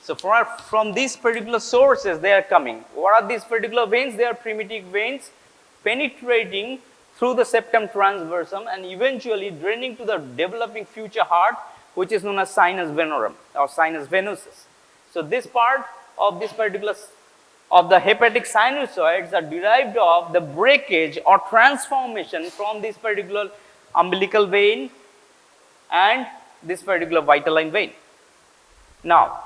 So from these particular sources they are coming. What are these particular veins? They are primitive veins penetrating through the septum transversum and eventually draining to the developing future heart, which is known as sinus venorum or sinus venosus. So this part of this particular of the hepatic sinusoids are derived of the breakage or transformation from this particular umbilical vein and this particular vitelline vein. Now,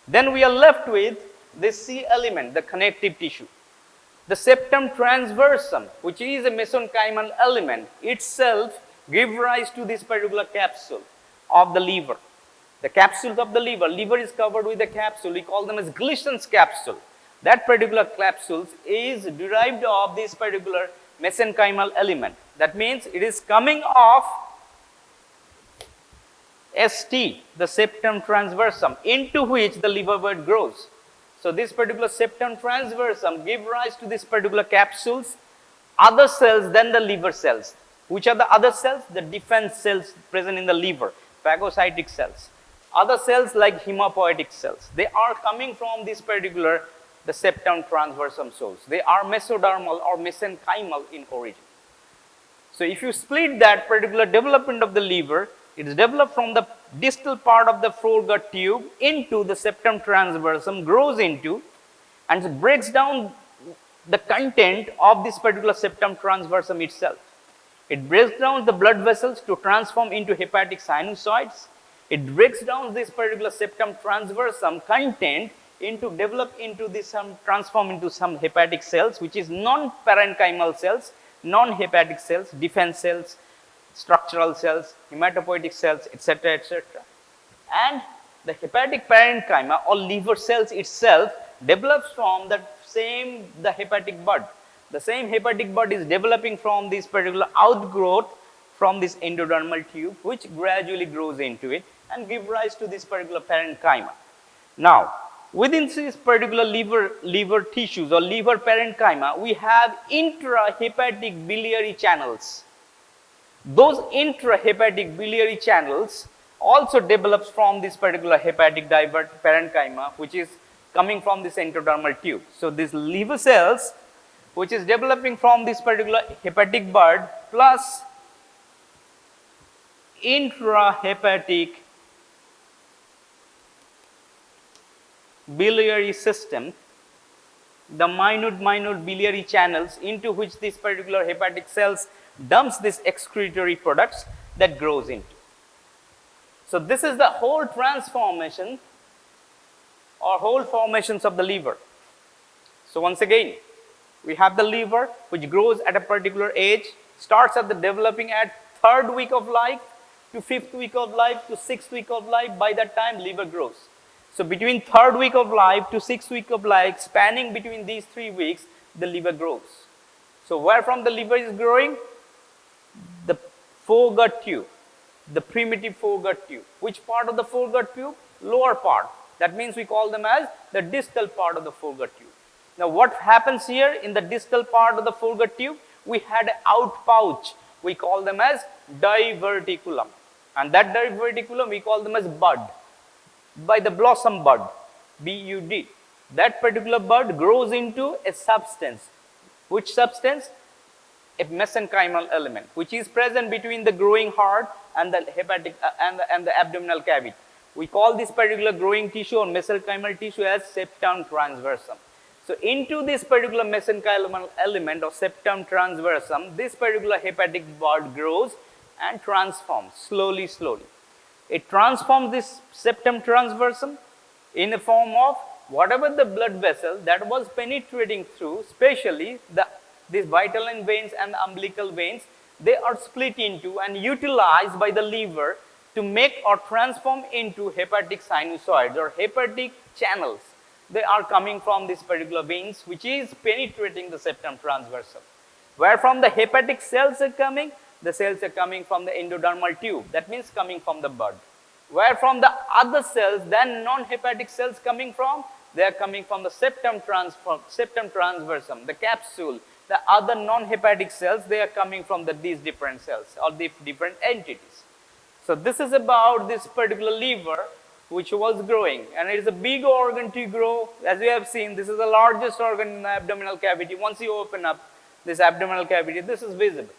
then we are left with this C element, the connective tissue. The septum transversum, which is a mesenchymal element, itself gives rise to this particular capsule of the liver. The capsules of the liver is covered with a capsule, we call them as Glissen's capsule. That particular capsule is derived of this particular mesenchymal element. That means it is coming off ST, the septum transversum, into which the liver bud grows. So this particular septum transversum gives rise to this particular capsules, other cells than the liver cells. Which are the other cells? The defense cells present in the liver, phagocytic cells. Other cells like hematopoietic cells, they are coming from this particular, the septum transversum source. They are mesodermal or mesenchymal in origin. So if you split that particular development of the liver, it is developed from the distal part of the foregut tube into the septum transversum, grows into and breaks down the content of this particular septum transversum itself. It breaks down the blood vessels to transform into hepatic sinusoids. It breaks down this particular septum transversum content into develop into this transform into some hepatic cells, which is non-parenchymal cells, non-hepatic cells, defense cells, structural cells, hematopoietic cells, etc., etc. And the hepatic parenchyma or liver cells itself develops from the hepatic bud. The same hepatic bud is developing from this particular outgrowth from this endodermal tube, which gradually grows into it and give rise to this particular parenchyma. Now, within this particular liver tissues or liver parenchyma, we have intrahepatic biliary channels. Those intrahepatic biliary channels also develops from this particular hepatic parenchyma, which is coming from this endodermal tube. So these liver cells, which is developing from this particular hepatic bud plus intrahepatic biliary system, the minute biliary channels into which this particular hepatic cells dumps these excretory products that grows into. So this is the whole transformation or whole formations of the liver. So once again, we have the liver which grows at a particular age, starts at the developing at 3rd week of life to 5th week of life to 6th week of life. By that time liver grows. So between 3rd week of life to 6th week of life, spanning between these 3 weeks, the liver grows. So where from the liver is growing? The foregut tube, the primitive foregut tube. Which part of the foregut tube? Lower part. That means we call them as the distal part of the foregut tube. Now what happens here in the distal part of the foregut tube? We had an outpouch. We call them as diverticulum. And that diverticulum we call them as bud. By the blossom bud, B-U-D. That particular bud grows into a substance. Which substance? A mesenchymal element, which is present between the growing heart and the hepatic and the abdominal cavity. We call this particular growing tissue or mesenchymal tissue as septum transversum. So into this particular mesenchymal element or septum transversum, this particular hepatic bud grows and transforms slowly. It transforms this septum transversum in the form of whatever the blood vessel that was penetrating through, especially these vitelline veins and the umbilical veins, they are split into and utilized by the liver to make or transform into hepatic sinusoids or hepatic channels. They are coming from these particular veins which is penetrating the septum transversum. Where from the hepatic cells are coming? The cells are coming from the endodermal tube. That means coming from the bud. Where from the other cells than non-hepatic cells coming from? They are coming from the septum transversum, the capsule. The other non-hepatic cells, they are coming from these different cells or these different entities. So this is about this particular liver which was growing, and it is a big organ to grow. As we have seen, this is the largest organ in the abdominal cavity. Once you open up this abdominal cavity, this is visible.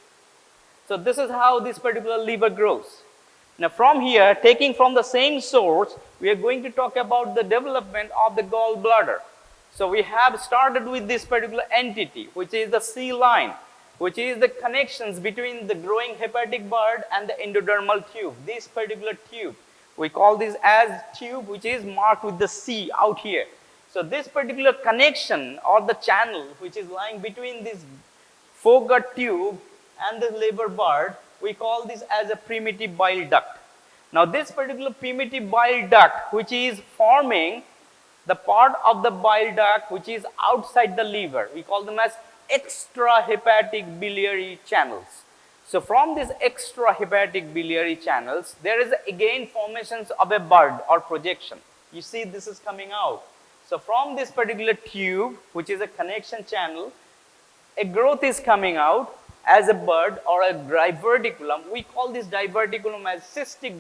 So this is how this particular liver grows. Now from here, taking from the same source, we are going to talk about the development of the gallbladder. So we have started with this particular entity, which is the C line, which is the connections between the growing hepatic bud and the endodermal tube. This particular tube, we call this as tube, which is marked with the C out here. So this particular connection or the channel which is lying between this foregut tube and the liver bud, we call this as a primitive bile duct. Now this particular primitive bile duct, which is forming the part of the bile duct which is outside the liver, we call them as extrahepatic biliary channels. So from these extrahepatic biliary channels, there is again formations of a bud or projection. You see this is coming out. So from this particular tube, which is a connection channel, a growth is coming out as a bud or a diverticulum. We call this diverticulum as cystic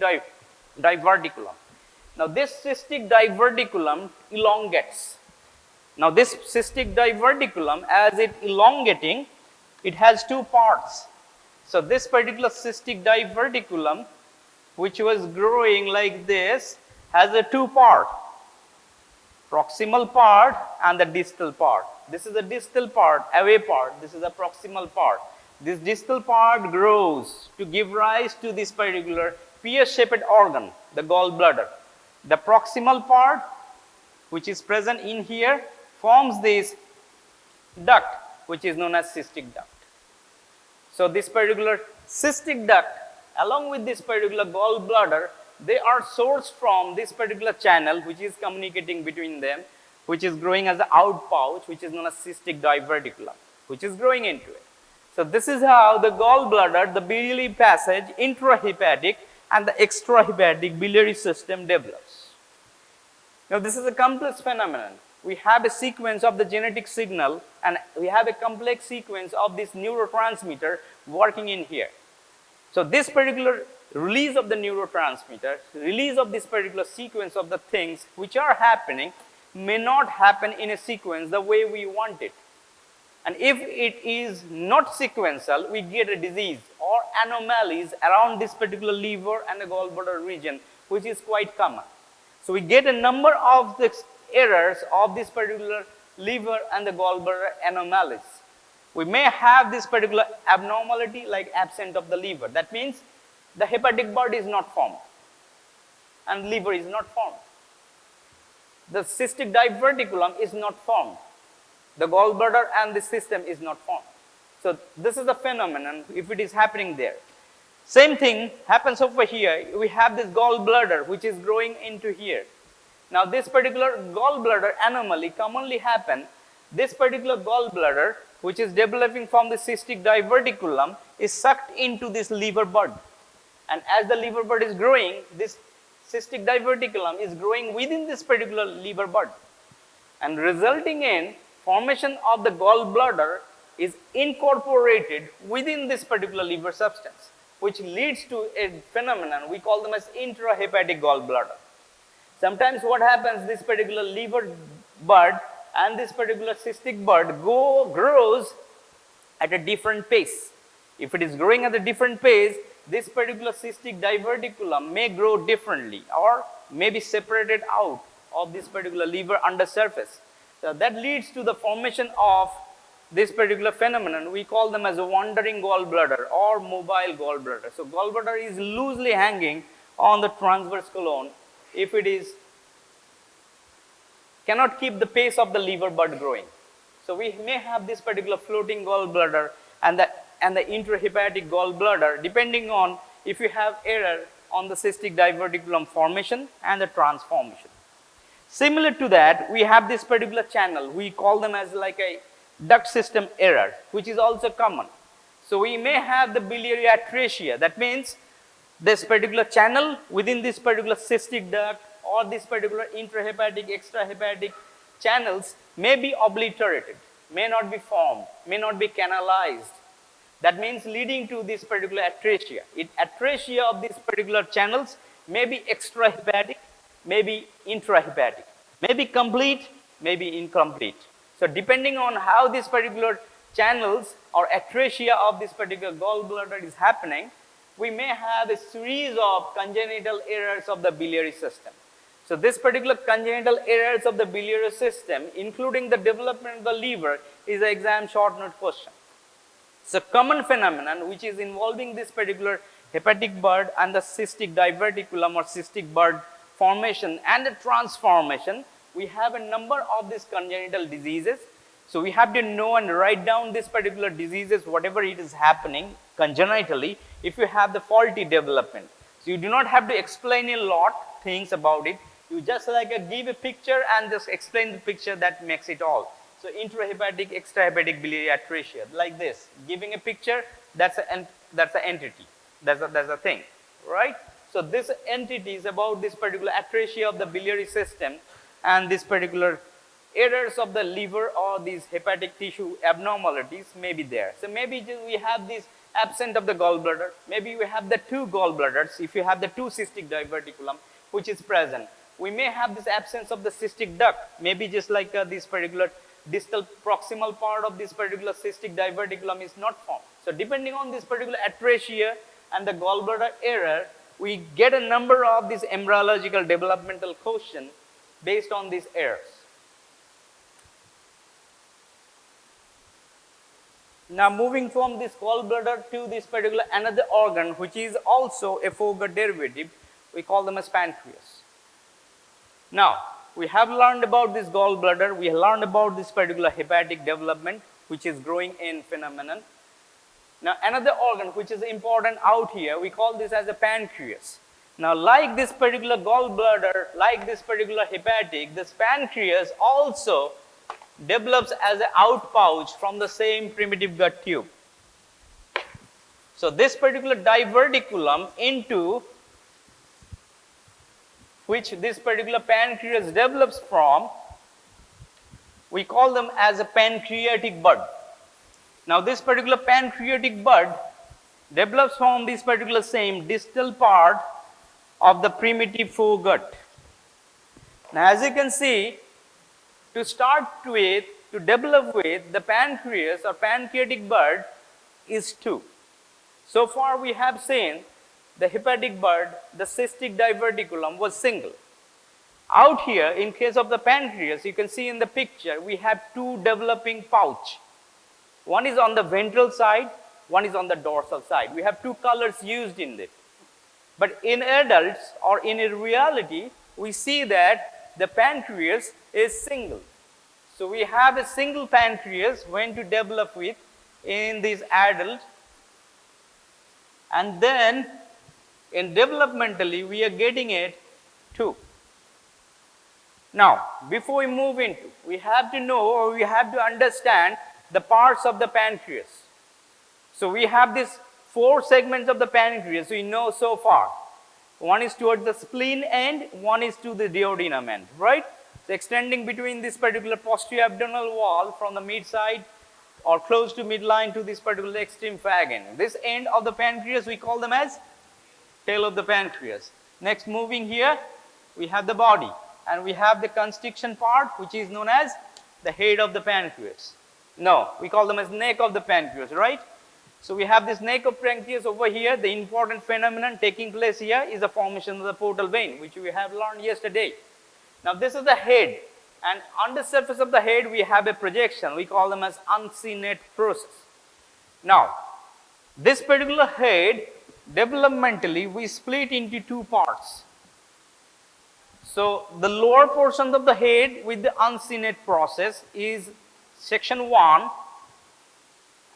diverticulum. Now this cystic diverticulum elongates. Now this cystic diverticulum, as it elongating, it has two parts. So this particular cystic diverticulum, which was growing like this, has a two part, proximal part and the distal part. This is the distal part, away part. This is the proximal part. This distal part grows to give rise to this particular pear-shaped organ, the gallbladder. The proximal part, which is present in here, forms this duct, which is known as cystic duct. So this particular cystic duct, along with this particular gallbladder, they are sourced from this particular channel, which is communicating between them, which is growing as an outpouch, which is known as cystic diverticulum, which is growing into it. So this is how the gallbladder, the biliary passage, intrahepatic and the extrahepatic biliary system develops. Now this is a complex phenomenon. We have a sequence of the genetic signal and we have a complex sequence of this neurotransmitter working in here. So this particular release of the neurotransmitter, release of this particular sequence of the things which are happening may not happen in a sequence the way we want it. And if it is not sequential, we get a disease or anomalies around this particular liver and the gallbladder region, which is quite common. So we get a number of the errors of this particular liver and the gallbladder anomalies. We may have this particular abnormality like absent of the liver. That means the hepatic bud is not formed and liver is not formed. The cystic diverticulum is not formed. The gallbladder and the system is not formed. So this is the phenomenon if it is happening there. Same thing happens over here. We have this gallbladder which is growing into here. Now this particular gallbladder anomaly commonly happen. This particular gallbladder which is developing from the cystic diverticulum is sucked into this liver bud. And as the liver bud is growing, this cystic diverticulum is growing within this particular liver bud. And resulting in formation of the gallbladder is incorporated within this particular liver substance, which leads to a phenomenon we call them as intrahepatic gallbladder. Sometimes what happens, this particular liver bud and this particular cystic bud grows at a different pace. If it is growing at a different pace, this particular cystic diverticulum may grow differently or may be separated out of this particular liver undersurface. So that leads to the formation of this particular phenomenon. We call them as a wandering gallbladder or mobile gallbladder. So gallbladder is loosely hanging on the transverse colon if it is cannot keep the pace of the liver bud growing. So we may have this particular floating gallbladder and the intrahepatic gallbladder depending on if you have error on the cystic diverticulum formation and the transformation. Similar to that, we have this particular channel. We call them as like a duct system error, which is also common. So we may have the biliary atresia. That means this particular channel within this particular cystic duct or this particular intrahepatic, extrahepatic channels may be obliterated, may not be formed, may not be canalized. That means leading to this particular atresia. Atresia of these particular channels may be extrahepatic maybe intrahepatic, maybe complete, maybe incomplete. So depending on how this particular channels or atresia of this particular gallbladder is happening, we may have a series of congenital errors of the biliary system. So this particular congenital errors of the biliary system, including the development of the liver, is an exam short note question. So common phenomenon which is involving this particular hepatic bud and the cystic diverticulum or cystic bud formation and the transformation, we have a number of these congenital diseases. So we have to know and write down this particular diseases, whatever it is happening congenitally, if you have the faulty development. So you do not have to explain a lot things about it. You just give a picture and just explain the picture, that makes it all. So intrahepatic, extrahepatic biliary atresia, like this, giving a picture, that's an entity, that's a thing, right? So this entity is about this particular atresia of the biliary system and this particular errors of the liver or these hepatic tissue abnormalities may be there. So maybe we have this absent of the gallbladder, maybe we have the two gallbladders, if you have the two cystic diverticulum which is present. We may have this absence of the cystic duct, maybe just like this particular distal proximal part of this particular cystic diverticulum is not formed. So depending on this particular atresia and the gallbladder error, we get a number of these embryological developmental questions based on these errors. Now moving from this gallbladder to this particular another organ which is also a phagocytic derivative, we call them as pancreas. Now we have learned about this gallbladder, we have learned about this particular hepatic development which is growing in phenomenon. Now another organ which is important out here, we call this as a pancreas. Now like this particular gallbladder, like this particular hepatic, this pancreas also develops as an outpouch from the same primitive gut tube. So this particular diverticulum into which this particular pancreas develops from, we call them as a pancreatic bud. Now this particular pancreatic bud develops from this particular same distal part of the primitive foregut. Now as you can see, to start with, to develop with, the pancreas or pancreatic bud is two. So far we have seen the hepatic bud, the cystic diverticulum was single. Out here, in case of the pancreas, you can see in the picture, we have two developing pouch. One is on the ventral side, one is on the dorsal side. We have two colors used in it. But in adults or in reality, we see that the pancreas is single. So we have a single pancreas when to develop with in this adult, and then in developmentally we are getting it two. Now before we move into, we have to know or we have to understand the parts of the pancreas. So we have these four segments of the pancreas we know so far. One is towards the spleen end, one is to the duodenum end, right? So extending between this particular posterior abdominal wall from the mid side or close to midline to this particular extreme phag end. This end of the pancreas we call them as tail of the pancreas. Next, moving here, we have the body and we have the constriction part which is known as the head of the pancreas. No, we call them as neck of the pancreas, right? So we have this neck of pancreas over here. The important phenomenon taking place here is the formation of the portal vein, which we have learned yesterday. Now this is the head, and on the surface of the head we have a projection. We call them as uncinate process. Now this particular head, developmentally we split into two parts. So the lower portion of the head with the uncinate process is section 1,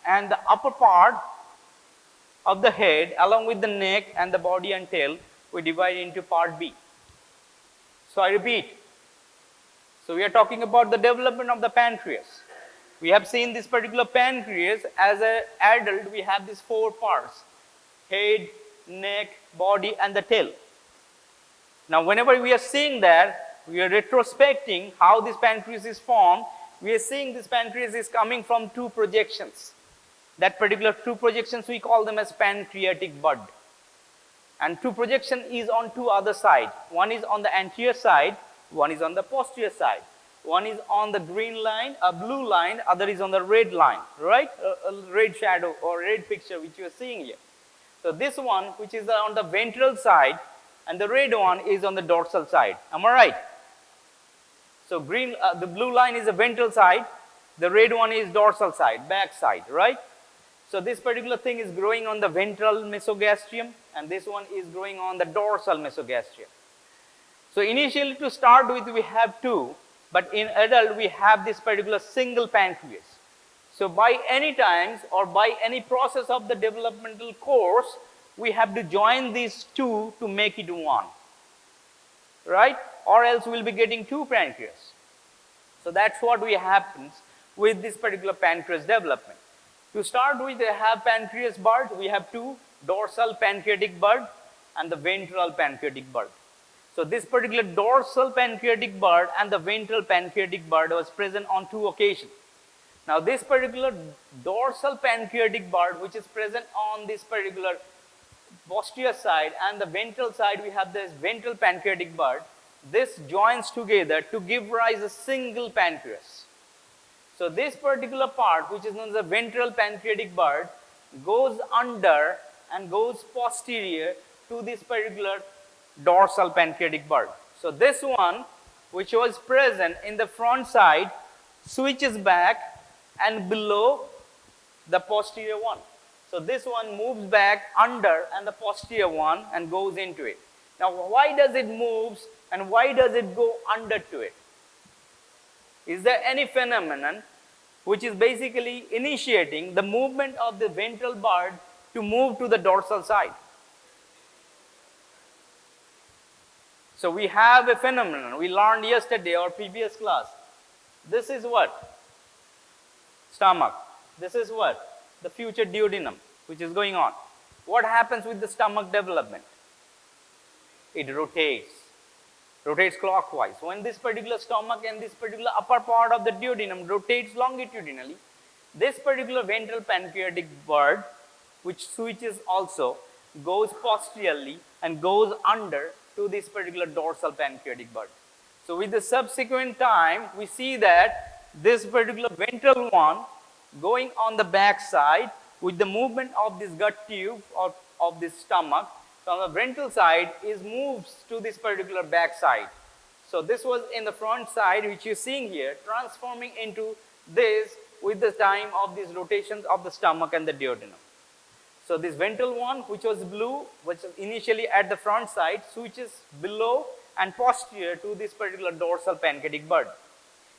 and the upper part of the head along with the neck and the body and tail we divide into part B. So I repeat, so we are talking about the development of the pancreas. We have seen this particular pancreas as an adult. We have these four parts: head, neck, body and the tail. Now whenever we are seeing that, we are retrospecting how this pancreas is formed. We are seeing this pancreas is coming from two projections. That particular two projections we call them as pancreatic bud. and two projection is on two other side. One is on the anterior side, one is on the posterior side. One is on the green line, a blue line, other is on the red line, right? A red shadow or red picture which you are seeing here. So this one, which is on the ventral side, and the red one is on the dorsal side. Am I right? So the blue line is the ventral side, the red one is dorsal side, back side, right? So this particular thing is growing on the ventral mesogastrium, and this one is growing on the dorsal mesogastrium. So initially, to start with, we have two, but in adult we have this particular single pancreas. So by any times or by any process of the developmental course, we have to join these two to make it one, right? Or else we'll be getting two pancreas. So that's what happens with this particular pancreas development. To start with, they have pancreas bud. We have two, dorsal pancreatic bud and the ventral pancreatic bud. So this particular dorsal pancreatic bud and the ventral pancreatic bud was present on two occasions. Now this particular dorsal pancreatic bud, which is present on this particular posterior side, and the ventral side we have this ventral pancreatic bud, this joins together to give rise a single pancreas. So this particular part, which is known as the ventral pancreatic bud, goes under and goes posterior to this particular dorsal pancreatic bud. So this one, which was present in the front side, switches back and below the posterior one. So this one moves back under and the posterior one and goes into it. Now why does it move and why does it go under to it? Is there any phenomenon which is basically initiating the movement of the ventral bud to move to the dorsal side? So we have a phenomenon we learned yesterday or previous class. This is what? Stomach. This is what? The future duodenum, which is going on. What happens with the stomach development? It rotates clockwise. When this particular stomach and this particular upper part of the duodenum rotates longitudinally, this particular ventral pancreatic bud, which switches also, goes posteriorly and goes under to this particular dorsal pancreatic bud. So with the subsequent time, we see that this particular ventral one going on the back side with the movement of this gut tube of this stomach from the ventral side moves to this particular back side. So this was in the front side, which you're seeing here, transforming into this with the time of these rotations of the stomach and the duodenum. So this ventral one, which was blue, which was initially at the front side, switches below and posterior to this particular dorsal pancreatic bud.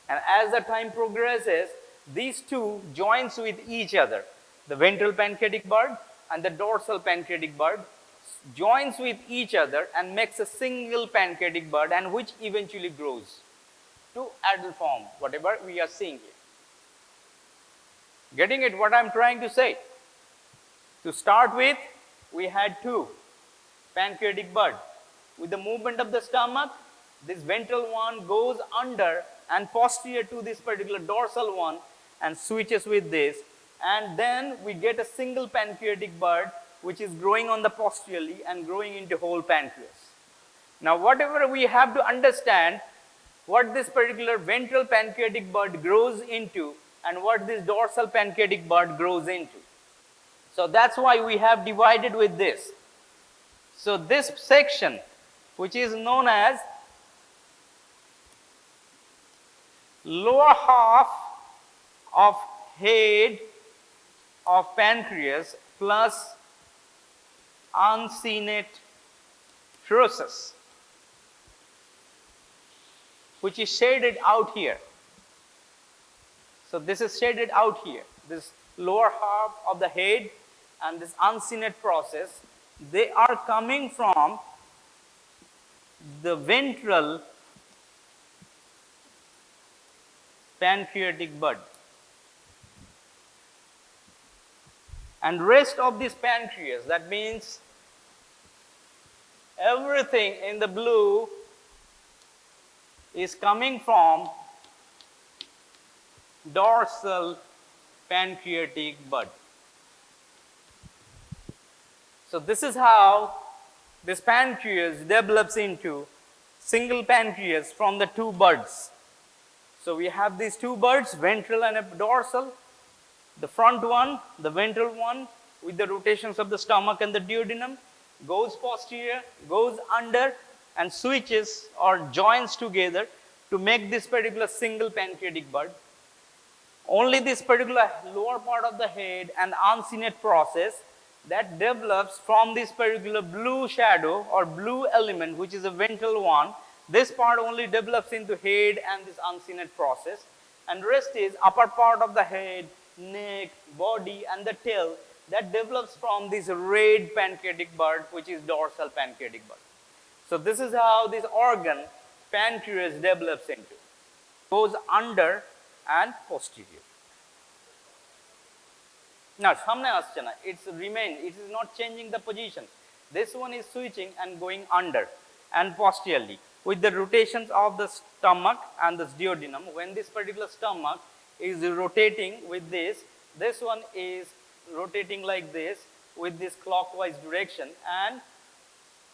And as the time progresses, these two joins with each other. The ventral pancreatic bud and the dorsal pancreatic bud joins with each other and makes a single pancreatic bud, and which eventually grows to adult form, whatever we are seeing here. Getting it what I'm trying to say? To start with, we had two pancreatic bud. With the movement of the stomach, this ventral one goes under and posterior to this particular dorsal one and switches with this, and then we get a single pancreatic bud which is growing on the posteriorly and growing into whole pancreas. Now whatever we have to understand what this particular ventral pancreatic bud grows into and what this dorsal pancreatic bud grows into. So that's why we have divided with this. So this section, which is known as lower half of head of pancreas plus uncinate process, which is shaded out here. So this is shaded out here. This lower half of the head and this uncinate process, they are coming from the ventral pancreatic bud. And rest of this pancreas, that means everything in the blue is coming from dorsal pancreatic bud. So this is how this pancreas develops into single pancreas from the two buds. So we have these two buds, ventral and a dorsal. The front one, the ventral one, with the rotations of the stomach and the duodenum, goes posterior, goes under, and switches or joins together to make this particular single pancreatic bud. Only this particular lower part of the head and uncinate process that develops from this particular blue shadow or blue element, which is a ventral one. This part only develops into head and this uncinate process, and rest is upper part of the head, neck, body, and the tail that develops from this red pancreatic bud, which is dorsal pancreatic bud. So this is how this organ pancreas develops into. Goes under and posterior. Now, samne asche na, it's remain, it is not changing the position. This one is switching and going under and posteriorly with the rotations of the stomach and this duodenum. When this particular stomach is rotating with this one is rotating like this with this clockwise direction and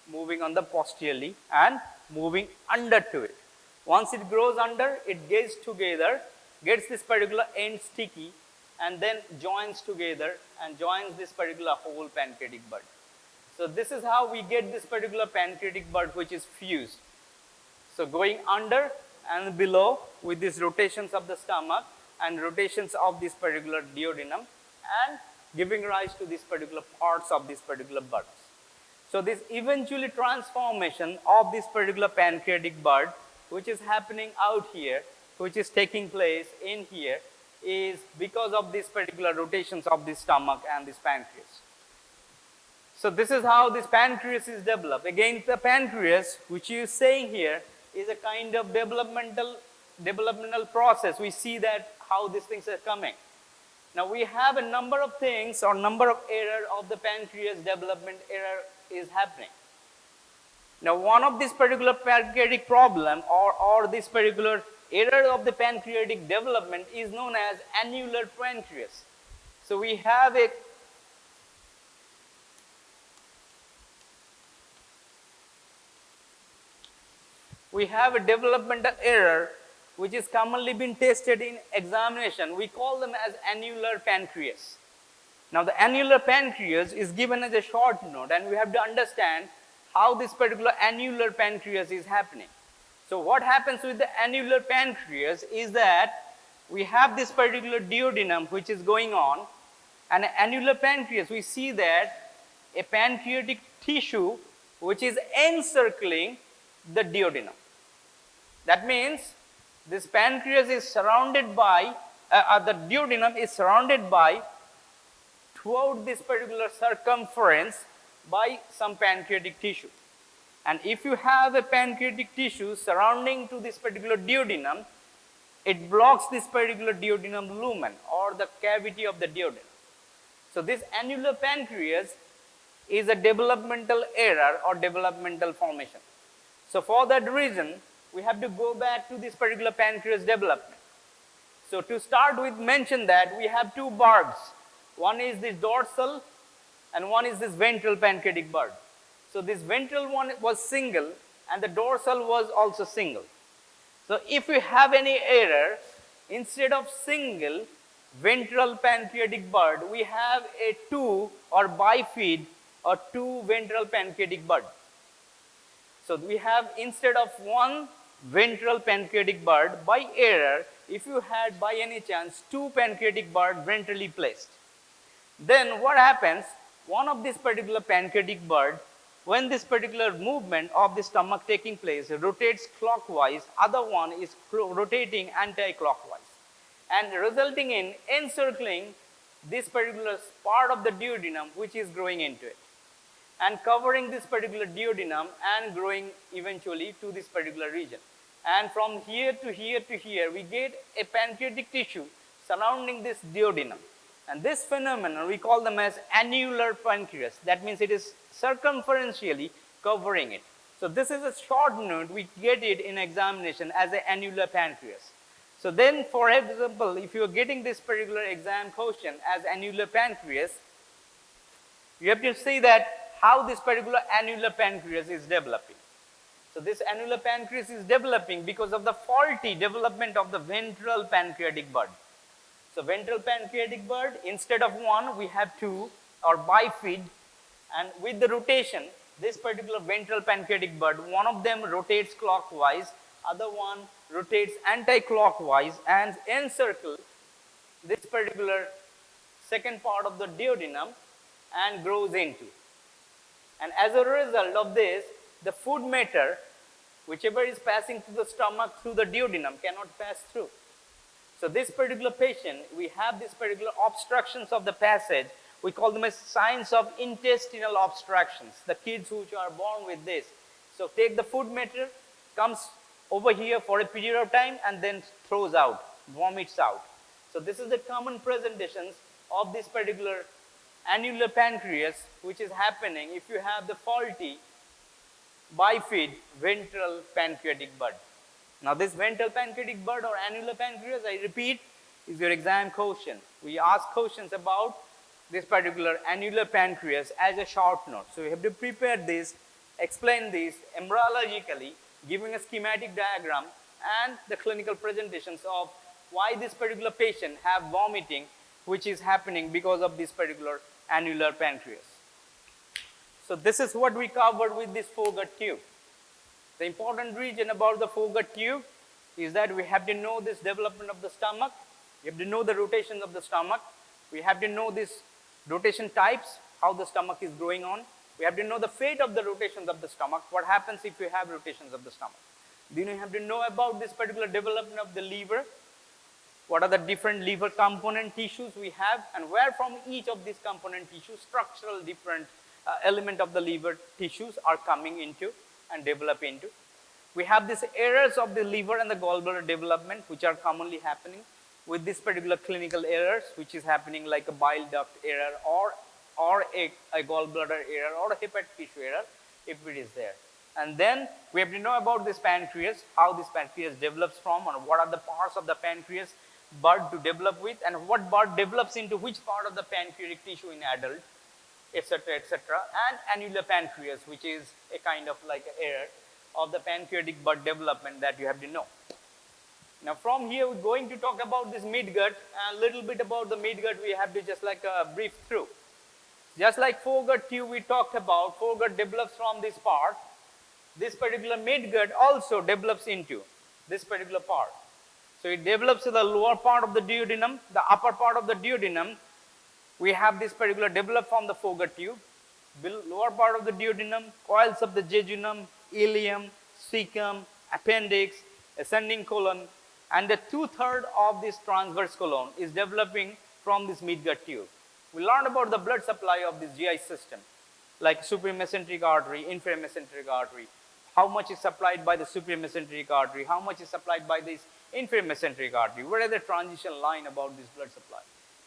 moving on the posteriorly and moving under to it. Once it grows under, it gets together, gets this particular end sticky, and then joins together and joins this particular whole pancreatic bud. So this is how we get this particular pancreatic bud, which is fused. So going under and below with these rotations of the stomach and rotations of this particular duodenum and giving rise to these particular parts of this particular buds. So this eventually transformation of this particular pancreatic bud, which is happening out here, which is taking place in here, is because of these particular rotations of the stomach and this pancreas. So this is how this pancreas is developed. Again, the pancreas, which you saying here, is a kind of developmental process. We see that how these things are coming. Now we have a number of things or number of error of the pancreas development error is happening. Now one of this particular pancreatic problem or this particular error of the pancreatic development is known as annular pancreas. So we have a developmental error which is commonly been tested in examination. We call them as annular pancreas. Now the annular pancreas is given as a short note, and we have to understand how this particular annular pancreas is happening. So what happens with the annular pancreas is that we have this particular duodenum which is going on, and annular pancreas, we see that a pancreatic tissue which is encircling the duodenum. That means this pancreas is surrounded by, the duodenum is surrounded by throughout this particular circumference by some pancreatic tissue. And if you have a pancreatic tissue surrounding to this particular duodenum, it blocks this particular duodenum lumen or the cavity of the duodenum. So this annular pancreas is a developmental error or developmental formation. So for that reason, we have to go back to this particular pancreas development. So to start with, mention that we have two buds. One is this dorsal and one is this ventral pancreatic bud. So this ventral one was single and the dorsal was also single. So if we have any error, instead of single ventral pancreatic bud, we have a two or bifid or two ventral pancreatic bud. So we have, instead of one ventral pancreatic bud, by error, if you had by any chance two pancreatic bud ventrally placed, then what happens, one of this particular pancreatic bud, when this particular movement of the stomach taking place, rotates clockwise, other one is rotating anti-clockwise, and resulting in encircling this particular part of the duodenum which is growing into it, and covering this particular duodenum and growing eventually to this particular region. And from here to here to here, we get a pancreatic tissue surrounding this duodenum. And this phenomenon, we call them as annular pancreas. That means it is circumferentially covering it. So this is a short note, we get it in examination as an annular pancreas. So then, for example, if you are getting this particular exam question as annular pancreas, you have to see that how this particular annular pancreas is developing. So this annular pancreas is developing because of the faulty development of the ventral pancreatic bud. So ventral pancreatic bud, instead of one, we have two, or bifid, and with the rotation, this particular ventral pancreatic bud, one of them rotates clockwise, other one rotates anti-clockwise and encircle this particular second part of the duodenum and grows into. And as a result of this, the food matter, whichever is passing through the stomach through the duodenum, cannot pass through. So this particular patient, we have this particular obstructions of the passage. We call them as signs of intestinal obstructions, the kids who are born with this. So take the food matter, comes over here for a period of time and then throws out, vomits out. So this is the common presentations of this particular annular pancreas, which is happening if you have the faulty bifid ventral pancreatic bud. Now this ventral pancreatic bud or annular pancreas, I repeat, is your exam question. We ask questions about this particular annular pancreas as a short note. So we have to prepare this, explain this embryologically, giving a schematic diagram and the clinical presentations of why this particular patient have vomiting, which is happening because of this particular annular pancreas. So this is what we covered with this foregut tube. The important region about the foregut tube is that we have to know this development of the stomach. We have to know the rotation of the stomach. We have to know this rotation types, how the stomach is growing on. We have to know the fate of the rotations of the stomach. What happens if you have rotations of the stomach? Then you have to know about this particular development of the liver. What are the different liver component tissues we have, and where from each of these component tissues structural different element of the liver tissues are coming into and develop into. We have these errors of the liver and the gallbladder development, which are commonly happening with this particular clinical errors, which is happening like a bile duct error or a gallbladder error or a hepatic tissue error if it is there. And then we have to know about this pancreas, how this pancreas develops from, and what are the parts of the pancreas bud to develop with, and what bud develops into which part of the pancreatic tissue in adult, etc., etc. And annular pancreas, which is a kind of like an error of the pancreatic bud development that you have to know. Now from here we're going to talk about this midgut, and a little bit about the midgut we have to just like brief through. Just like foregut tube we talked about, foregut develops from this part. This particular midgut also develops into this particular part. So it develops to the lower part of the duodenum, the upper part of the duodenum. We have this particular develop from the foregut tube, lower part of the duodenum, coils of the jejunum, ileum, cecum, appendix, ascending colon, and the 2/3 of this transverse colon is developing from this midgut tube. We learned about the blood supply of this GI system, like superior mesenteric artery, inferior mesenteric artery, how much is supplied by the superior mesenteric artery, how much is supplied by this inferior mesenteric artery, what is the transition line about this blood supply.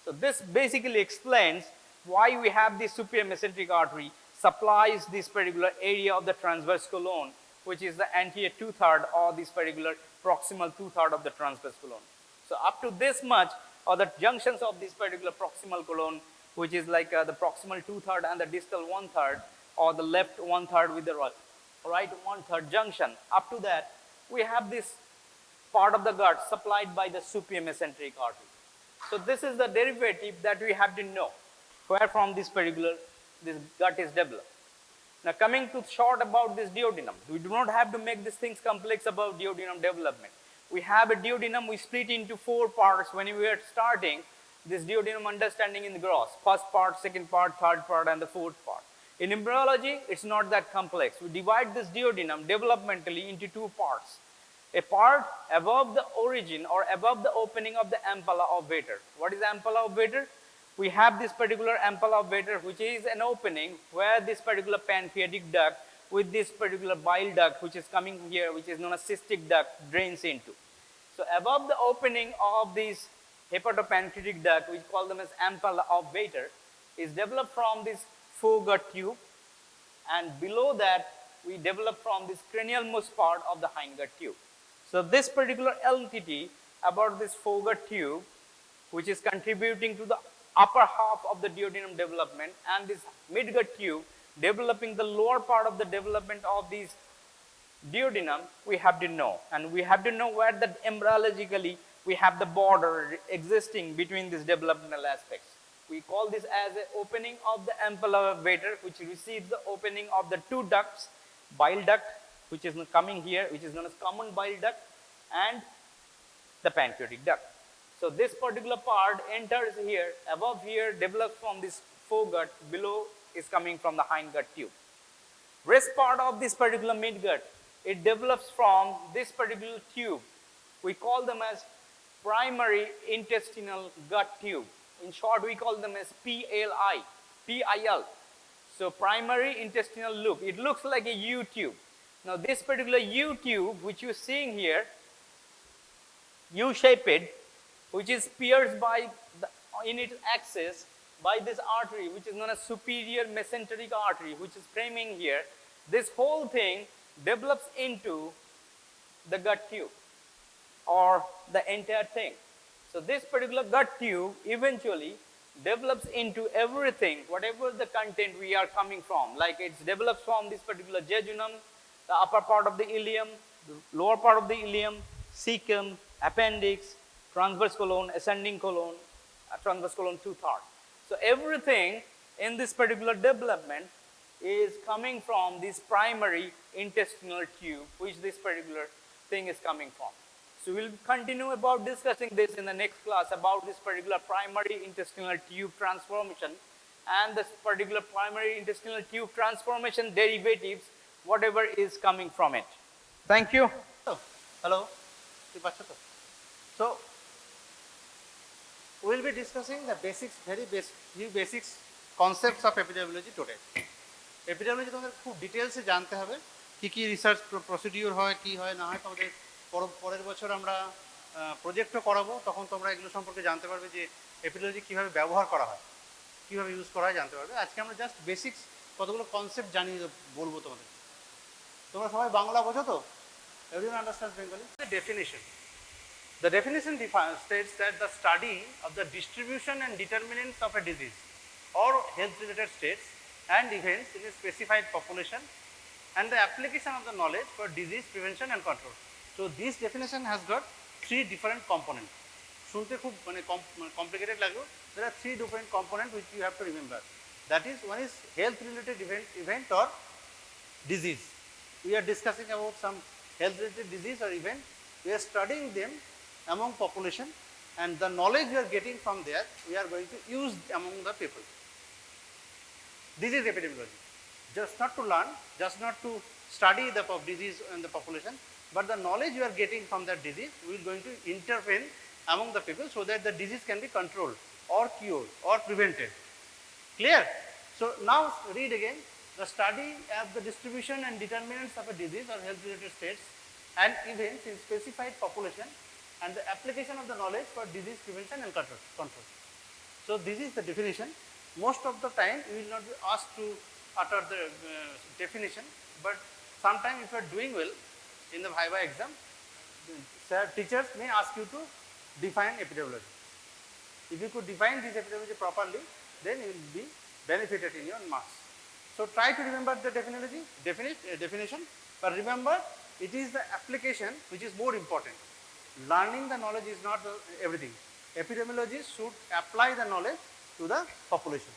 So this basically explains why we have this superior mesenteric artery supplies this particular area of the transverse colon, which is the anterior 2/3 or this particular proximal 2/3 of the transverse colon. So up to this much or the junctions of this particular proximal colon, which is like the proximal 2/3 and the distal 1/3, or the left 1/3 with the right 1/3 junction. Up to that, we have this part of the gut supplied by the superior mesenteric artery. So this is the derivative that we have to know, where from this gut is developed. Now coming to short about this duodenum, we do not have to make these things complex about duodenum development. We have a duodenum, we split into 4 parts when we are starting this duodenum understanding in the gross. First part, second part, third part, and the fourth part. In embryology, it's not that complex. We divide this duodenum developmentally into 2 parts. A part above the origin or above the opening of the ampulla of Vater. What is ampulla of Vater? We have this particular ampulla of Vater, which is an opening where this particular pancreatic duct with this particular bile duct, which is coming here, which is known as cystic duct, drains into. So above the opening of this hepatopancreatic duct, we call them as ampulla of Vater, is developed from this foregut tube, and below that we develop from this cranial-most part of the hindgut tube. So this particular entity about this foregut tube, which is contributing to the upper half of the duodenum development, and this midgut tube, developing the lower part of the development of these duodenum, we have to know, and we have to know where that embryologically we have the border existing between these developmental aspects. We call this as an opening of the ampulla vater, which receives the opening of the two ducts, bile duct, which is coming here, which is known as common bile duct, and the pancreatic duct. So this particular part enters here, above here develops from this foregut, below is coming from the hindgut tube. Rest part of this particular midgut, it develops from this particular tube. We call them as primary intestinal gut tube. In short, we call them as PLI, PIL. So primary intestinal loop, it looks like a U tube. Now this particular U tube, which you're seeing here, U-shaped, which is pierced by in its axis by this artery, which is known as superior mesenteric artery, which is framing here. This whole thing develops into the gut tube or the entire thing. So this particular gut tube eventually develops into everything, whatever the content we are coming from. Like it develops from this particular jejunum, the upper part of the ileum, the lower part of the ileum, cecum, appendix, transverse colon, ascending colon, transverse colon 2/3. So everything in this particular development is coming from this primary intestinal tube, which this particular thing is coming from. So we'll continue about discussing this in the next class about this particular primary intestinal tube transformation and this particular primary intestinal tube transformation derivatives, whatever is coming from it. Thank you. Hello. So we will be discussing the basics, few basics concepts of epidemiology today. Epidemiology তোমাদের খুব ডিটেইলসে জানতে হবে কি research procedure হয় কি হয় না হয় তোমাদের পরের বছর আমরা প্রজেক্টও করাবো তখন তোমরা এগুলো সম্পর্কে জানতে পারবে যে এপিডেমিওলজি কিভাবে ব্যবহার করা হয় কিভাবে ইউজ করা হয় জানতে পারবে আজকে আমরা জাস্ট বেসিক্স কতগুলো কনসেপ্ট জানিয়ে বলবো তোমাদের তোমরা সবাই বাংলা বোঝো তো everyone understands Bengali definition The definition states that the study of the distribution and determinants of a disease or health related states and events in a specified population and the application of the knowledge for disease prevention and control. So this definition has got three different components. শুনতে খুব মানে complicated লাগলো. There are three different components which you have to remember. That is, one is health related event or disease. We are discussing about some health related disease or event. We are studying them among population and the knowledge we are getting from there we are going to use among the people. This is epidemiology. Just not to learn, just not to study the disease in the population, but the knowledge you are getting from that disease we are going to intervene among the people so that the disease can be controlled or cured or prevented. Clear? So now read again. The study of the distribution and determinants of a disease or health related states and events in specified population and the application of the knowledge for disease prevention and control. So this is the definition. Most of the time you will not be asked to utter the definition, but sometimes if you are doing well in the Viva exam, teachers may ask you to define epidemiology. If you could define this epidemiology properly, then you will be benefited in your marks. So try to remember the definition, but remember it is the application which is more important. Learning the knowledge is not everything. Epidemiologists should apply the knowledge to the population.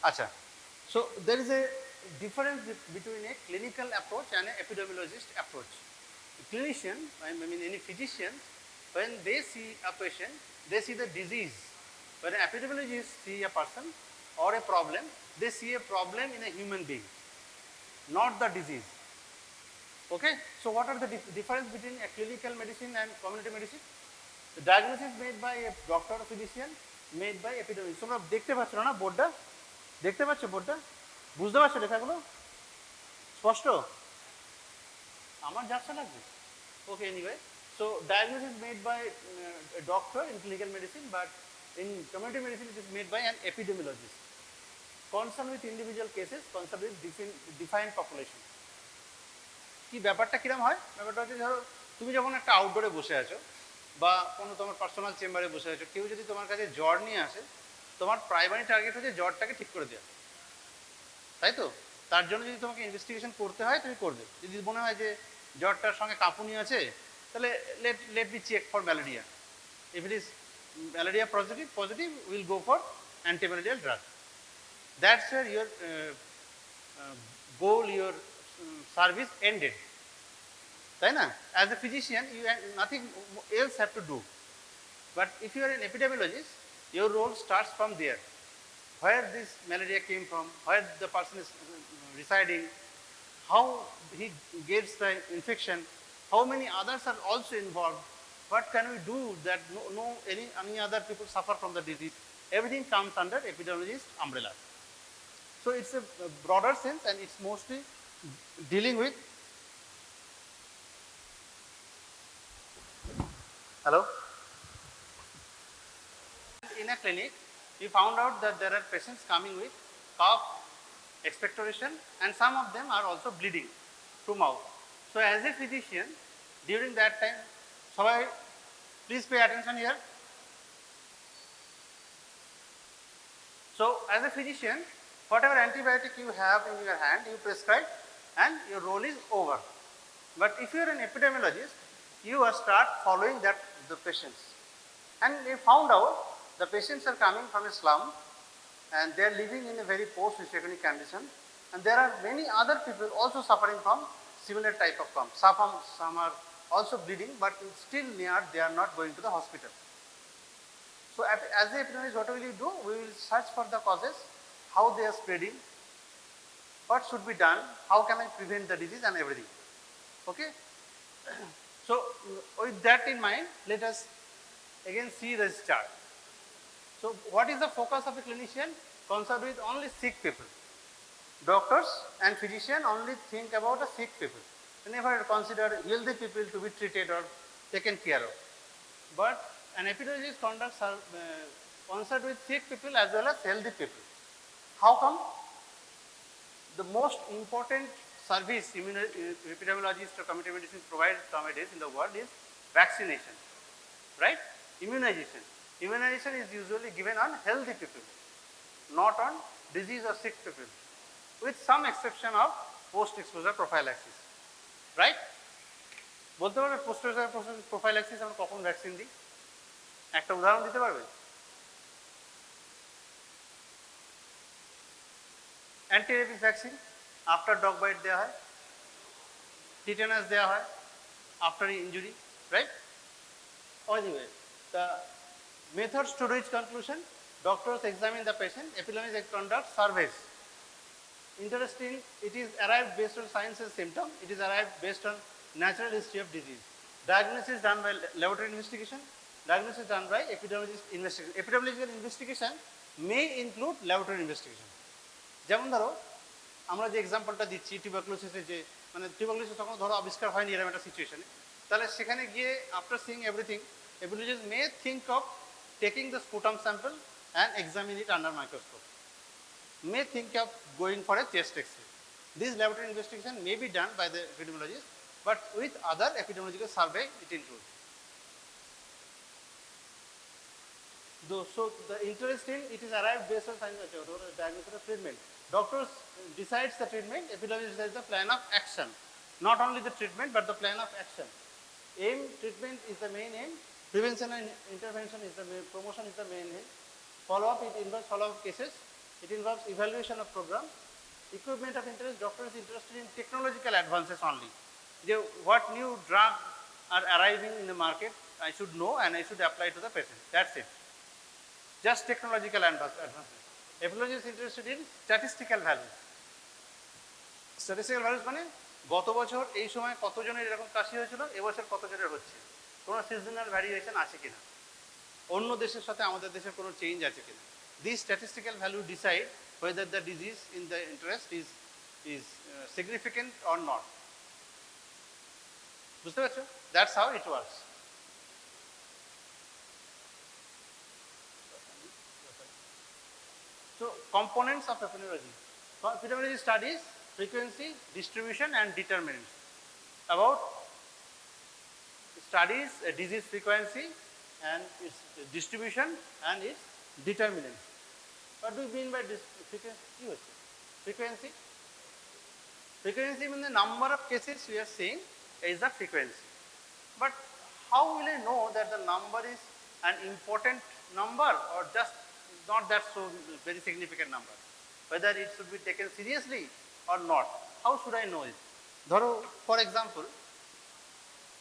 Acha. So there is a difference between a clinical approach and an epidemiologist approach. A clinician, I mean any physician, when they see a patient, they see the disease. When an epidemiologist see a person or a problem, they see a problem in a human being, not the disease. Okay? So what are the difference between a clinical medicine and community medicine? The diagnosis made by a doctor or physician, made by epidemiologist. তোমরা দেখতে পাচ্ছ না বোর্ডটা? দেখতে পাচ্ছ বোর্ডটা? বুঝতে পারছো লেখাগুলো? স্পষ্ট? আমার যাচ্ছে লাগবে? Okay, anyway. So diagnosis made by a doctor in clinical medicine, but in community medicine it is made by an epidemiologist. Concerned with individual cases, concerned with defined population. কি ব্যাপারটা কিরকম হয়? ব্যাপারটা হচ্ছে ধরো তুমি যখন একটা আউটডোরে বসে আছো, বা কোনো তোমার পার্সোনাল চেম্বারে বসে আছো, কেউ যদি তোমার কাছে জ্বর নিয়ে আসে, তোমার প্রাইমারি টার্গেট হচ্ছে জ্বরটাকে ঠিক করে দেওয়া, তাই তো? তার জন্য যদি তোমাকে ইনভেস্টিগেশন করতে হয় তুমি করবে। যদি মনে হয় যে জ্বরটার সঙ্গে কাঁপুনি আছে, তাহলে let be check for malaria. If it is malaria positive will go for antimalarial drug. That's where your goal, your service ended, তাই না? As a physician you have nothing else have to do, but if you are an epidemiologist, your role starts from there, where this malaria came from, where the person is residing, how he gets the infection, how many others are also involved, what can we do that no any other people suffer from the disease. Everything comes under epidemiologist umbrella. So it's a broader sense, and it's mostly dealing with. Hello? In a clinic, we found out that there are patients coming with cough, expectoration, and some of them are also bleeding through mouth. So as a physician, during that time, please pay attention here. So as a physician, whatever antibiotic you have in your hand, you prescribe and your role is over. But if you are an epidemiologist, you start following the patients. And we found out the patients are coming from a slum and they are living in a very poor socioeconomic condition, and there are many other people also suffering from similar type of cough. Some are also bleeding, but still they are not going to the hospital. So as the epidemiologist, what will you do? We will search for the causes, how they are spreading, what should be done, how can I prevent the disease and everything. Okay? So with that in mind, let us again see this chart. So what is the focus of a clinician? Concerned with only sick people. Doctors and physicians only think about the sick people. They never consider healthy people to be treated or taken care of. But an epidemiologist conducts concerned with sick people as well as healthy people. How come? The most important service epidemiologists or community medicine provide nowadays in the world is vaccination, right? Immunization. Immunization is usually given on healthy people, not on disease or sick people, with some exception of post-exposure prophylaxis, right? বলতে পারবে post-exposure prophylaxis আমরা কখন vaccine দিই? একটা উদাহরণ দিতে পারবে? Anti-rabies vaccine after dog bite দেওয়া হয়, টিটেনাস দেওয়া হয় after injury, right? Anyway, the methods to reach conclusion: doctors examine the patient, epidemiologists conduct surveys. Interesting, it is arrived based on science and symptom, it is arrived based on natural history of disease. Diagnosis done by laboratory investigation, diagnosis done by epidemiologist investigation. Epidemiological investigation may include laboratory investigation. যেমন ধরো আমরা যে এক্সাম্পলটা দিচ্ছি টিউবারকুলোসিসের, যে মানে tuberculosis তখন ধরো আবিষ্কার হয়নি এরকম একটা সিচুয়েশনে, তাহলে সেখানে গিয়ে after seeing everything, epidemiologists may think of taking the sputum sample and examine it under microscope, may think of going for a chest x-ray. This laboratory investigation may be done by the epidemiologist, but with other epidemiological survey it includes. So the interesting, it is arrived based on science, diagnosis of treatment. Doctors decides the treatment, epidemiologist decides the plan of action. Not only the treatment, but the plan of action. Aim, treatment is the main aim. Prevention and intervention is the main, promotion is the main aim. Follow-up, it involves follow-up cases. It involves evaluation of program. Equipment of interest, doctor is interested in technological advances only. What new drugs are arriving in the market, I should know and I should apply to the patient. That's it. Just technological advances. Epidemiologist is interested in statistical values. Statistical values মানে গত বছর এই সময় কতজনের এরকম কাশি হয়েছিল, এবছর কতজনের হচ্ছে, কোনো সিজনাল ভ্যারিয়েশন আছে কিনা, অন্য দেশের সাথে আমাদের দেশের কোনো চেঞ্জ আছে কিনা. These statistical value decide whether the disease in the interest is significant or not. বুঝতে পারছো? That's how it works. So components of epidemiology. Epidemiology studies frequency, distribution and determinants about studies disease frequency and its distribution and its determinants. What do you mean by this frequency? Frequency? Frequency means the number of cases we are seeing is the frequency. But how will I know that the number is an important number or just not that so very significant number? Whether it should be taken seriously or not. How should I know it? For example,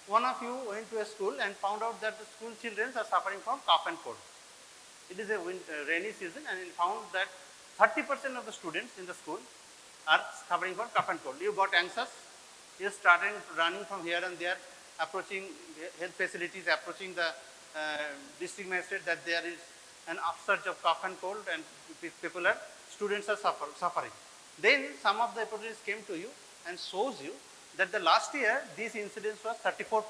one of you went to a school and found out that the school children are suffering from cough and cold. It is a rainy season and you found that 30% of the students in the school are suffering from cough and cold. You got anxious, you started running from here and there, approaching health facilities, approaching the district magistrate that there is an upsurge of cough and cold and students are suffering. Then some of the authorities came to you and shows you that the last year this incidence was 34%.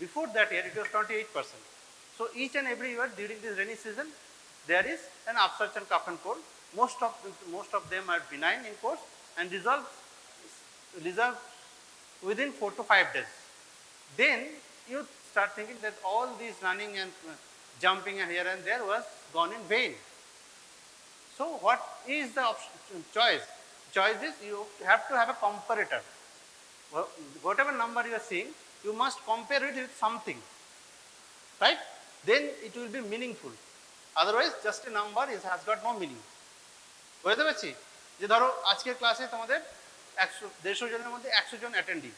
Before that year it was 28%. So each and every year during this rainy season there is an upsurge and cough and cold. Most of them are benign in course and resolve within 4 to 5 days. Then you start thinking that all these running and jumping and here and there was gone in vain. So what is the choice? Choice is you have to have a comparator. Whatever number you are seeing, you must compare it with something, right? Then it will be meaningful. Otherwise, just a number has got no meaning. বুঝতে পারছি যে ধরো আজকের ক্লাসে তোমাদের 100-150 জনের মধ্যে 100 জন অ্যাটেন্ডি,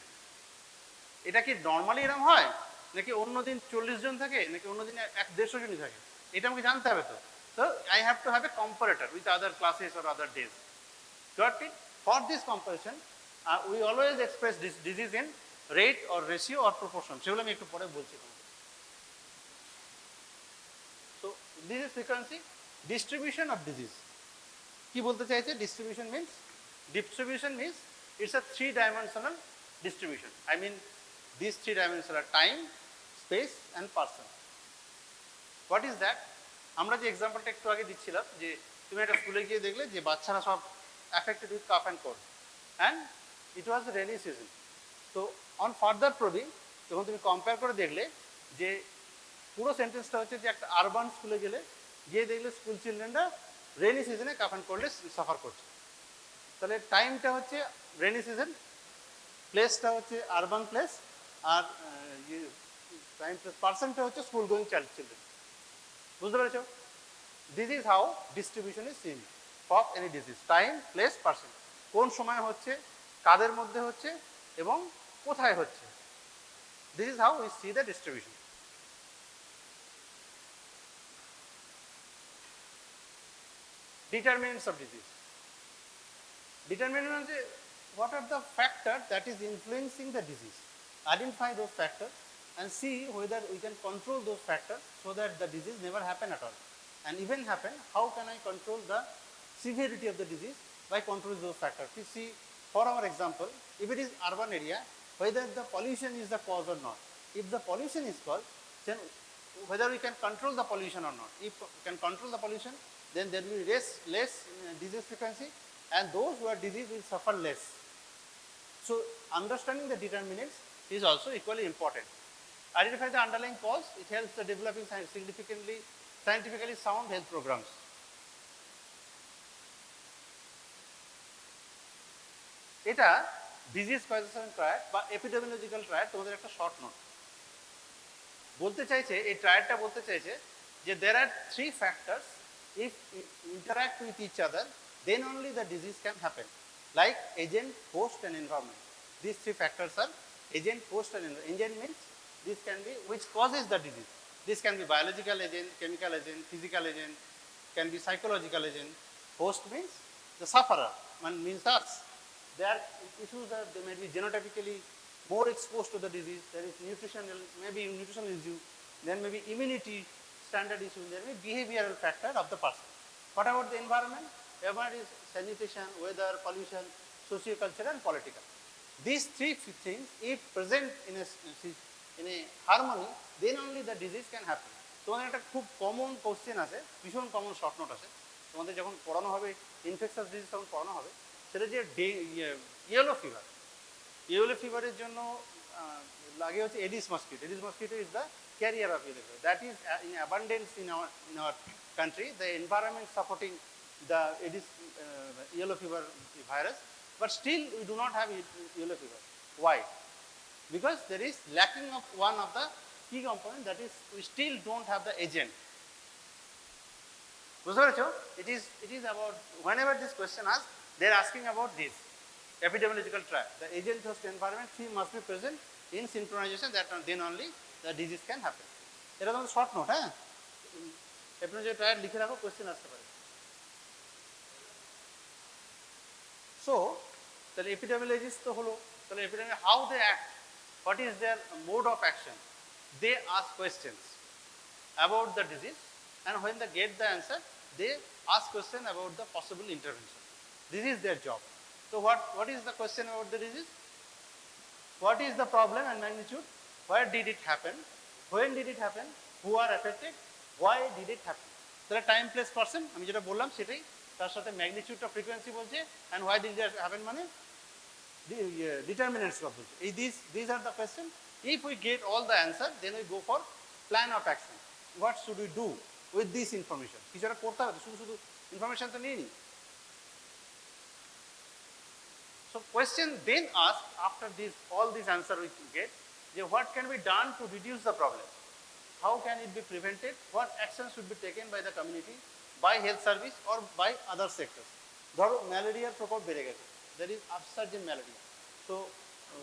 এটা কি নর্মালি এরকম হয় নাকি অন্য দিন 40 জন থাকে নাকি অন্য দিন 150 জনই থাকে, এটা আমাকে জানতে হবে। তো so I have to have a comparator with other classes or other days. Got it? For this comparison we always express this disease in rate or ratio or proportion, সেগুলো আমি একটু পরে বলছি তোমাকে। So this is frequency. Distribution of disease কি বলতে চাইছে? distribution means it's a 3-dimensional distribution. I mean these 3 dimensions are time, space and person. What is that? আমরা যে এক্সাম্পলটা একটু আগে দিচ্ছিলাম যে তুমি একটা স্কুলে গিয়ে দেখলে যে বাচ্চারা সব affected with cough and cold and it was a rainy season. So on further probing যখন তুমি কম্পেয়ার করে দেখলে যে পুরো সেন্টেন্সটা হচ্ছে যে একটা আরবান স্কুলে গিয়ে দেখলে স্কুল চিলড্রেনরা রেনি সিজনে কাফ অ্যান্ড কোল্ডে সাফার করছে, তাহলে টাইমটা হচ্ছে রেনি সিজন, প্লেসটা হচ্ছে আরবান প্লেস আর টাইম প্লেস পার্সনটা হচ্ছে স্কুল গোয়িং চাইল্ড চিলড্রেন। বুঝতে পেরেছ? This is how distribution is seen of any disease. Time, place, person, কোন সময় হচ্ছে, কাদের মধ্যে হচ্ছে এবং কোথায় হচ্ছে। This is how we see the distribution. Determinants of disease. Determinants, what are the factors that is influencing the disease? Identify those factors and see whether we can control those factors so that the disease never happen at all. And even happen, how can I control the severity of the disease? By controlling those factors. You see, for our example, if it is urban area, whether the pollution is the cause or not. If the pollution is cause, then whether we can control the pollution or not. If we can control the pollution, then there will be less disease frequency and those who are diseased will suffer less. So understanding the determinants is also equally important. Identify the underlying cause, it helps the developing scientifically sound health programs. এটা disease causation triad বা epidemiological triad তোমাদের একটা short note বলতে চাইছে। এই ট্রায়াডটা বলতে চাইছে যে there are 3 factors. If we interact with each other, then only the disease can happen, like agent, host and environment. These 3 factors are agent, host and environment. Agent means this can be which causes the disease. This can be biological agent, chemical agent, physical agent, can be psychological agent. Host means the sufferer, one means us. There are issues that they may be genotypically more exposed to the disease. There is nutritional, maybe nutritional issue, then maybe immunity standard issue, there may be behavioral factor of the person. What about the environment? Environment is sanitation, weather, pollution, socio-cultural and political. These 3 things, if present in a harmony, then only the disease can happen. তোমাদের একটা খুব common question আছে, ভীষণ common short note আছে তোমাদের যখন পড়ানো হবে ইনফেকশাস ডিজিজ তখন পড়ানো হবে, সেটা যে ইয়েলো ফিভারের জন্য লাগে হচ্ছে Aedes mosquito. Aedes mosquito is the carrier of yellow fever. That is in abundance in our country. The environment supporting the Aedes yellow fever virus, but still we do not have yellow fever. Why? Because there is lacking of one of the key component, that is we still don't have the agent. It is about, whenever this question asked, they are asking about this epidemiological tract. The agent host environment must be present in synchronization, that then only the disease can happen. এটা তোমাদের short note, হ্যাঁ, epidemiological tract লিখে রাখো, question আসতে পারে। So তাহলে epidemiologist তো হলো, তাহলে epidemiologist how they act, what is their mode of action? They ask questions about the disease, and when they get the answer, they ask question about the possible intervention. This is their job. So what is the question about the disease? What is the problem and magnitude? Where did it happen? When did it happen? Who are affected? Why did it happen? তাহলে time place person আমি যেটা বললাম সেটাই, তার সাথে ম্যাগনিটিউডটা frequency বলছে, and why did it happen মানে determinants of বলছে। এই these are the question. If we get all the answer, then we go for plan of action. What should we do with this information? কিছু একটা করতে হবে, শুধু information তো নিয়ে নি। So question then asked after this, all these answer we get, what can be done to reduce the problem? How can it be prevented? What actions should be taken by the community, by health service or by other sectors? ধরো ম্যালেরিয়ার প্রকোপ বেড়ে গেছে, there is upsurge in malaria. So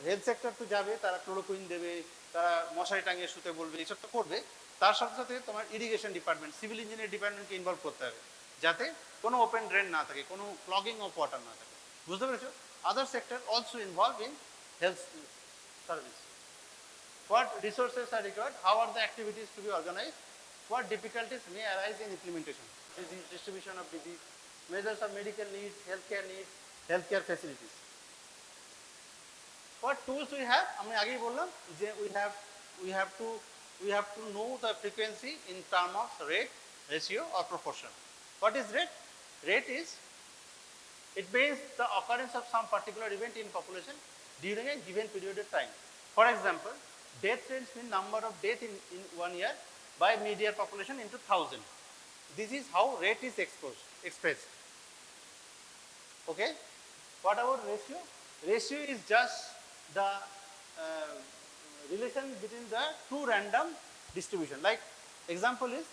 health sector তো যাবে, তারা chloroquine দেবে, তারা মশারি টাঙিয়ে শুতে বলবে, এইসব তো করবে। তার সাথে সাথে তোমার ইরিগেশন ডিপার্টমেন্ট, সিভিল ইঞ্জিনিয়ার ডিপার্টমেন্টকে ইনভলভ করতে হবে, যাতে কোনো ওপেন ড্রেন না থাকে, কোনো ক্লগিং অফ ওয়াটার না থাকে। বুঝতে পেরেছো? Other sector also involved in health service. What resources are required? How are the activities to be organized? What difficulties may arise in implementation? Disease distribution of disease, measures of medical needs, healthcare facilities. What tools we have? আমি আগেই বললাম যে we have to know the frequency in terms of rate, ratio or proportion. What is rate? Rate is, it means the occurrence of some particular event in population during a given period of time. For example, death rates mean number of deaths in 1 year by media population into 1000. This is how rate is expressed. Okay? What about ratio? Ratio is just the relation between the two random distribution. Like example is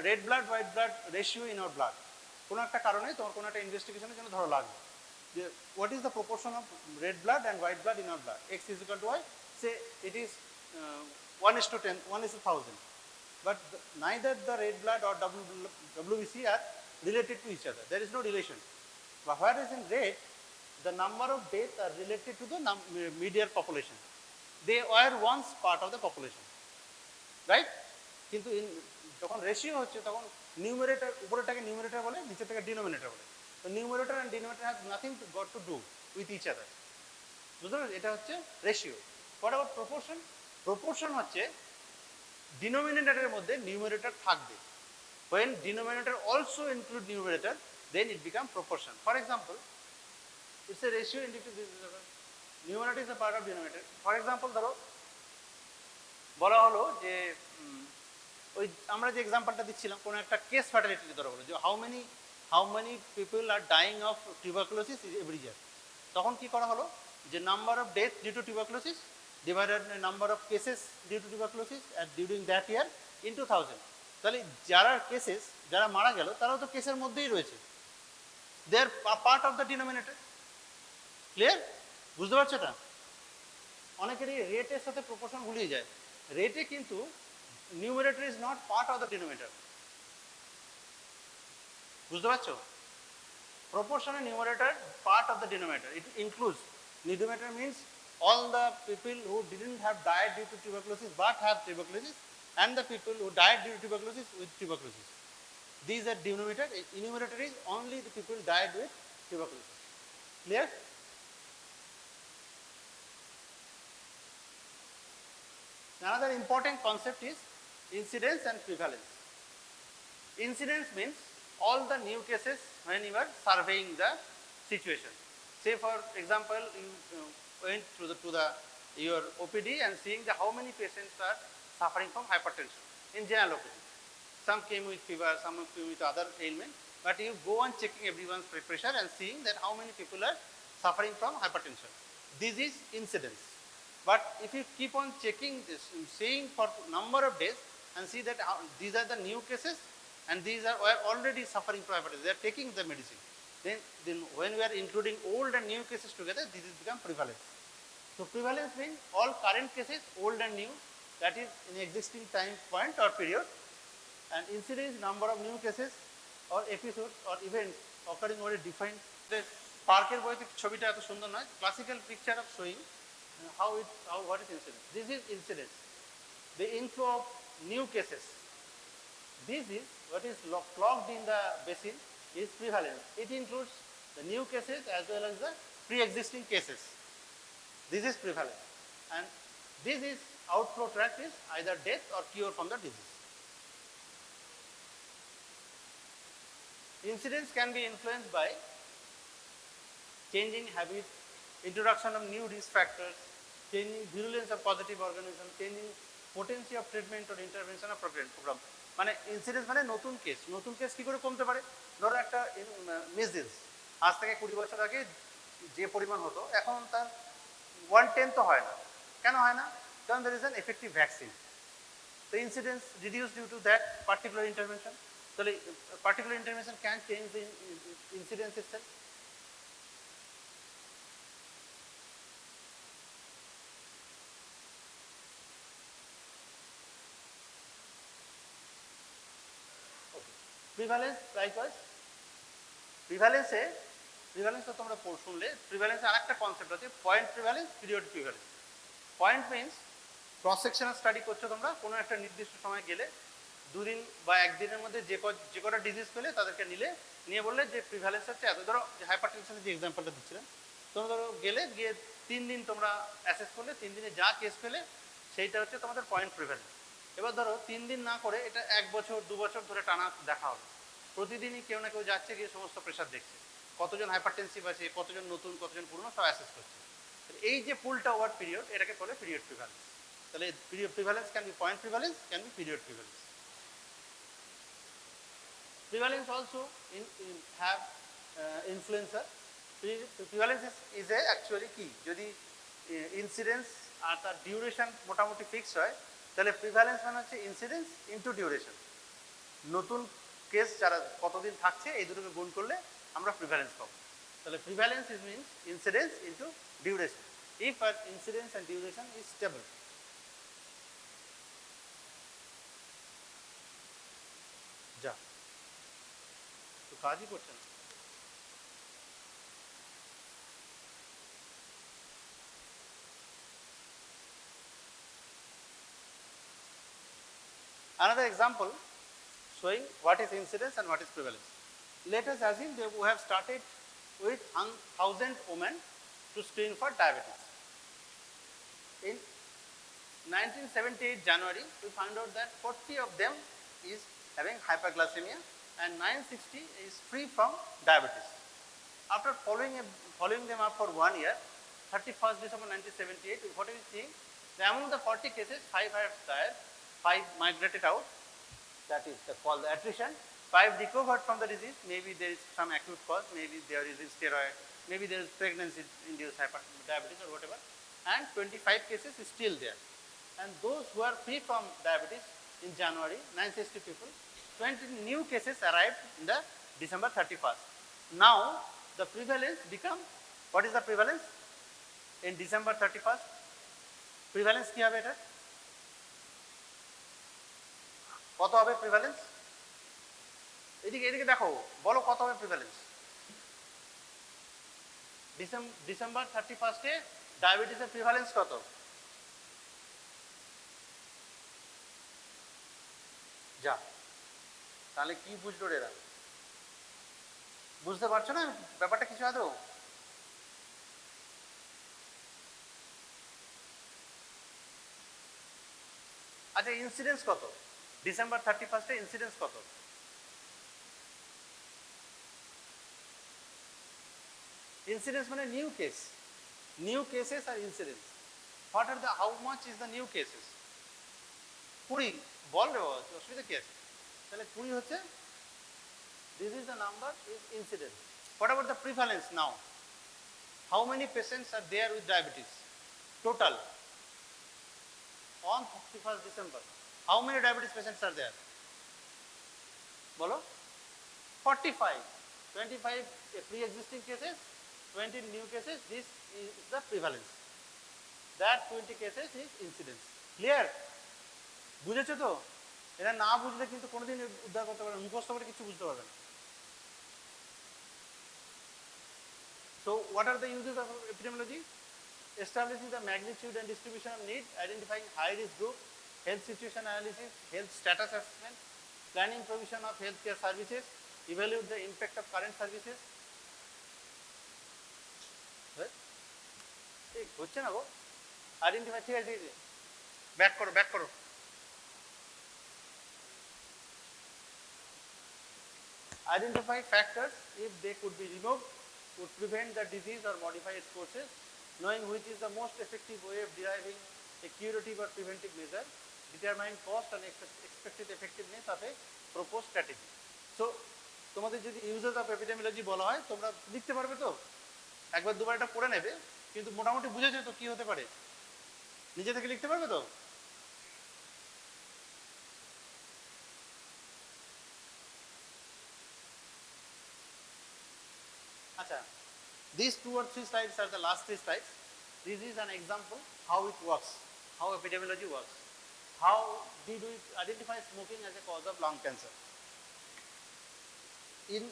red blood, white blood ratio in our blood. কোনো একটা কারণে তোমার কোনো একটা ইনভেস্টিগেশনের জন্য ধরো লাগবে যে what is the proportion of red blood and white blood in our blood, X is equal to Y, say it is 1:10, 1:1000, but neither the red blood or WBC are related to each other. There is no relation. But whereas in red, the number of deaths are related to the median population. They were once part of the population, right? কিন্তু যখন ratio হচ্ছে তখন numerator, উপরেরটাকে numerator বলে, নিচেরটাকে denominator বলে। তো numerator and denominator has nothing got to do with each other. বুঝতে পারছো? এটা হচ্ছে ratio. What about proportion? Proportion হচ্ছে ডিনোমিনেটরের মধ্যে নিউমারেটর থাকবে। when denominator also include numerator, then it becomes proportion. For example, it's a ratio indicated this is numerator is a part of denominator. For example, ধরো বলা হলো যে ওই আমরা যে এক্সাম্পলটা দিচ্ছিলাম, কোনো একটা কেস ফ্যাটালিটি ধরো বলো যে how many people are dying of tuberculosis every year, তখন কি করা হলো যে number of death due to tuberculosis divided number of cases due to tuberculosis during that year into 1000। তাহলে যারা মারা গেল তারাও তো কেসের মধ্যেই রয়েছে, they are part of the denominator. Clear? বুঝতে পারছো এটা? অনেকেরই রেটের সাথে প্রপোর্শন ভুলিয়ে যায়। রেটে কিন্তু numerator is not part of the denominator. বুঝতে পারছো? Proportion and numerator part of the denominator. It includes, denominator means all the people who didn't have died due to tuberculosis but have tuberculosis, and the people who died due to tuberculosis with tuberculosis. These are denominator. Numerator is only the people died with tuberculosis. Clear? Another important concept is incidence and prevalence. Incidence means all the new cases when you are surveying the situation. Say for example, you went to the your OPD and seeing how many patients are suffering from hypertension in general OPD. Some came with fever, some came with other ailment, but you go on checking everyone's blood pressure and seeing that how many people are suffering from hypertension. This is incidence. But if you keep on checking this, seeing for number of days and see that these are the new cases and these are already suffering from hypertension, they are taking the medicine. Then when we are including old and new cases together, this is become prevalence. So prevalence means all current cases, old and new, that is in existing time point or period, and incidence number of new cases or episodes or events occurring over a defined. Parker boyতে ছবিটা এত সুন্দর নয়, classical picture of showing what is incidence. This is incidence, the inflow of new cases. This is what is clogged in the basin is prevalence. It includes the new cases as well as the pre-existing cases. This is prevalence, and this is outflow tract is either death or cure from the disease. Incidence can be influenced by changing habits, introduction of new risk factors, changing virulence of positive organism, changing potency of treatment or intervention of program. মানে incidence মানে নতুন case কি করে কমতে পারে? ধরো একটা measles আজ থেকে 20 বছর আগে যে পরিমাণ হতো এখন তার 1/10 তো হয় না। কেন হয় না? কারণ there is an effective vaccine. The incidence reduced due to that particular intervention. তাহলে particular intervention can change the incidence itself. Prevalence likewise prevalence তো তোমরা শুনলে। প্রিভ্যালেন্সের আরেকটা কনসেপ্ট আছে point prevalence, period prevalence. Point means cross sectional study করছো তোমরা, কোনো একটা নির্দিষ্ট সময় গেলে 2 দিন বা 1 দিনের মধ্যে যে কটা ডিজিজ পেলে তাদেরকে নিয়ে বললে যে প্রিভ্যালেন্স হচ্ছে এত। ধরো হাইপারটেনশনের যে এক্সাম্পলটা দিচ্ছিলাম, তোমরা ধরো গিয়ে 3 দিন তোমরা অ্যাসেস করলে, 3 দিনে যা কেস পেলে সেইটা হচ্ছে তোমাদের পয়েন্ট প্রিভ্যালেন্স। এবার ধরো 3 দিন না করে এটা 1 বছর 2 বছর ধরে টানা দেখা হবে, প্রতিদিনই কেউ না কেউ যাচ্ছে গিয়ে সমস্ত প্রেশার দেখছে, কতজন হাইপারটেনসিভ আছে, কতজন নতুন, কতজন পুরনো, সব অ্যাসেস করছে। এই যে পুলটা ওভার পিরিয়ড, এটাকে বলে পিরিয়ড প্রিভ্যালেন্স। তাহলে period prevalence can be point prevalence, can be period prevalence. Prevalence also have influencer. Prevalence is a actually key. যদি ইনসিডেন্স আর তার ডিউরেশন মোটামুটি ফিক্সড হয়, তাহলে প্রিভ্যালেন্স মানে হচ্ছে ইনসিডেন্স ইনটু ডিউরেশন। নতুন কেস যারা কতদিন থাকছে এই দুটোকে গুণ করলে আমরা প্রিভ্যালেন্স পাবো। তাহলে prevalence is means incidence into duration. If আর incidence and duration is stable. যা তো কাজই করছে না। Another example showing what is incidence and what is prevalence. Let us assume that we have started with 1,000 women to screen for diabetes. In 1978 January, we found out that 40 of them is having hyperglycemia and 960 is free from diabetes. After following them up for 1 year, 31st December 1978, what are we seeing? Among the 40 cases, 5 have died, 5 migrated out, that is called the attrition. 5 recovered from the disease, maybe there is some acute cause, maybe there is steroid, maybe there is pregnancy-induced diabetes or whatever, and 25 cases is still there. And those who are free from diabetes in January, 960 people, 20 new cases arrived in the December 31st. Now, the prevalence become, what is the prevalence? In December 31st, prevalence কি হবে এটা? কত হবে prevalence? এদিকে দেখো, বলো কত হবে প্রিভ্যালেন্স? ডিসেম্বর 31 এ ডায়াবেটিসের প্রিভ্যালেন্স কত? যা, তাহলে কি বুঝলো এরা? বুঝতে পারছো না ব্যাপারটা কিছু আদৌ? আচ্ছা, ইনসিডেন্স কত? ডিসেম্বর 31 এ ইনসিডেন্স কত? ইনসিডেন্স মানে নিউ কেসেস আর incidence. What are the, how much is the new cases? 20 বল রে বাবা, অসুবিধা কি আছে? তাহলে 20 হচ্ছে, this is the number is incidence. What about the prevalence now? How many patients are there with diabetes total on 31st December? How many diabetes patients are there? Bolo? 45. 25 pre-existing cases, 20 new cases. This is the prevalence. That 20 cases is incidence. Clear? বুঝেছো তো? এটা না বুঝলে কিন্তু কোনোদিন উদ্ধার করতে পারবে না, মুখস্থ করে কিছু বুঝতে পারবে না। So what are the uses of epidemiology? Establishing the magnitude and distribution of need, identifying high risk group, health situation analysis, health status assessment, planning provision of healthcare services, evaluate the impact of current services. ঠিক হচ্ছে না গো? Identify, ঠিক আছে, back করো। Identify factors, if they could be removed, would prevent the disease or modify its courses, knowing which is the most effective way of deriving a curative or preventive measure, determine cost and expected effectiveness of a proposed strategy. So, তোমাদের যদি uses of epidemiology বলা হয়, তোমরা লিখতে পারবে তো, একবার দুবার এটা পড়ে নেবে, কিন্তু মোটামুটি বুঝেছো তো কি হতে পারে, নিজে থেকে লিখতে পারবে তো? আচ্ছা, these 2 or 3 slides are the last 3 slides. This is an example how it works, how epidemiology works. How did we identify smoking as a cause of lung cancer? In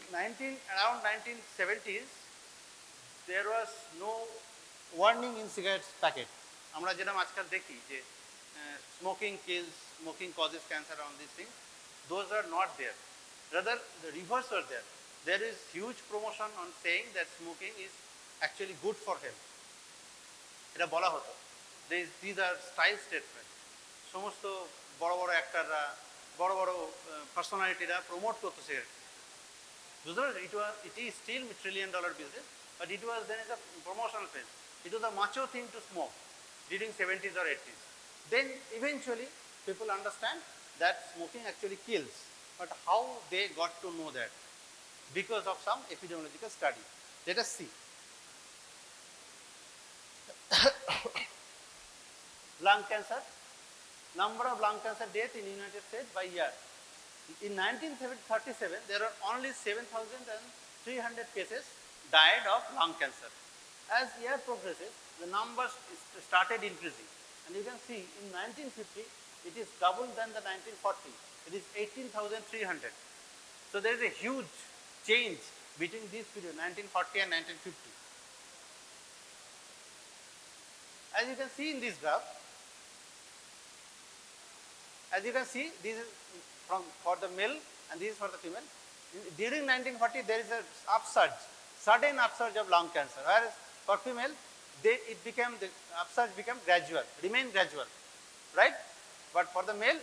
around 1970s, there was no warning in cigarette packet. আমরা যেটা আজকাল দেখি যে smoking kills, smoking causes cancer, on these things, those are not there. Rather, the reverse were there. There is huge promotion on saying that smoking is actually good for health. এটা বলা হতো, these are style statements. সমস্ত বড় বড় অ্যাক্টররা, বড় বড় পার্সোনালিটিরা promote করতো cigarette. It is still $1 trillion business, but it was then as a promotional phase. It was a macho thing to smoke during 70s or 80s. Then eventually people understand that smoking actually kills. But how they got to know that? Because of some epidemiological study. Let us see. Lung cancer. Number of lung cancer deaths in the United States by year. In 1937, there are only 7,300 cases died of lung cancer. As year progresses, the numbers started increasing. And you can see in 1950, it is double than the 1940. It is 18,300. So there is a huge change between these periods, 1940 and 1950. As you can see in this graph, as you can see, this is for the male and this is for the female. During 1940, there is a upsurge, sudden upsurge of lung cancer. Whereas for female, the upsurge became gradual, remain gradual, right? But for the male,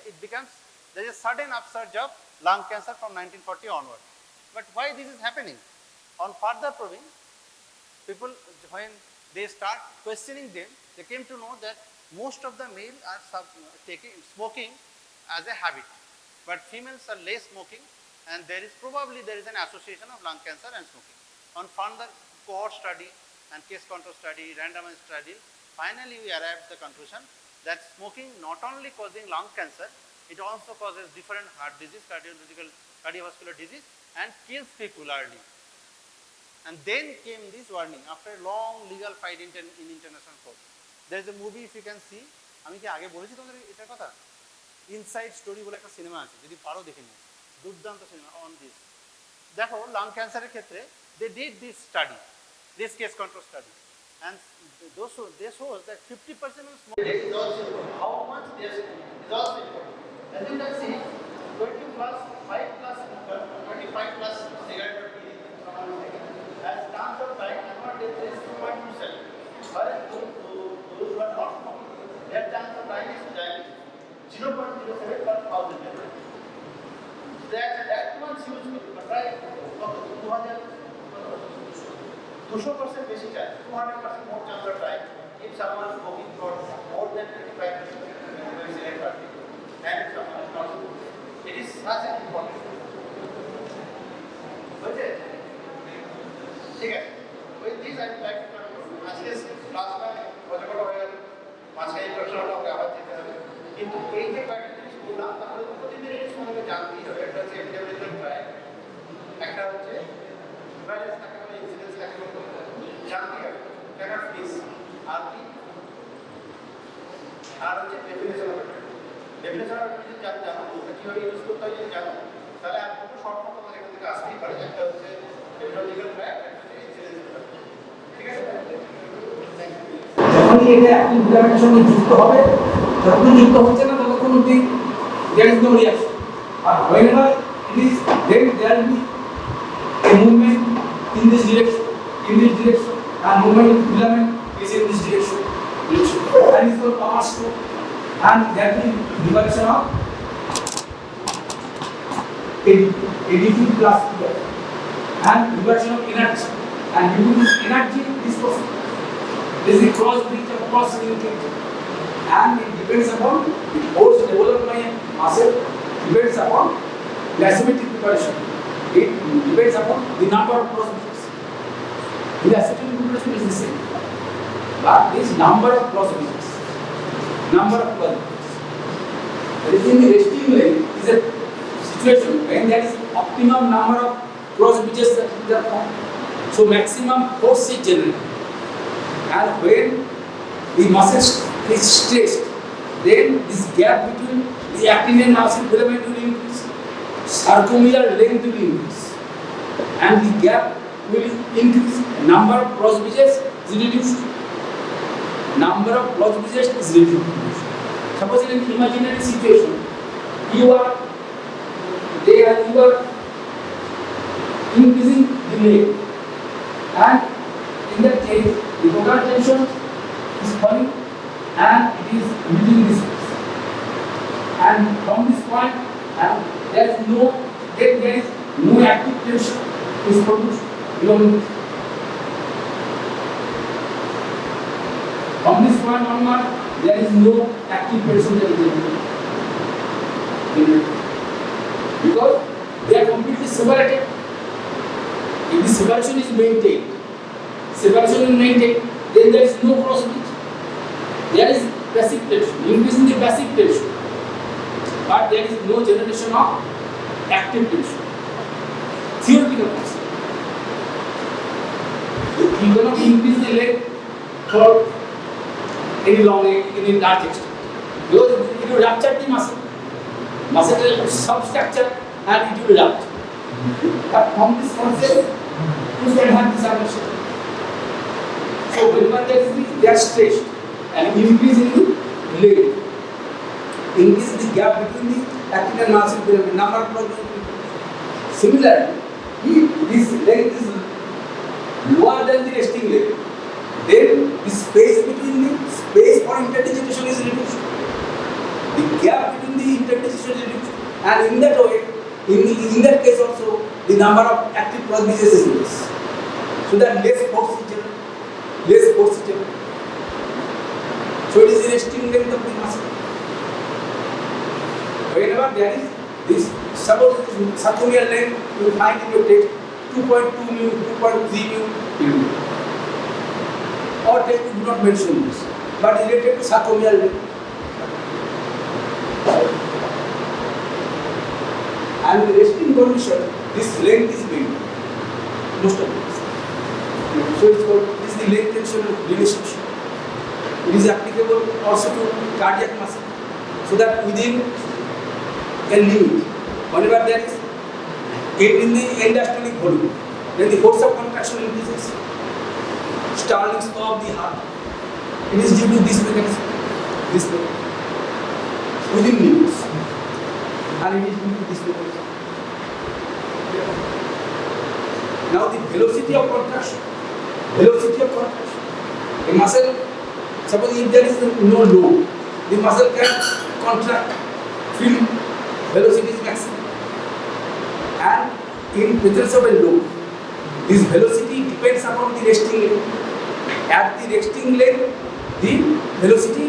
there is a sudden upsurge of lung cancer from 1940 onward. But why this is happening? On further probing, people, when they start questioning them, they came to know that most of the male are smoking as a habit, but females are less smoking, and there is an association of lung cancer and smoking. On further cohort study and case control study, randomized study, finally we arrived at the conclusion that smoking not only causing lung cancer, it also causes different heart disease, cardiovascular disease, and kills people early. And then came this warning after a long legal fight in international court. There is a movie, if you can see, আমি কি আগে বলেছি তোমাদের এটার কথা? Inside story বলে একটা cinema আছে, যদি পারো দেখে নিও, দুর্দান্ত সিনেমা অন দিস। দেখো লাং ক্যান্সারের ক্ষেত্রে they did this study, this case control study, and they show that 50% of smokers is also how much they are smoking is also important. As you can see, 20 plus 5 plus smoker, 25 plus cigarette or bidi has chance of dying annual death rate is 2.27. Whereas those who are not smoking, their chance of dying is diabetes 0.07 per 1,000 deaths. That much huge, but right? 2000 200% বেশি চায়, 200% more chance of trying. If someone is smoking for more than 25% and if someone is not smoking, it is such an important. বুঝছে? ঠিক আছে, with this I would like to আজকে class কতটা হয়ে গেল, 5-6 প্রশ্নটা আমরা আবার যেতে হবে, কিন্তু এই যে কয়েকটা জিনিস বললাম তাহলে প্রতিদিন এই সম্পর্কে জানতেই হবে। একটা হচ্ছে এপিডেমিওলজিক্যাল ট্রায়াল, একটা হচ্ছে ভাইরাস থাকে মানে ইনসিডেন্স থাকে জানতেই হবে, একটা ফিস আর কি, আর হচ্ছে ডেফিনেশন অফ ডেফিনেশন অফ যদি জানো ওটা কীভাবে ইউজ করতে হয় যদি জানো, তাহলে আর দুটো শর্ট ফর্ম তোমাদের এখান থেকে আসতেই পারে। একটা হচ্ছে এপিডেমিওলজিক্যাল ট্রায়াল, একটা হচ্ছে ইনসিডেন্স। ঠিক আছে, যখনই এটা অ্যাক্টিভ ফিলামেন্টের সঙ্গে যুক্ত হবে, যতক্ষণ যুক্ত হচ্ছে না ততক্ষণ অবধি there is no reaction. R whenever it is, then there will be a movement in this direction, and movement of filament is in this direction. And is called power stroke, and there will be diversion of ADP plus here, and diversion of energy. And due to this energy, this process is the cross bridge of cross linkage, and it depends upon the force developed by a muscle, depends upon plasmatic preparation. It depends upon the number of cross bridges. The acetyl preparation is the same, but this number of cross bridges, that is in the resting leg is a situation when there is optimum number of cross bridges that are formed. So maximum force is generated. And when the muscle is stressed, then this gap between the actin and muscle filament will increase, sarcomeral length will increase, and the gap will increase. Number of cross bridges is reduced. Suppose in an imaginary situation, you are increasing the leg, and in that case, the total tension is falling and it is within this space. And from this point, there is no active tension is produced beyond it. From this point onward, there is no active tension that is generated. Because they are completely separated. If the separation is maintained, then there is no cross bridge. There is passive tension, increasing the passive tension, but there is no generation of active tension. Theoretical concept. You cannot increase the leg for any long leg, any large extent, because it will rupture the muscle. Muscle substructure and it will rupture. But from this concept, you can have this understanding. So whenever they are stretched and increase in the leg, increase the gap between the actin and muscle filament, number of proteins. Similarly, if this leg is lower than the resting leg, then the space for interdigitation is reduced. The gap between the interdigitation is reduced, and in that way, in that case also, the number of active cross bridges is less. So that less force is generated. So it is the resting length of the muscle. Whenever there is this, suppose it is sarcomeral length, you will find in your text 2.2 mu, 2.3 mu, or text do not mention this, but related to sarcomeral length. And the resting condition, this length is maintained. Most of it. So it's called, this is the length tension relationship. It is applicable also to cardiac muscle. So that within a limit, whenever there is in the end-diastolic volume, then the force of contraction increases. Starlings of the heart. It is due to this mechanism. Within limits. And it is due to this mechanism. Now the velocity of contraction. A muscle, suppose if there is no load, the muscle can contract, field velocity is maximum. And in presence of a load, this velocity depends upon the resting length. At the resting length, the velocity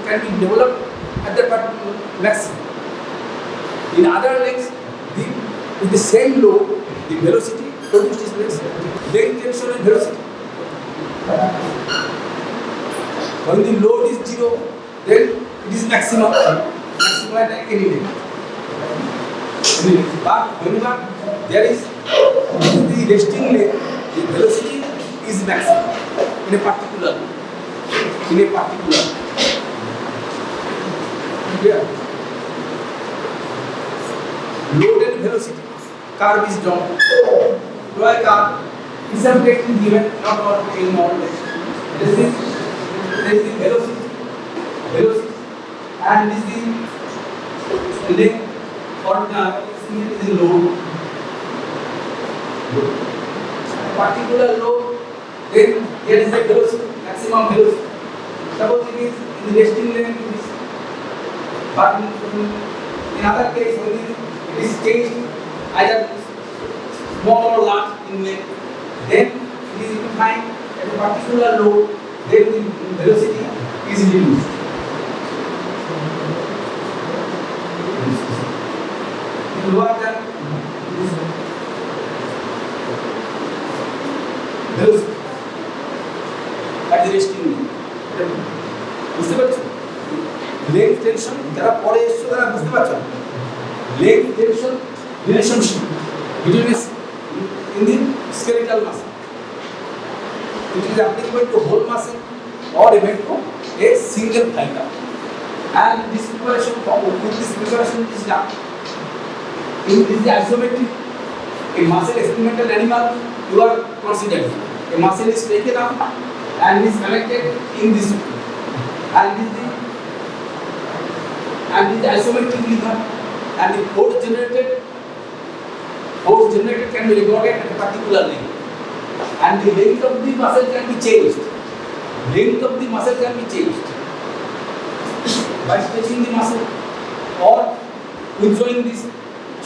can be developed at the maximum. In other legs, with the same load, the velocity produced is less. Length, tension, and velocity. When the load is 0, then it is maximum. Maximum at any length. But whenever there is the resting length, the velocity is maximum in a particular. Yeah. Load and velocity curve is drawn. Draw a curve. Is subject is given not all in model. This is the velocity, and this is the length or the load. Particular load, then there is a velocity, maximum velocity. Suppose it is in the resting length, it is, but in other case, when it is changed either small or large in length, then it is defined at a particular load, then the velocity is reduced. Lower than velocity at the resting length. বুঝতে পারছো? Length tension যারা পরে এসছো তারা বুঝতে পারছো? Length tension relationship between in the skeletal muscle. It is applicable to whole muscle or even to a single fiber. And this preparation is done. In this isometric, a muscle experimental animal you are considering. A muscle is taken up and is connected in this, and this isometric rhythm, and the force generated can be recorded at a particular length, and the length of the muscle can be changed. By stretching the muscle or withdrawing this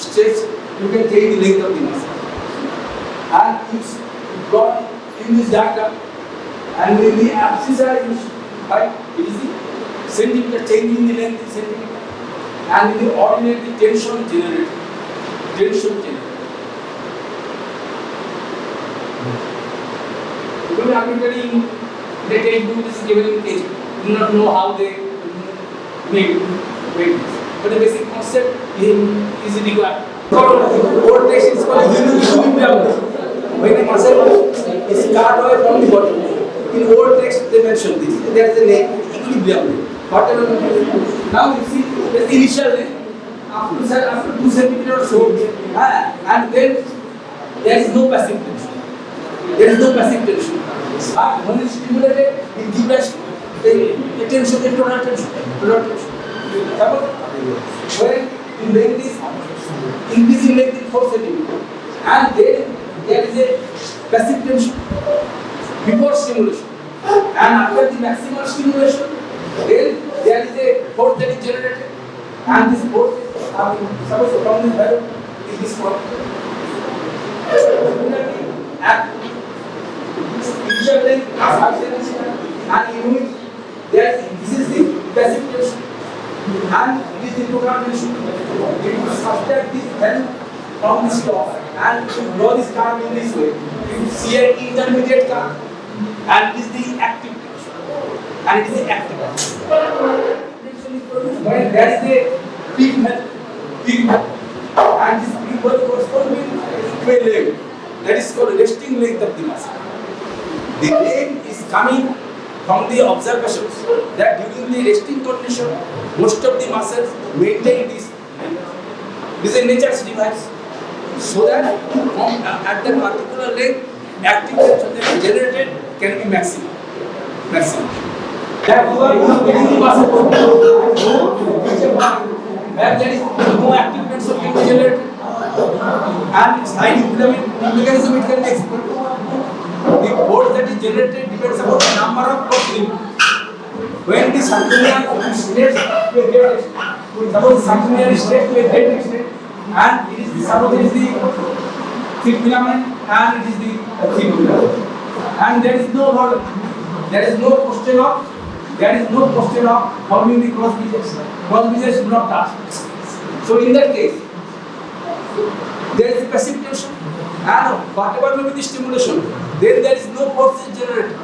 stretch, you can change the length of the muscle. And it's brought in this diagram, and in the abscissa right, it is the centimeter, changing the length in centimeter, and in the ordinate the tension generated. Because arbitrary they take do this given in case, do not know how they make this. But the basic concept is required. Old text is called equilibrium. When the muscle is cut away from the body, in old text they mention this. There is a name, equilibrium. Whatever. Now you see the initial length after 2 centimeters or so, and then there is no passive tension. But when it is stimulated, it gives rise to the tension, the total tension. When the length is increasing length in 4 centimeters, and then there is a passive tension before stimulation, and after the maximal stimulation, then there is a force that is generated, and this force is suppose from this value is this force. At initial length and in which this is the passive tension and this is the total tension. It will subtract this value from this top and draw this curve in this way. You see an intermediate curve, and it is the active tension, and it is the active tension. When there is a peak value, and this peak value corresponds to a length that is called resting length of the muscle. The length is coming from the observations that during the resting condition, most of the muscles maintain this length. This is a nature's device, so that at that particular length, active tension that is generated can be maximum. That over within the muscle, where there is no active tension can be generated, and its high mechanism it can exploit. The force that is generated depends upon the number of proximal. When the subcranial stretch to a great extent, suppose the subcranial stretch to a great extent, and it is the suppose it is the thick filament and it is the thin filament. and there is no question of forming the cross bridges. Cross bridges do not touch. So in that case, there is a passive tension, and whatever may be the stimulation, then there is no force is generated.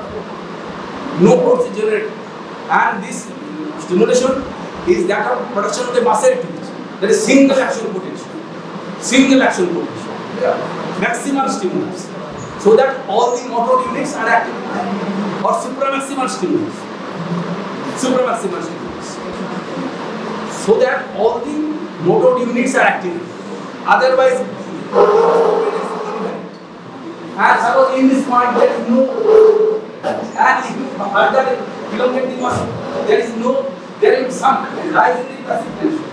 No force is generated, and this stimulation is that of production of the muscle activity. That is single action potential. Single action potential. Maximal stimulus. So that all the motor units are active. Or supramaximal stimulus. Supramaximal stimulus. So that all the motor units are active. Otherwise, and suppose in this point there is no, and if you further elongate the muscle, there is some rise in the passive tension,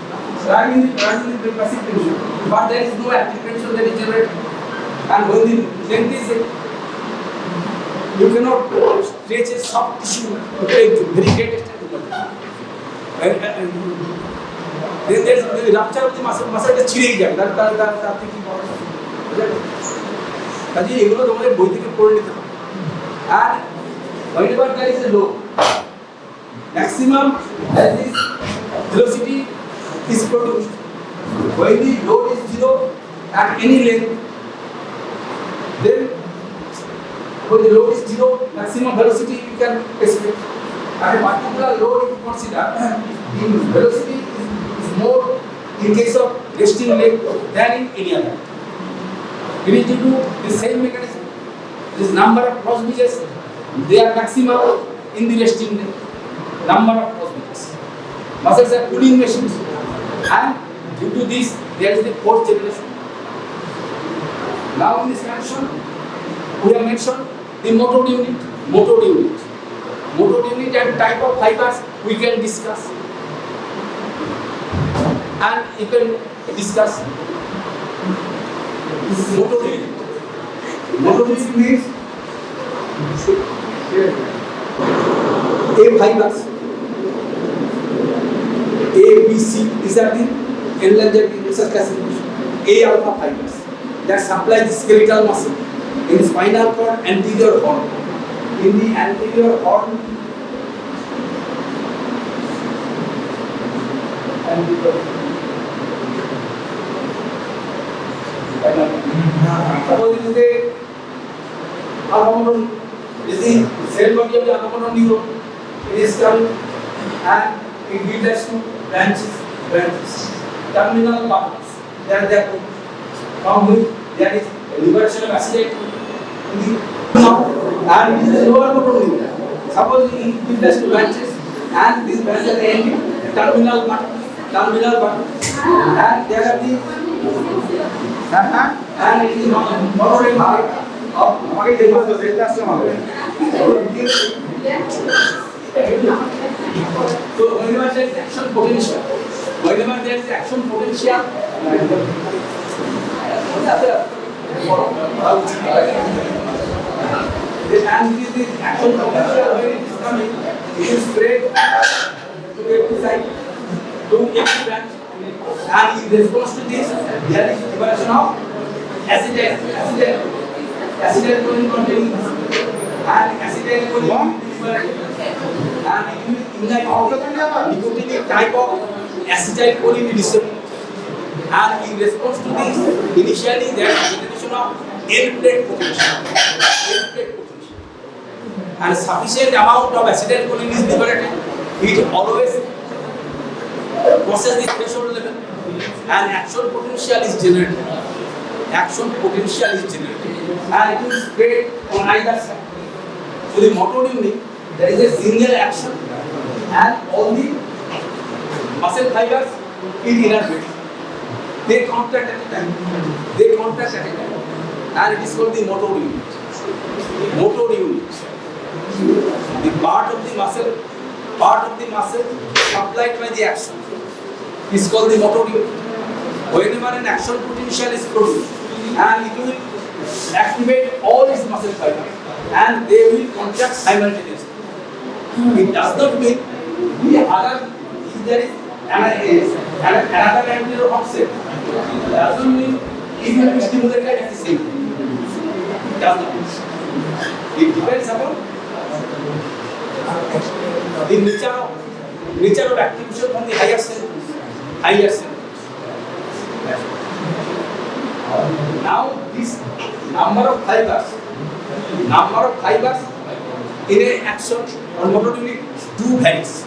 rise in the passive tension, but there is no active tension that is generated. And when the length is, you cannot stretch a soft tissue to a very great extent. Then there is the rupture of the muscle that ছিঁড়ে যায়, তার থেকে কাজে এগুলো তোমাদের বই থেকে পড়ে নিতে হবে। আর whenever there is a load, maximum velocity is produced. When the load is zero at any length, then when the load is zero, maximum velocity you can expect. At a particular load, if you consider, the velocity is more in case of resting leg than in any other. It is due to the same mechanism. This number of cross bridges, they are maximum in the resting leg. Number of cross bridges. Muscles are pulling machines, and due to this, there is the force generation. Now in this condition, we have mentioned the motor unit. Motor unit and type of fibers we can discuss. And you can discuss motor unit. Motor unit means A fibers, A, B, C, these are the enlarged research classification. A alpha fibers that supply the skeletal muscle in the spinal cord anterior horn. In the anterior horn, suppose it is the alpha-motor, is the cell body of the alpha-motor neuron. It is come and it leads to branches, terminal buttons. There from which there is a liberation of acetate and it is a lower motor neuron. Suppose it leads to branches and these branches end in terminal buttons, and there are the and it is motor neuron of so whenever there is action potential, and this action potential when it is coming, it is spread to every side, to every branch, and in response to this, there is liberation of acetylcholine containing and acetylcholine liberated, and in the nicotinic type of acetylcholine receptor, and in response to this, initially there is generation of end-plate potential, and sufficient amount of acetylcholine is liberated. It always crosses the threshold level, and action potential is generated. And it will spread on either side. So the motor unit, there is a single action, and all the muscle fibers in innervate. They contract at a time. And it is called the motor unit. The part of the muscle supplied by the action is called the motor unit. Whenever an action potential is produced, and it will activate all its muscle fibers, and they will contract simultaneously. It does not mean the other, if there is another anterior offset, doesn't mean it will be stimulated at the same time. It does not. It depends upon the nature of activation from the higher cell. Higher cell. Now this number of fibers in an action or motor unit do varies,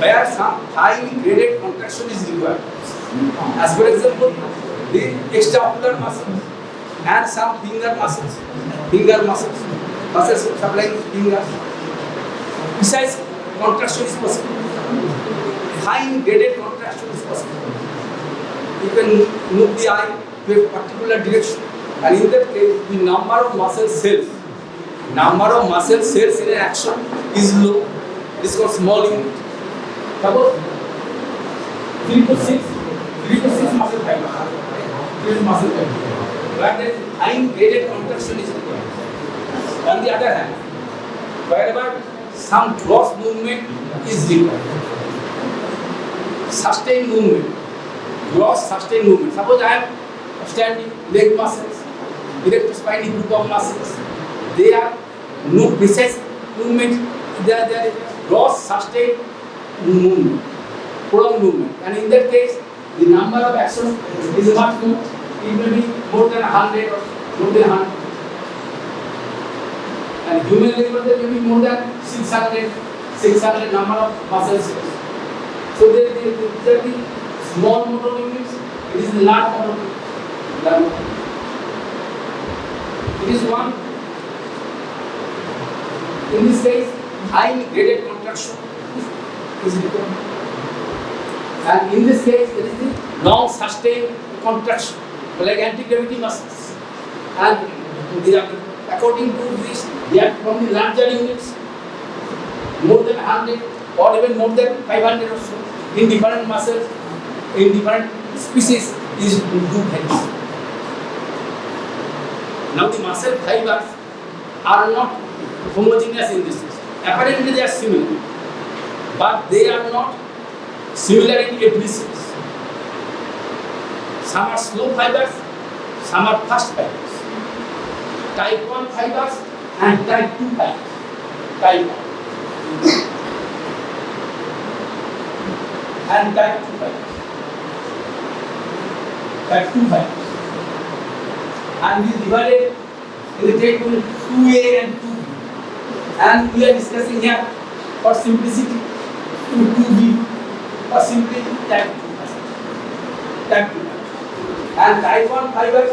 where some highly graded contraction is required. As for example, the extraocular muscles and some finger muscles supplying fingers. Besides, contraction is possible. Fine graded contraction is possible. You can move the eye to a particular direction, and in that case, the number of muscle cells in an action is low. This is called small unit. Suppose 3 to 6 muscle fibers. 3 muscle fibers. Where there is fine graded contraction is required. On the other hand, wherever some gross movement is required, sustained movement, gross sustained movement. Suppose I am standing, leg muscles, erectospinal group of muscles, they are no precise movement, they are gross sustained movement, prolonged movement, and in that case, the number of actions is much more. It will be more than 100 or more than 100. And human level there will be more than 600 number of muscle cells. So there are the small motor units, it is the large motor unit. It is one. In this case, high graded contraction is required. And in this case, there is the long sustained contraction, like anti-gravity muscles. And they are, according to this, they are from the larger units, more than 100 or even more than 500 or so, in different muscles, in different species, is two things. Now the muscle fibers are not homogeneous in this system. Apparently they are similar, but they are not similar in every sense. Some are slow fibers, some are fast fibers. Type 1 fibers and type 2 fibers. Type 1 and type 2 fibers. Type 2 fibers. And we divided in the table 2A and 2B. And we are discussing here for simplicity 2B or simply type 2 fibers. Type 2 fibers. And type 1 fibers,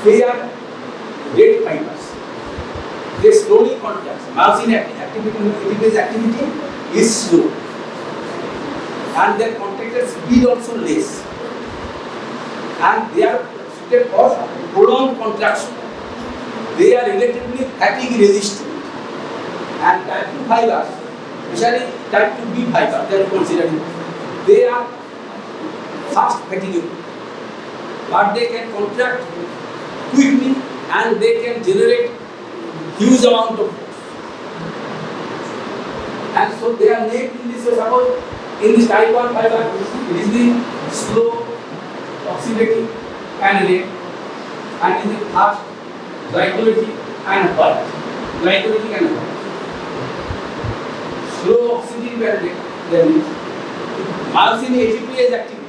they are red fibers. They slowly contract. Myosin activity is slow. And their contractor speed also less. And they are suited for prolonged contraction. They are relatively fatigue resistant. And type 2 fibers, especially type 2B fibers, they are considered. They are fast fatiguing, but they can contract quickly and they can generate huge amount of force. And so they are named in this way. Suppose in this type 1 fiber, it is the slow oxidative and rate, and in the fast glycolytic and white. Glycolytic and white. Slow oxidative and rate. Then myosin ATPase activity.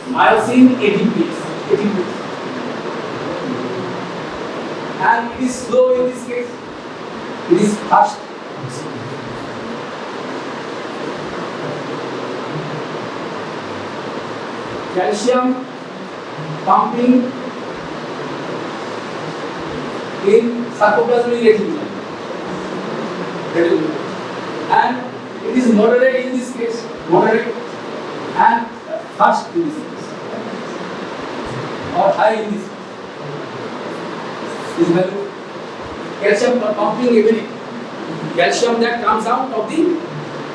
Myosin ATPase. And it is slow in this case. It is fast. Calcium pumping in sarcoplasmic reticulum. And it is moderate in this case. Moderate and fast in this case. Or high in this case. This value. Calcium pumping ability. Calcium that comes out of the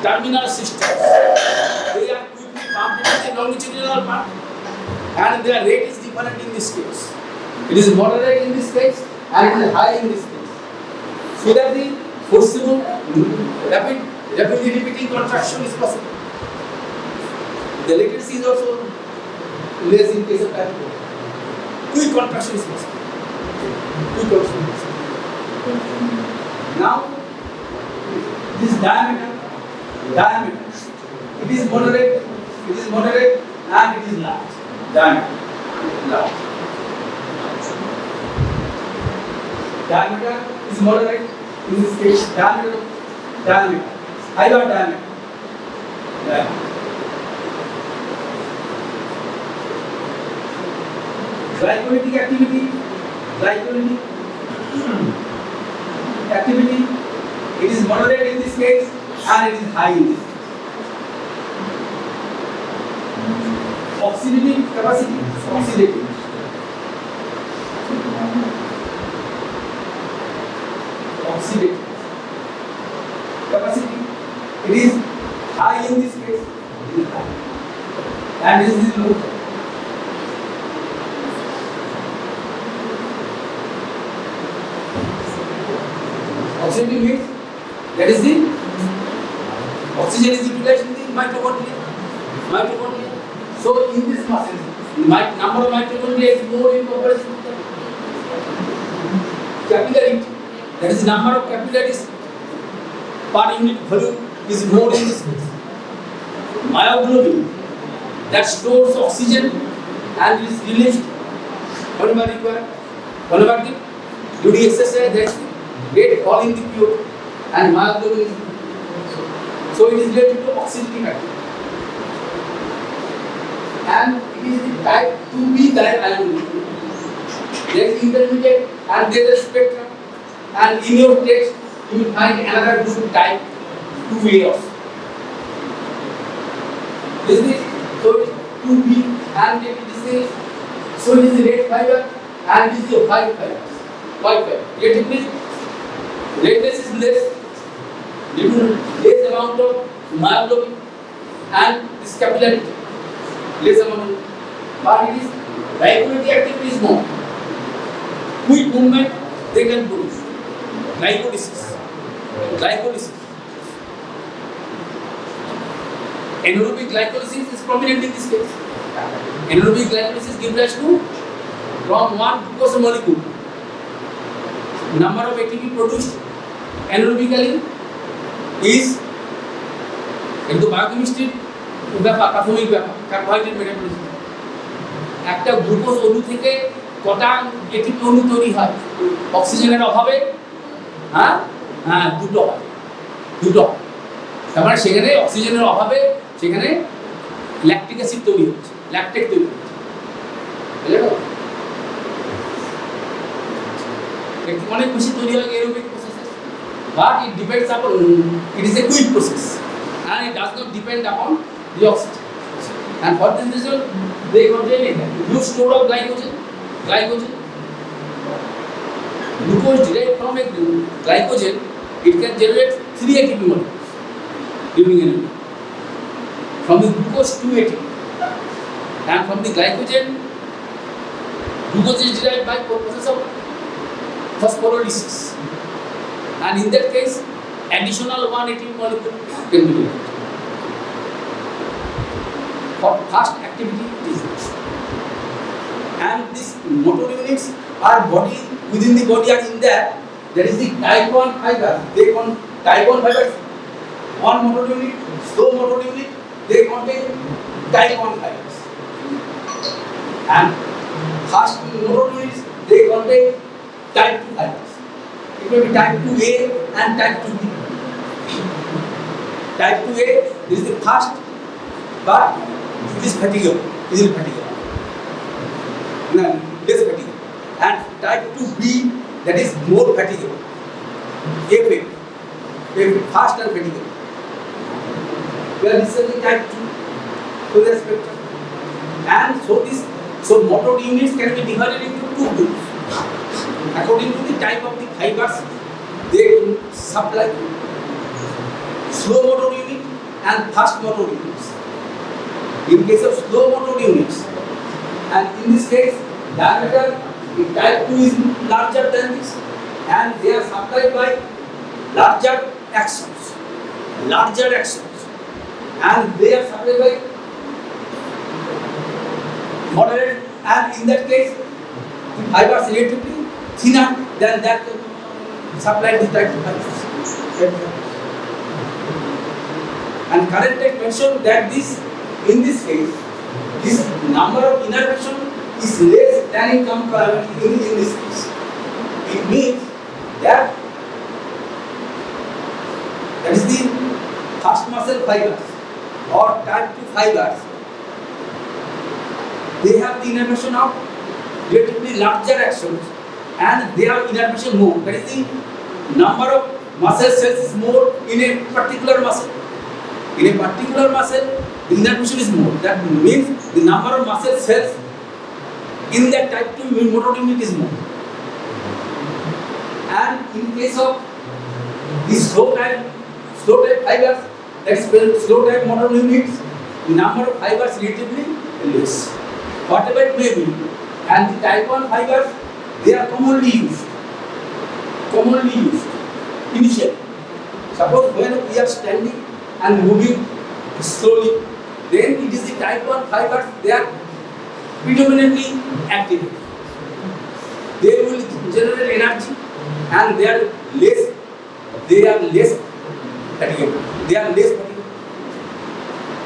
terminal system. They are quickly pumped into the longitudinal part, and their rate is different in this case. It is moderate in this case and it is high in this case. So that the forcible, rapidly repeating contraction is possible. The latency is also less in case of type 2. Quick contraction is possible. Quick contraction is possible. Now, this diameter, it is moderate, and it is large. Diameter, large. Diameter is moderate, in this case, diameter, higher diameter. Glycolytic activity, it is moderate in this case and it is high in this case. Oxidative capacity, it is high in this case, and this is low. Oxidative means that is the oxygen is utilized in the mitochondria. So in this muscle, the number of mitochondria is more in comparison to the capillarity. That is the number of capillaries per unit volume is more in this case. Myoglobin that stores oxygen and is released whenever required. During exercise, there is rate fall in the pure and myoglobin is so it is related to oxidative activity. And it is the type 2B diionic. There is intermediate and there is spectrum, and in your text you will find another group type 2A also. This is so it is 2B and it is the so it is the red fiber and this is the white fiber. Relatively redness is less due to less amount of myoglobin and this capillarity. Less amount, but it is glycolytic activity is more. Quick movement they can produce. Glycolysis. Anaerobic glycolysis is prominent in this case. Anaerobic glycolysis gives rise to from one glucose molecule. Number of ATP produced anaerobically is into biochemistry ব্যাপার প্রাথমিক ব্যাপার carbohydrate metabolism একটা glucose অণু থেকে কটা ATP অণু তৈরি হয় অক্সিজেনের অভাবে দুটো হয় তার মানে সেখানে অক্সিজেনের অভাবে সেখানে ল্যাকটিক অ্যাসিড তৈরি হচ্ছে ল্যাকটেট তৈরি হচ্ছে বুঝলে অনেক বেশি তৈরি হয় এরোবিক প্রসেসে but it depends upon it is a quick process and it does not depend upon the oxygen. And for this reason, they contain a huge store of glycogen. Glucose derived from a glycogen, it can generate 3 ATP molecules during energy. From the glucose 2 ATP, and from the glycogen, glucose is derived by process of phosphorylations. And in that case, additional 1 ATP molecule can be derived. For fast activity it is this. And these motor units are within the body are in there is the type 1 fiber. They type 1 fibers. One motor unit, slow motor unit, they contain type 1 fibers. And fast motor units, they contain type 2 fibers. It may be type 2A and type 2B. Type 2A is the fast, but it is fatigable, easily fatigable. Less fatigable. And type 2B, that is more fatigable. FA, fast and fatigable. We are discussing type 2 to the spectrum. And so motor units can be divided into 2 groups. According to the type of the fibers, they supply slow motor unit and fast motor units. In case of slow motor units, and in this case, diameter in type 2 is larger than this, and they are supplied by larger axons, and they are supplied by moderate, and in that case, the fibers relatively thinner than that supply the type 2 fibers. And current tech mentioned that in this case, this number of innervation is less than in this case. It means that is the first muscle fibers or type 2 fibers. They have the innervation of relatively larger actions and they are innervation more. That is the number of muscle cells is more in a particular muscle. In a particular muscle, the innervation is more. That means the number of muscle cells in that type 2 motor unit is more. And in case of the slow type fibers, that is slow type motor units, the number of fibers relatively less. Whatever it may be, and the type 1 fibers, they are commonly used initially. Suppose when we are standing and moving slowly, then it is the type 1 fibers, they are predominantly active. They will generate energy and they are less fatigable.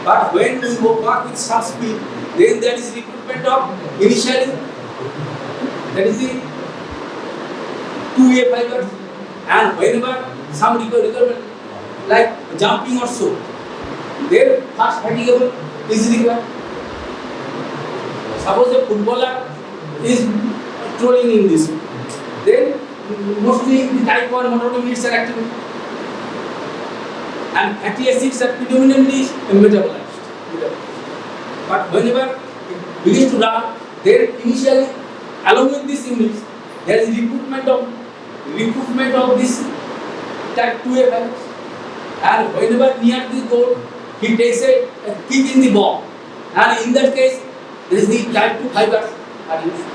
But when we work with some speed, then there is recruitment of initially, that is the 2A fibers, and whenever some requirement like jumping or so, then fast fatigable is required. Suppose a footballer is trolling in this, then mostly the type 1 motor units are activated and fatty acids are predominantly metabolized. But whenever it begins to run, then initially along with these units there is recruitment of this type 2A fibers, and whenever near the goal he takes a kick in the ball, and in that case there is the type 2 fibers are used.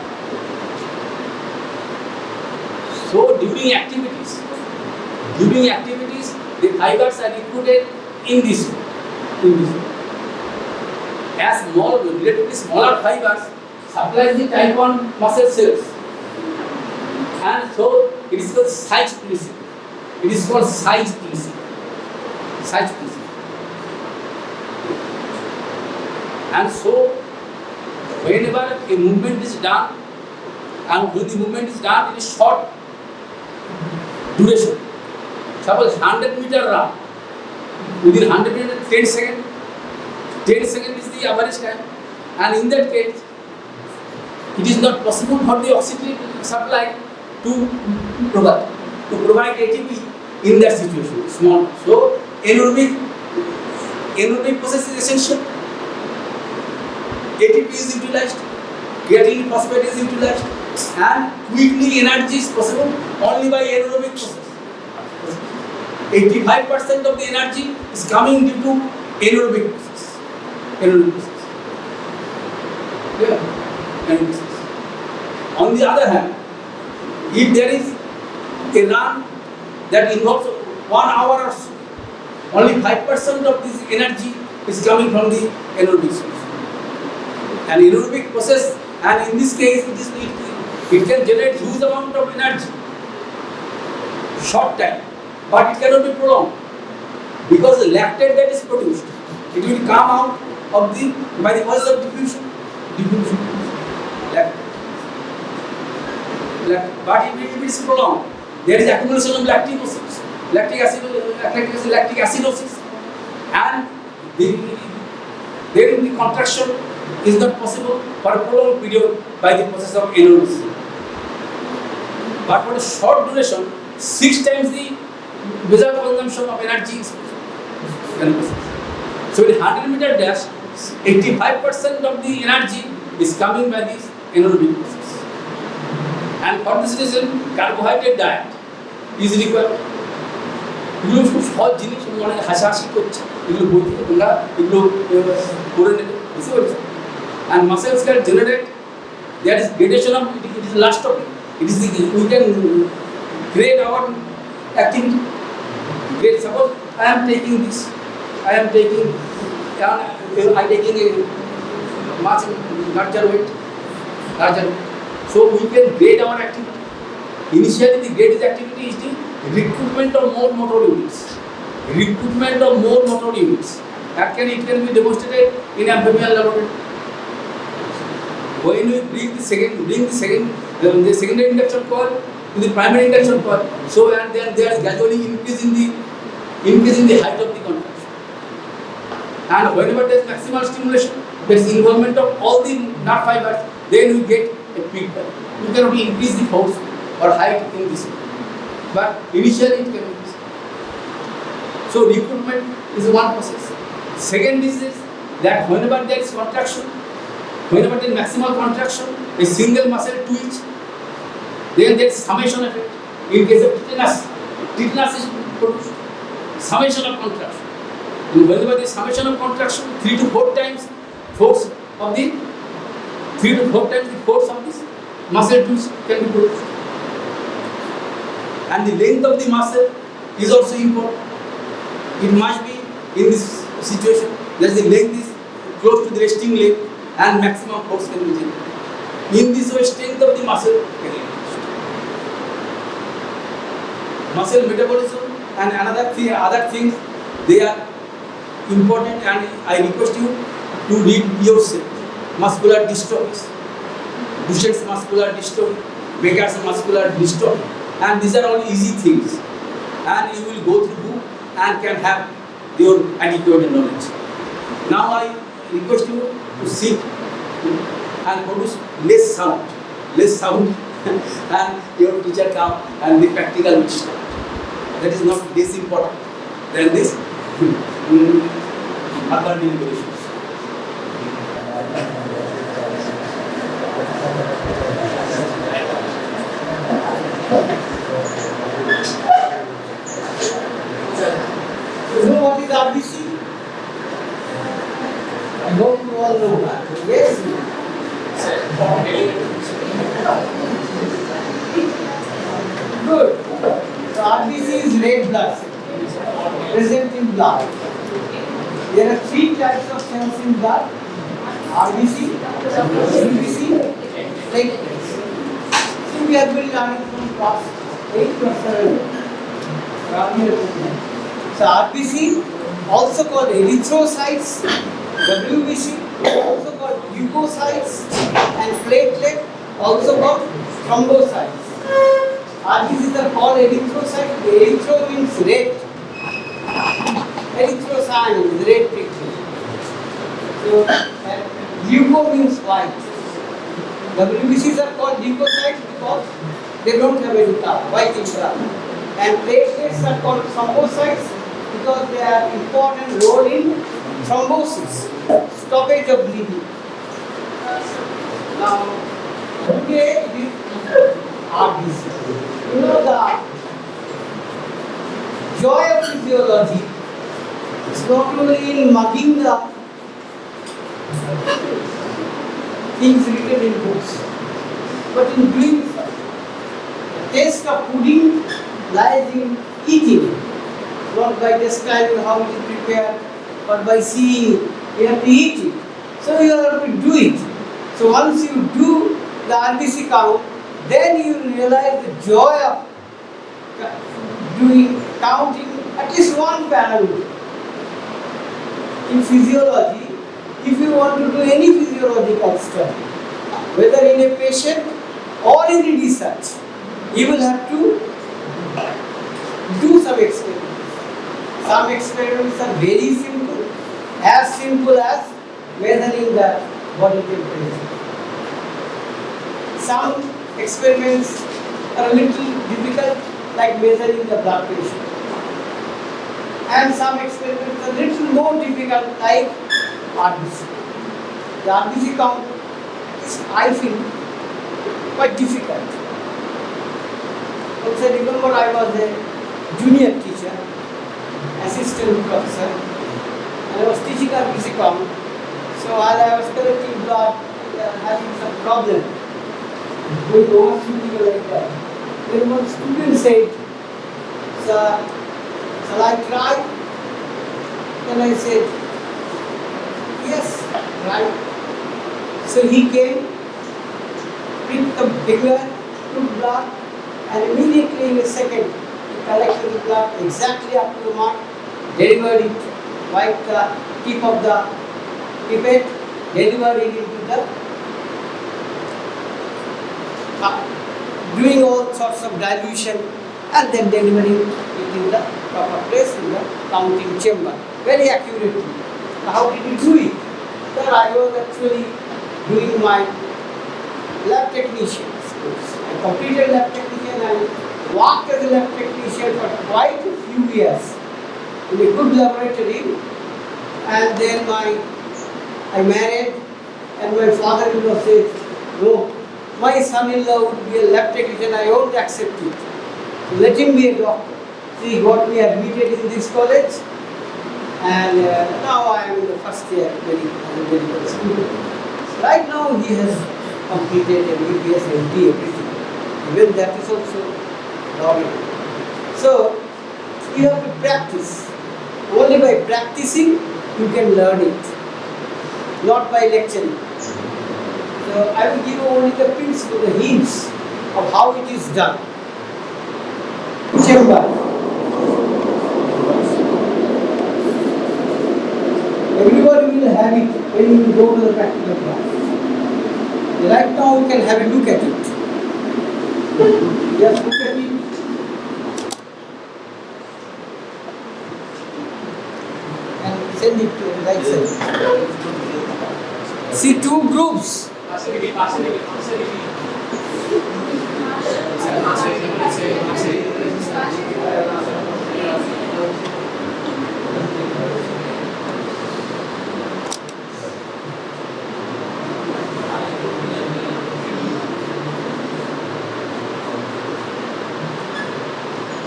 So during activities, the fibers are recruited in this way. As relatively smaller fibers supply the type 1 muscle cells, and so it is called size principle. And so whenever a movement is done, and when the movement is done in a short duration, suppose 100-meter run, within 100 meters 10 seconds is the average time, and in that case it is not possible for the oxygen supply to provide ATP in that situation, small. So anaerobic process is essential. ATP is utilized, creatine phosphate is utilized, and quickly energy is possible only by anaerobic process. 85% of the energy is coming due to anaerobic process. On the other hand, if there is a run that involves 1 hour or so, only 5% of this energy is coming from the anaerobic source. An anaerobic process, and in this case it can generate huge amount of energy, short time, but it cannot be prolonged because the lactate that is produced, it will come out of by the process of diffusion. But if it is prolonged, there is accumulation of lactic acidosis, and then the contraction is not possible for a prolonged period by the process of anaerosis. But for a short duration, 6 times the basal consumption of energy is possible. So in 100-meter dash, 85% of the energy is coming by this anaerobic process. And for this reason, carbohydrate diet is required. এগুলো খুব সহজ জিনিস, অনেক হাসাহাসি করছে, এগুলো বই থেকে তোমরা এগুলো করে নেবে, বুঝতে পেরেছো? And muscles can generate, there is gradation of, it is the last topic. It is we can grade our activity. Grade, suppose I am taking a much larger weight. So we can grade our activity. Initially, the greatest activity is the recruitment of more motor units. Recruitment of more motor units. It can be demonstrated in abdominal laboratory. When we bring the secondary induction coil to the primary induction coil, so and then there is gradually increase in the height of the contraction. And whenever there is maximal stimulation, there is involvement of all the nerve fibers, then we get a peak. You cannot increase the force or height in this, but initially it can increase. So recruitment is one process. Second is this, that whenever there is contraction, whenever there is maximal contraction, a single muscle twitch, then there is summation effect. In case of tetanus is produced. Summation of contraction. And whenever there is summation of contraction, 3 to 4 times force of the this muscle twitch can be produced. And the length of the muscle is also important. It must be in this situation that the length is close to the resting length and maximum force can be generated. In this way, strength of the muscle can be increased. Muscle metabolism and other things, they are important, and I request you to read yourself. Muscular dystrophies, Duchenne's muscular dystrophy, Becker's muscular dystrophy, and these are all easy things, and you will go through book and can have your adequate knowledge. Now I request you to sit and produce less sound, and your teacher come and the practical will start. That is not less important than this other deliberations. You know what is RBC? I hope you all know that. Yes? Good. So RBC is red blood cell, present in blood. There are 3 types of cells in blood: RBC, MBBC, platelets. So we have been learning from class 8 to 7. So RBC, also called erythrocytes, WBC, also called leukocytes, and platelet, also called thrombocytes. RBCs are called erythrocytes. Erythro means red. Erythrocyan is red pigment. So leuko means white. WBCs are called leukocytes because they don't have any color, white in color. And platelets are called thrombocytes because they are important role in thrombosis, stoppage of bleeding. Now, today it is RBC. You know, the joy of physiology is not only in mugging the things written in books, but in doing so. The taste of pudding lies in eating, not by describing how it is prepared, but by seeing. You have to eat it. So you have to do it. So once you do the RBC count, then you realize the joy of counting at least one parameter. In physiology, if you want to do any physiological study, whether in a patient or in a research, you will have to do some experiments. Some experiments are very simple as measuring the body temperature. Some experiments are a little difficult, like measuring the blood pressure. And some experiments are a little more difficult, like RBC. The RBC count is, I feel, quite difficult. Also, remember I was a junior teacher, assistant professor, and I was teaching RBC count. So while I was collecting blood, having some problem, going overshooting like that, then one student said, "Sir, shall I try?" Then I said, "Yes, try." So he came, picked the bigger, took blood, and immediately in a second he collected the blood exactly up to the mark, delivered it, wiped the tip of the pipette, delivered it into the doing all sorts of dilution and then delivering it in the proper place in the counting chamber very accurately. How did you do it? Sir, I was actually doing my lab technician course. I completed lab technician and worked as a lab technician for quite a few years in a good laboratory, and then I married and my father-in-law said, no, my son-in-law would be a lab technician, I won't accept it. Let him be a doctor. So he got me admitted in this college, and now I am in the first year medical student. Right now he has completed MBBS, MD, everything. Even that is also wrong. So you have to practice. Only by practicing you can learn it, not by lecturing. So I will give you only the principle, the hints of how it is done. Chamber. Everybody will have it when you go to the practical class. Right now you can have a look at it. Just look at it. And send it to the right side. See two groups.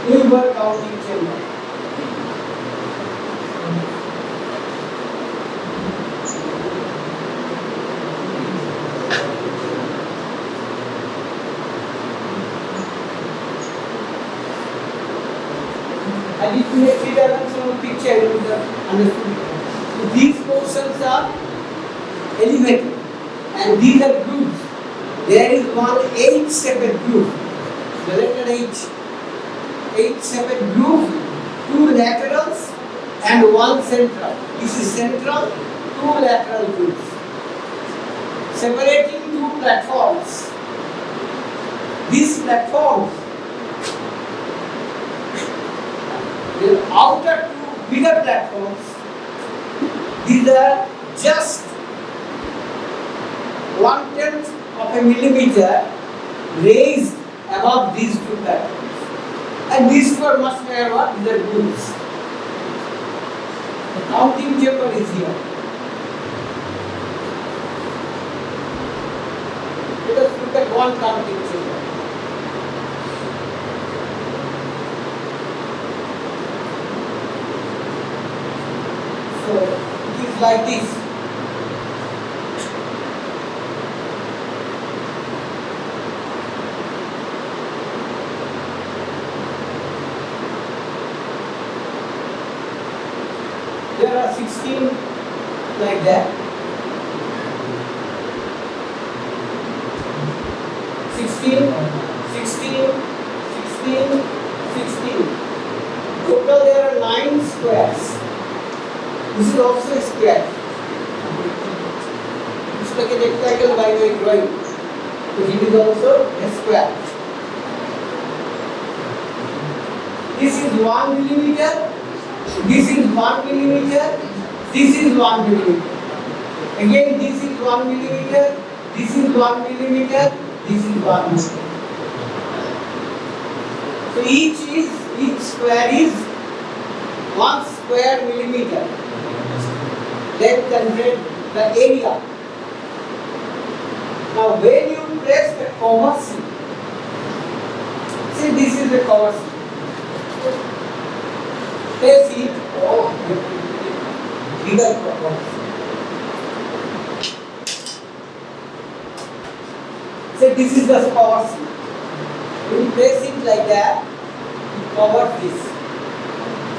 We work out each chamber. I need to make three diagrams from a picture you will understood. So these portions are elevated and these are grooves. There is one H separate groove, the letter H. H separate groove, two laterals and one central. This is central, two lateral grooves. Separating two platforms. These platforms, the outer two bigger platforms, these are just 1/10 of a millimeter raised above these two platforms. And these two are much higher what? These are grooves. The counting chamber is here. Let us look at one counting chamber. So it is like this. There are 16 like that. 16, 16, 16, 16. Total there are 9 squares. This is also a square. It's like a rectangle by my drawing. So it is also a square. This is 1 millimeter. This is 1 millimeter, this is 1 millimeter. Again, this is 1 millimeter, this is 1 millimeter, this is 1 millimeter. So each square is 1 square millimeter. Then convert the area. Now, when you press the cover C, see this is the cover C. Press it, bigger proportion. So this is the cover C. When you press it like that, it covers this.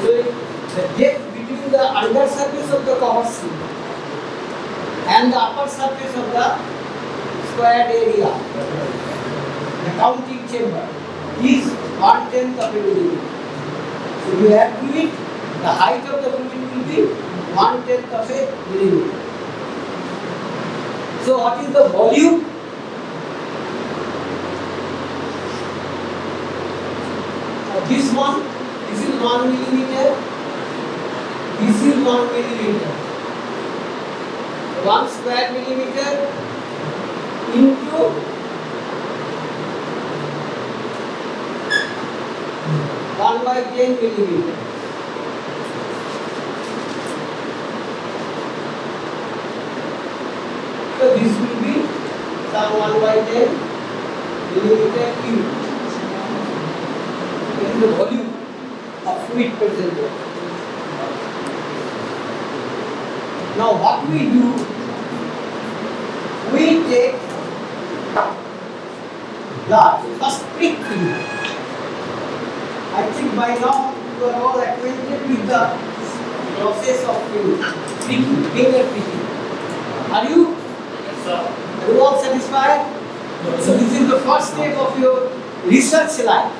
So the depth between the under surface of the cover C and the upper surface of the squared area, the counting chamber, is 1/10 of a millimeter. So if you add to it, the height of the fluid will be 1/10 of a millimeter. So what is the volume? This is 1 millimeter, this is 1 millimeter. 1 square millimeter into 1/10 millimeter. So this will be some 1/10 millimeter cube. This is the volume of fluid present there. Now what we do, we take blood, first prick finger. I think by now you are all acquainted with the process of pricking, finger pricking. Are you? Yes, sir. Are you all satisfied? So this is the first step of your research life.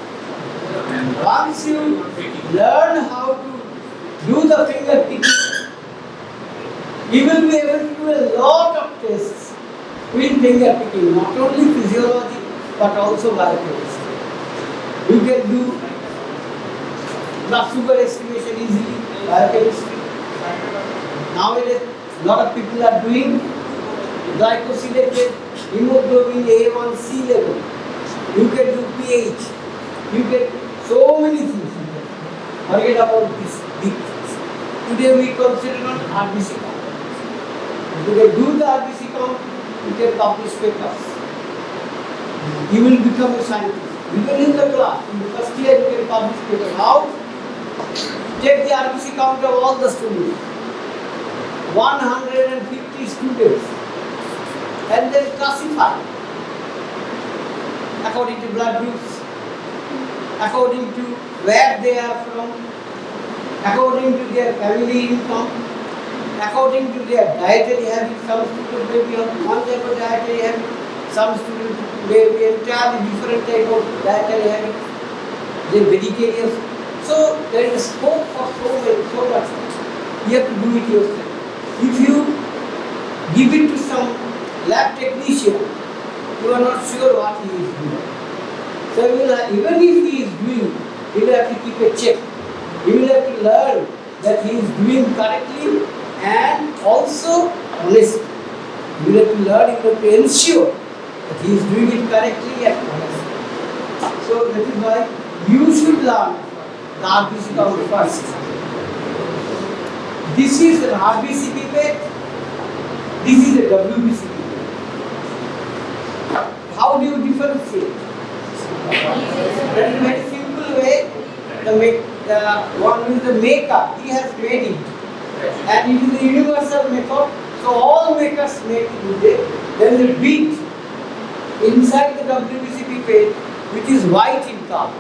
Once you learn how to do the finger picking, you will be able to do a lot of tests with finger picking, not only physiology but also biochemistry. You can do blood sugar estimation easily, biochemistry. Nowadays, a lot of people are doing glycosylated hemoglobin A1C level. You can do pH. You can so many things. Forget about this big things. Today we consider on RBC count. If you can do the RBC count, you can publish papers. You will become a scientist. Even in the class, in the first year you can publish papers. How? Take the RBC count of all the students. 150 students. And then classify according to blood groups, according to where they are from, according to their family income, according to their dietary habits. Some students may be on one type of dietary habit, some students may be entirely different type of dietary habit. They are vegetarians. So there is a scope for so much. You have to do it yourself. If you give it to some lab technician, you are not sure what he is doing. So even if he is doing, you will have to keep a check. You will have to learn that he is doing correctly and also honestly. You will have to learn, you have to ensure that he is doing it correctly and honestly. So that is why you should learn the RBC count first. This is an RBC pipette. This is a WBC pipette. How do you differentiate? That is a very simple way. The one with the maker, he has made it. And it is a universal method. So all makers make it. There is a bead inside the WBC pipette which is white in color.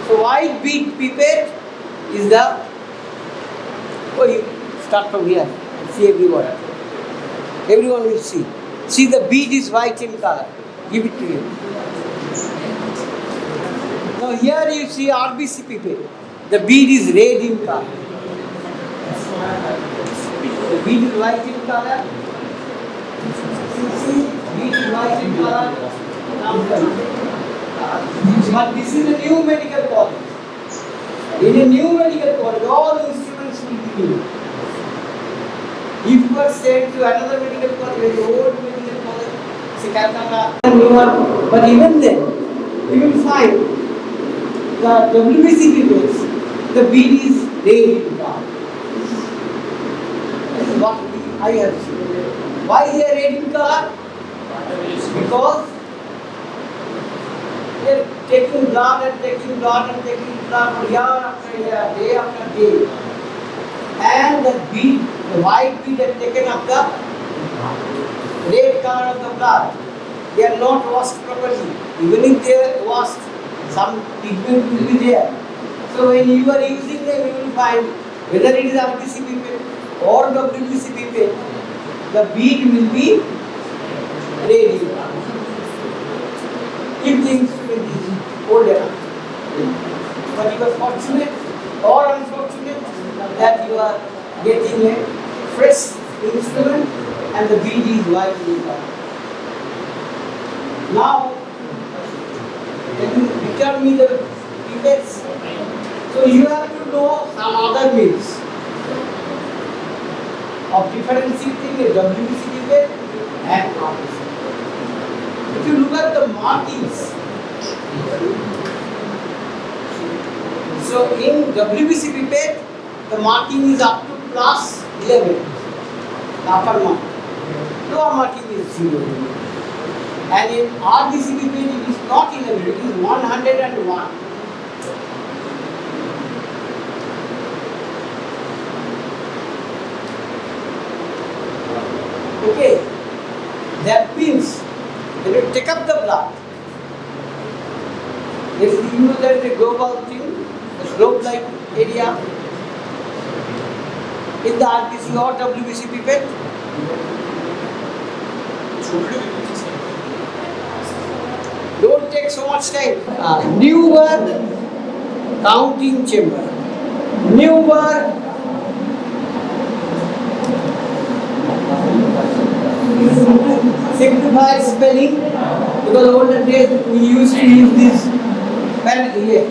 So white bead pipette is the, you start from here and see everyone. Everyone will see. See, the bead is white in color. Give it to you. Now here you see RBC pipette. The bead is red in color. The bead is white in color. You see, bead is white in color. But this is a new medical college. In a new medical college, all instruments will be new. If you are sent to another medical college, very old medical college, say Calcutta, but even then, you will find the WBC pipettes, the bead is red in color. That is what I have seen. Why they are red in color? Because they are taking blood and taking blood and taking blood year after year, day after day. And the bead, the white bead has taken up the red color of the blood. They are not washed properly. Even if they are washed, some pigment will be there. So when you are using them, you will find whether it is RBC pipette or WBC pipette, the bead will be red. If the old enough. But you are fortunate or unfortunate that you are getting a fresh instrument and the bead is widely known. Now, can you return me the pipettes? So you have to know some other means of differentiating a WBC pipette and RBC. If you look at the markings, so in WBC pipette, the marking is up to plus 11, the upper mark. Lower marking is 0. And in RBC pipette, it is not 11, it is 101. Okay, that means when you take up the blood, there is a global thing, a globe-like area in the RBC or WBC pipette. Don't take so much time. Newer counting chamber. Newer simplified spelling, because older days we used to use this spelling here.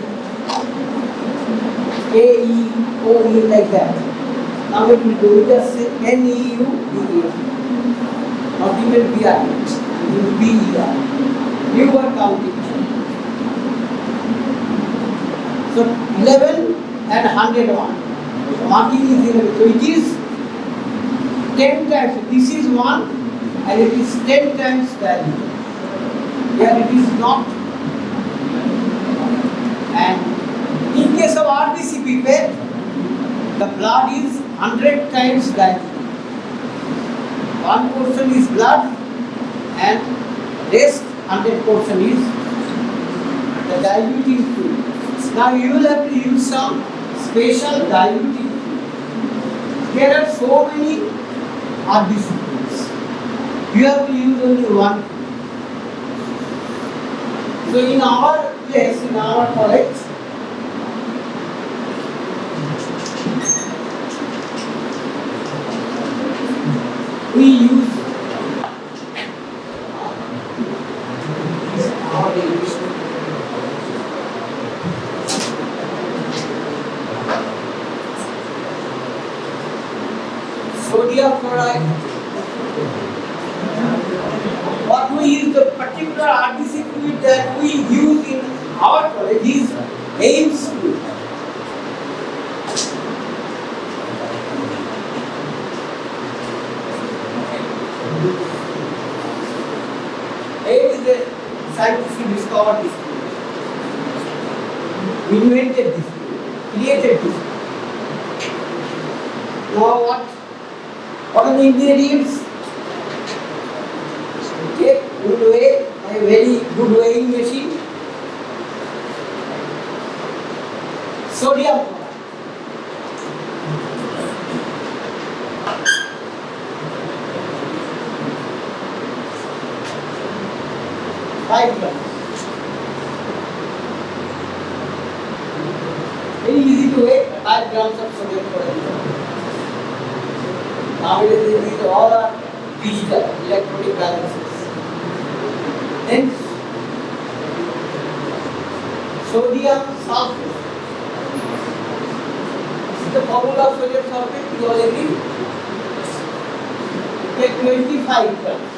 A-E-O-E like that. Now what we do, we just say N-E-U-B-E. Not even B-R. B-E-R. Newer counting. So 11 and 101. Marking is 11. So it is 10 times. This is 1 and it is 10 times value. Here it is not. And in case of RBC pipette, the blood is 100 times value. One portion is blood and rest 100 portion is the diluting fluid. Now you will have to use some special diluting fluid. There are so many RBC fluids. You have to use only one. So in our place, in our college, we use sodium chloride. What we use, the particular RBC fluid that we use in our college is Ames fluid. Ames is a scientist who discovered this fluid, invented this fluid, created this fluid. Now what are the ingredients? Take good weigh, a very good weighing machine. Sodium chloride. 5 grams. Very easy to weigh, 5 grams of sodium chloride. Nowadays these all are digital, electronic balances. Then sodium sulfate. This is the formula of sodium sulfate. You all agree? Take 25 grams.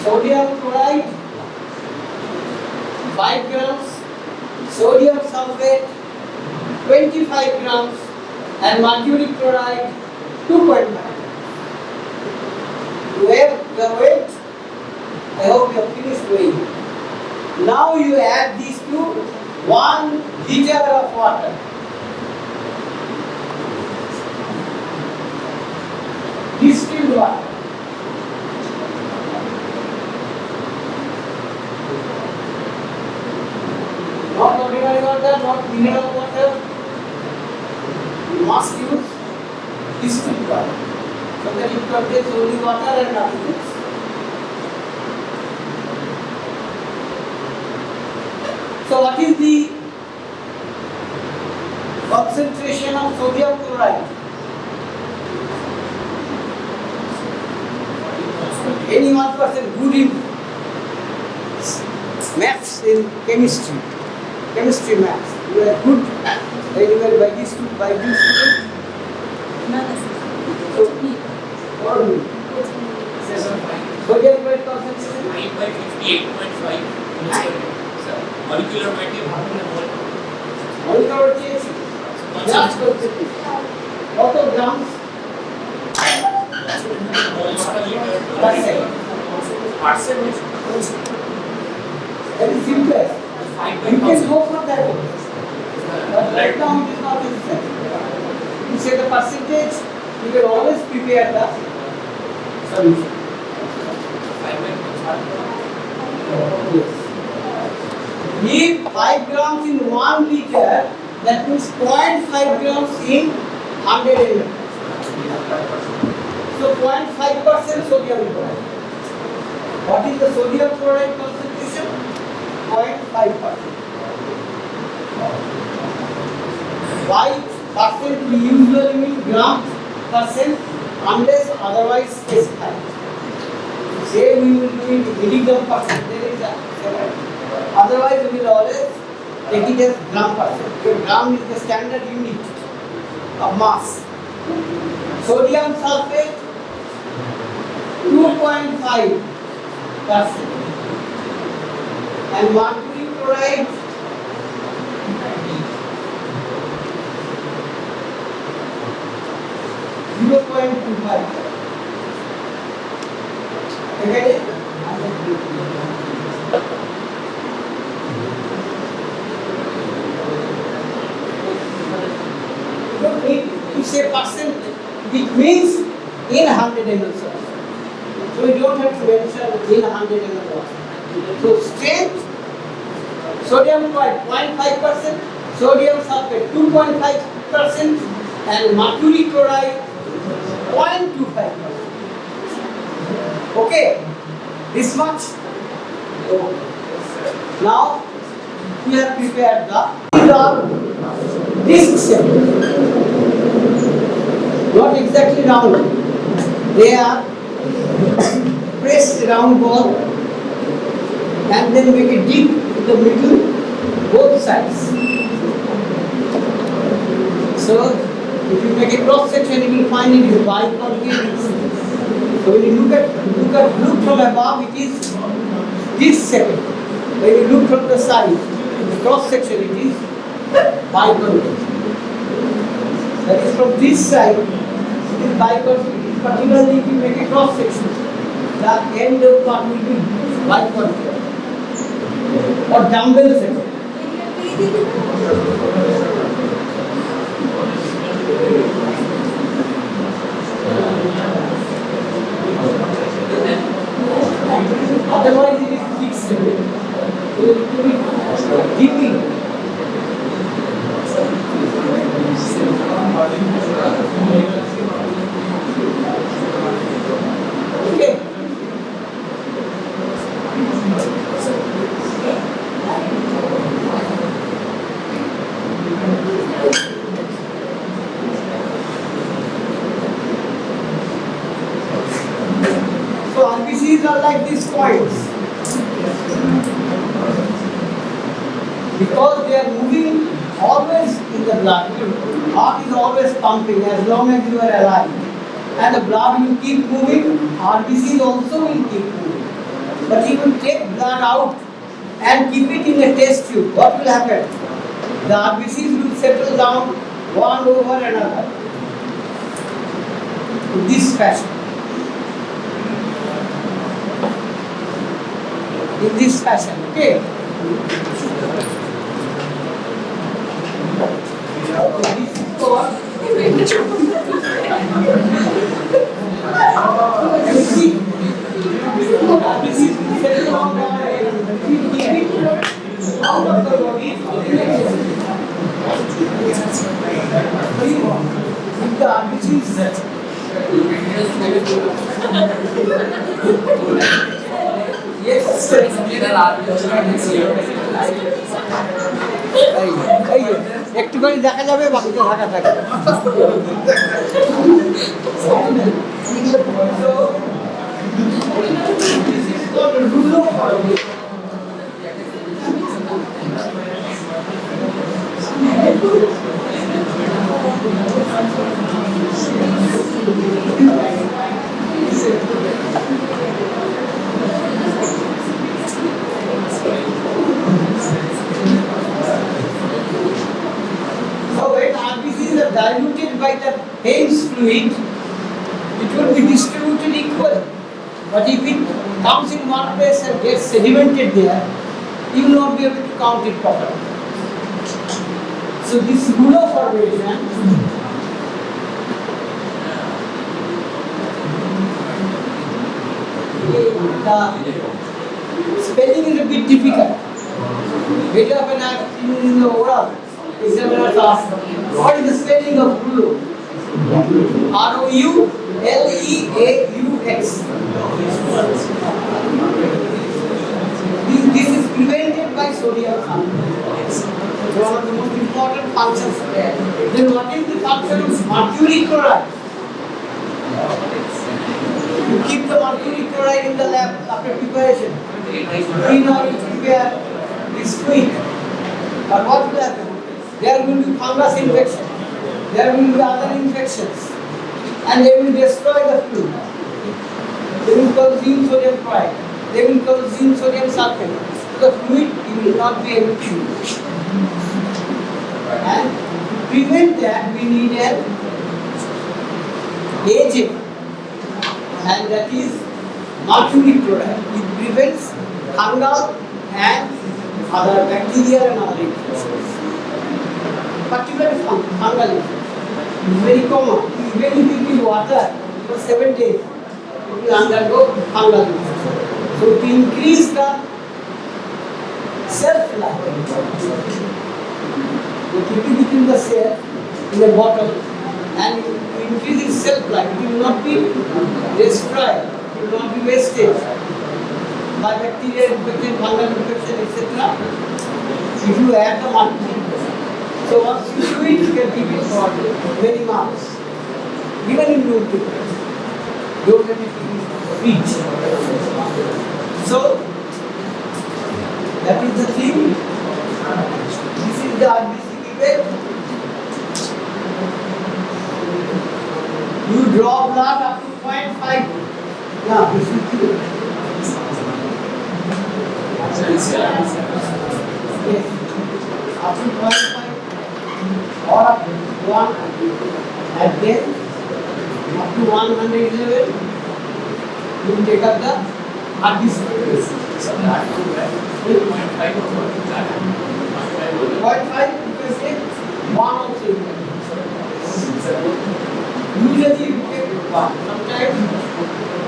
Sodium chloride, 5 grams, sodium sulfate, 25 grams, and mercury chloride, 2.5. You have the weight? I hope you have finished weighing. Now you add these to 1 liter of water. Distilled water. mineral water, you must use distilled water. So that it contains only water and nothing else. So what is the concentration of sodium chloride? Any one person good in maths, in chemistry maths, you are good very well by this student. So, for me, sodium chloride concentration 9/58.5 molecular weight is molecular weight just concentration. What of grams? Percent is very simple. You can go for that. But right now it is not necessary. You say the percentage, you can always prepare the solution. Yes. If 5 grams in 1 liter, that means 0.5 grams in 100 ml. So 0.5% sodium chloride. What is the sodium chloride concentration? 0.5%. Why percent? We usually mean gram percent unless otherwise specified. Say we will do it milligram percent. There is a otherwise we will always take it as gram percent. Your gram is the standard unit of mass. Sodium sulfate 2.5%. And mercury chloride 0.25. Okay? You don't need to say percent, it means in 100 ml. So we don't have to mention in 100 ml water. So strength, sodium chloride 0.5%, sodium sulfate 2.5%, and mercury chloride 0.25%. Okay, this much. Now we have prepared these are disc shape, not exactly round. They are pressed round ball and then make it deep in the middle, both sides. So if you make a cross section, you will find it is biconcave. So when you look from above, it is this shape. When you look from the side, the cross section, it is biconcave. That is from this side, it is biconcave. Particularly if you make a cross section, the end of part will be biconcave or dumbbell section. Otherwise it is fixed. It will be dipping. Okay. So RBCs are like these points. Because they are moving always in the blood. Heart is always pumping as long as you are alive. And the blood will keep moving, RBCs also will keep moving. But if you take blood out and keep it in a test tube, what will happen? The RBCs will settle down one over another. In this fashion. In this fashion, okay? This is called this is settle down out of the body. If the RBCs yes, একটুখানি দেখা যাবে বাকিটা ঢাকা থাকে So when RBCs are diluted by the Haynes fluid, it will be distributed equally. But if it comes in one place and gets sedimented there, you will not be able to count it properly. So this ruler formation the spelling is a bit difficult. Very often I have seen in the oral examiners ask, what is the spelling of Rulu? R-O-U-L-E-A-U-X. This is prevented by sodium sulfate. It's one of the most important functions there. Then what is the function of mercury chloride? You keep the mercury chloride in the lab after preparation. In order to prepare this fluid. But what will happen? There will be fungus infection. There will be other infections. And they will destroy the fluid. They will consume sodium chloride. They will consume sodium sulfate. So the fluid you will not be able to use. And to prevent that, we need an agent. And that is mercury chloride. It prevents fungal and other bacteria and other infections. Particularly fungal infection. It's very common. Even if you give water for 7 days, it will undergo fungal infection. So to increase the shelf life, you keep it in the shelf in a bottle, and to increase its shelf life, it will not be destroyed, it will not be wasted by bacterial infection, fungal infection, etc. If you add the mercury, so once you do it, you can keep it for many months, even in room temperature. Don't let it reach. So that is the thing. This is the RBC pipette. You draw blood up to 0.5. Yeah, this is true. Yes. Up to 0.5 or up to 1, and then up to 111 you take up the RBC. 0.5 you can take 1 also. Usually you take 1. Sometimes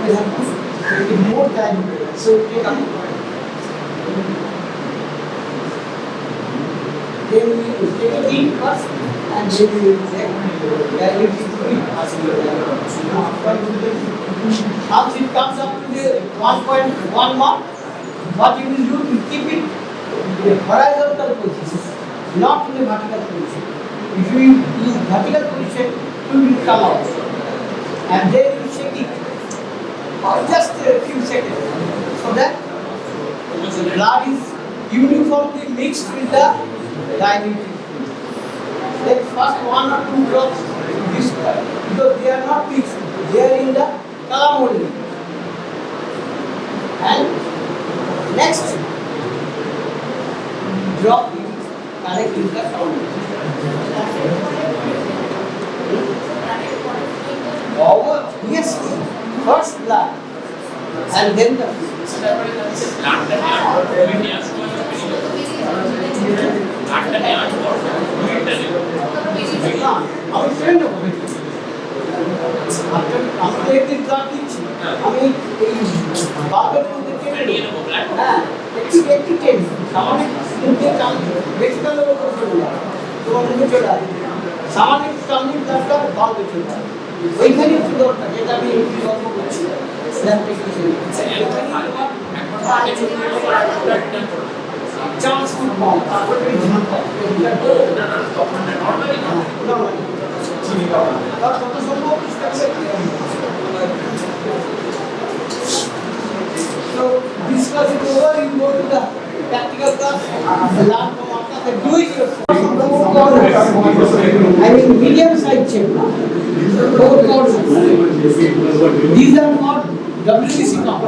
you have to take more time. So take up. Then we take it in first, and then we will check diluted fluid. Once it comes up to the 1.1 mark, what you will do to keep it in a horizontal position, not in a vertical position. If you use vertical position, it will come out. And then you shake it for just a few seconds, so that the blood is uniformly mixed with the diluted fluid. Then first 1 or 2 drops this way, because they are not mixed, they are in the column only. And next drop is connect in the column. Over, yes, first blood and then the fluid. আমি train নেব আপনি একটি blood দিচ্ছি আমি এই বাল্বের মধ্যে টেনে নেব হ্যাঁ একটু টেনে সামনে কিন্তু বেশি কালো চলে যায় তোমার মুখে চলে আসবে সামাজিক স্ট্যান্ডিং ব্লাডটা বাড়বে চলে ওইখানে সুন্দর থাকে এটা আমি গল্প করছি চান্স খুব কম তারপরে কত সম্ভব so this class is over you go to the practical class learn from after do it yourself I mean medium size chamber four corners these are not WBC count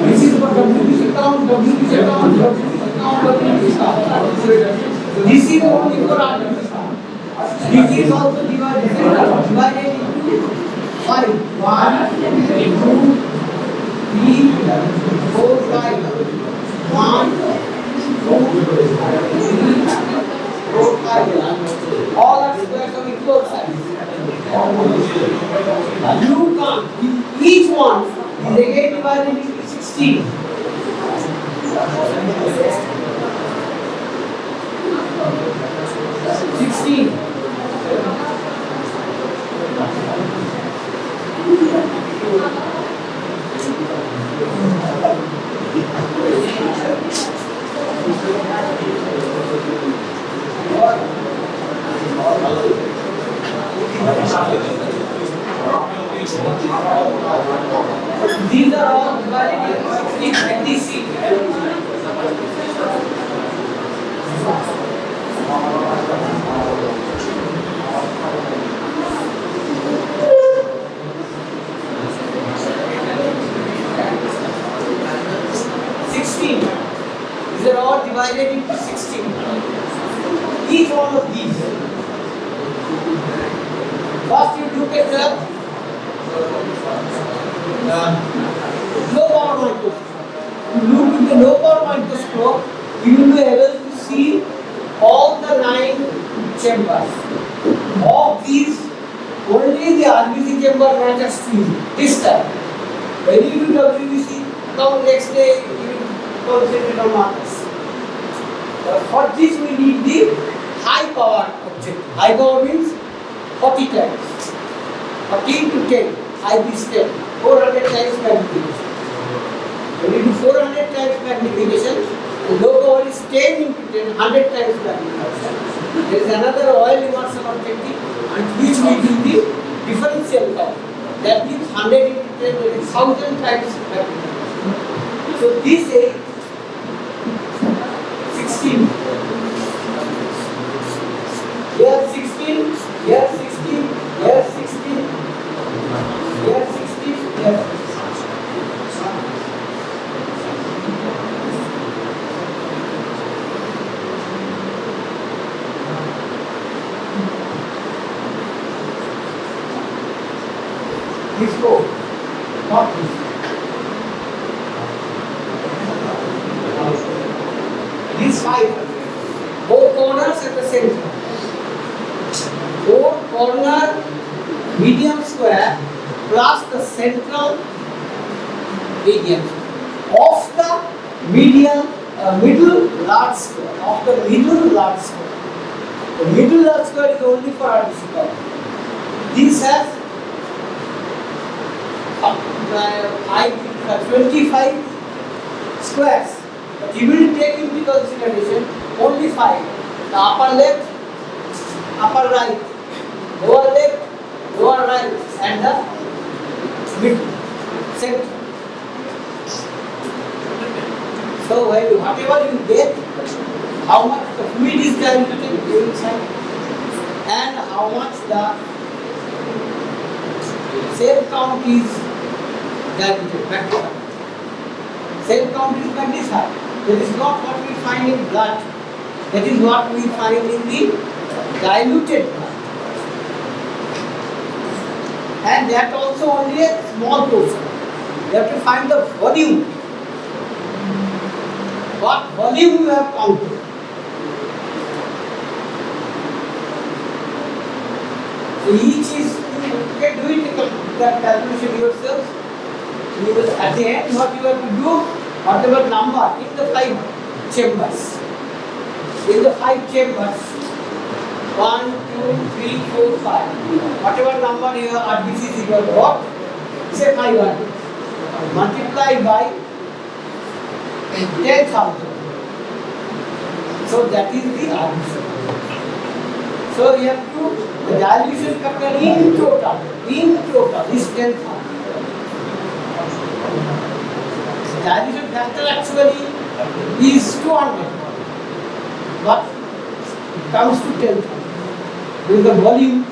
this is for WBC count WBC count WBC count this is only for RBC count this is also divided into 5 1 2 3 4 5 1 2 3 4 5 all are squares of equal size you can't each one is again divided into 16 16 these are all divided into 16 16 these are all divided into 16 each one of these first you look at the low power microscope you look with the low power microscope you will be able to see all the 9 chambers of these only the RBC chamber matters to you distal when you do WBC now next day you will concentrate on others for this we need the high power object high power means 40 times 14 to 10 high is 10 400 times magnification when you do 400 times magnification the low power is 10 into 10 100 times magnification there is another oil immersion objective and which we do the differential count that means 100 into 10 that is 1000 times magnification so this is 16 here 16 here 16 here 16 here 16 here 16 this four, not this. These 5, 4 corners at the center. 4 corner medium square plus the central medium of the middle large square. Of the middle large square. The middle large square is only for RBC count. This has 25 squares, but you will take into consideration only 5. The upper left, upper right, lower left, lower right, and the middle, center. So whatever you get, how much the fluid is diluted inside, and how much the cell count is diluted, magnified. Cell count is magnified. That is not what we find in blood. That is what we find in the diluted blood. And that also only a small portion. You have to find the volume. What volume you have counted. So each is, you can do it, that calculation yourself. You will, at the end, what you have to do, whatever number in the 5, chambers. In the 5 chambers, 1, 2, 3, 4, 5. Whatever number your RBC is your got, say 500. Multiply by 10,000. So that is the RBC. So you have to, the dilution factor in total is 10,000. Dilution factor actually is 200, but it comes to 10,000. With the volume,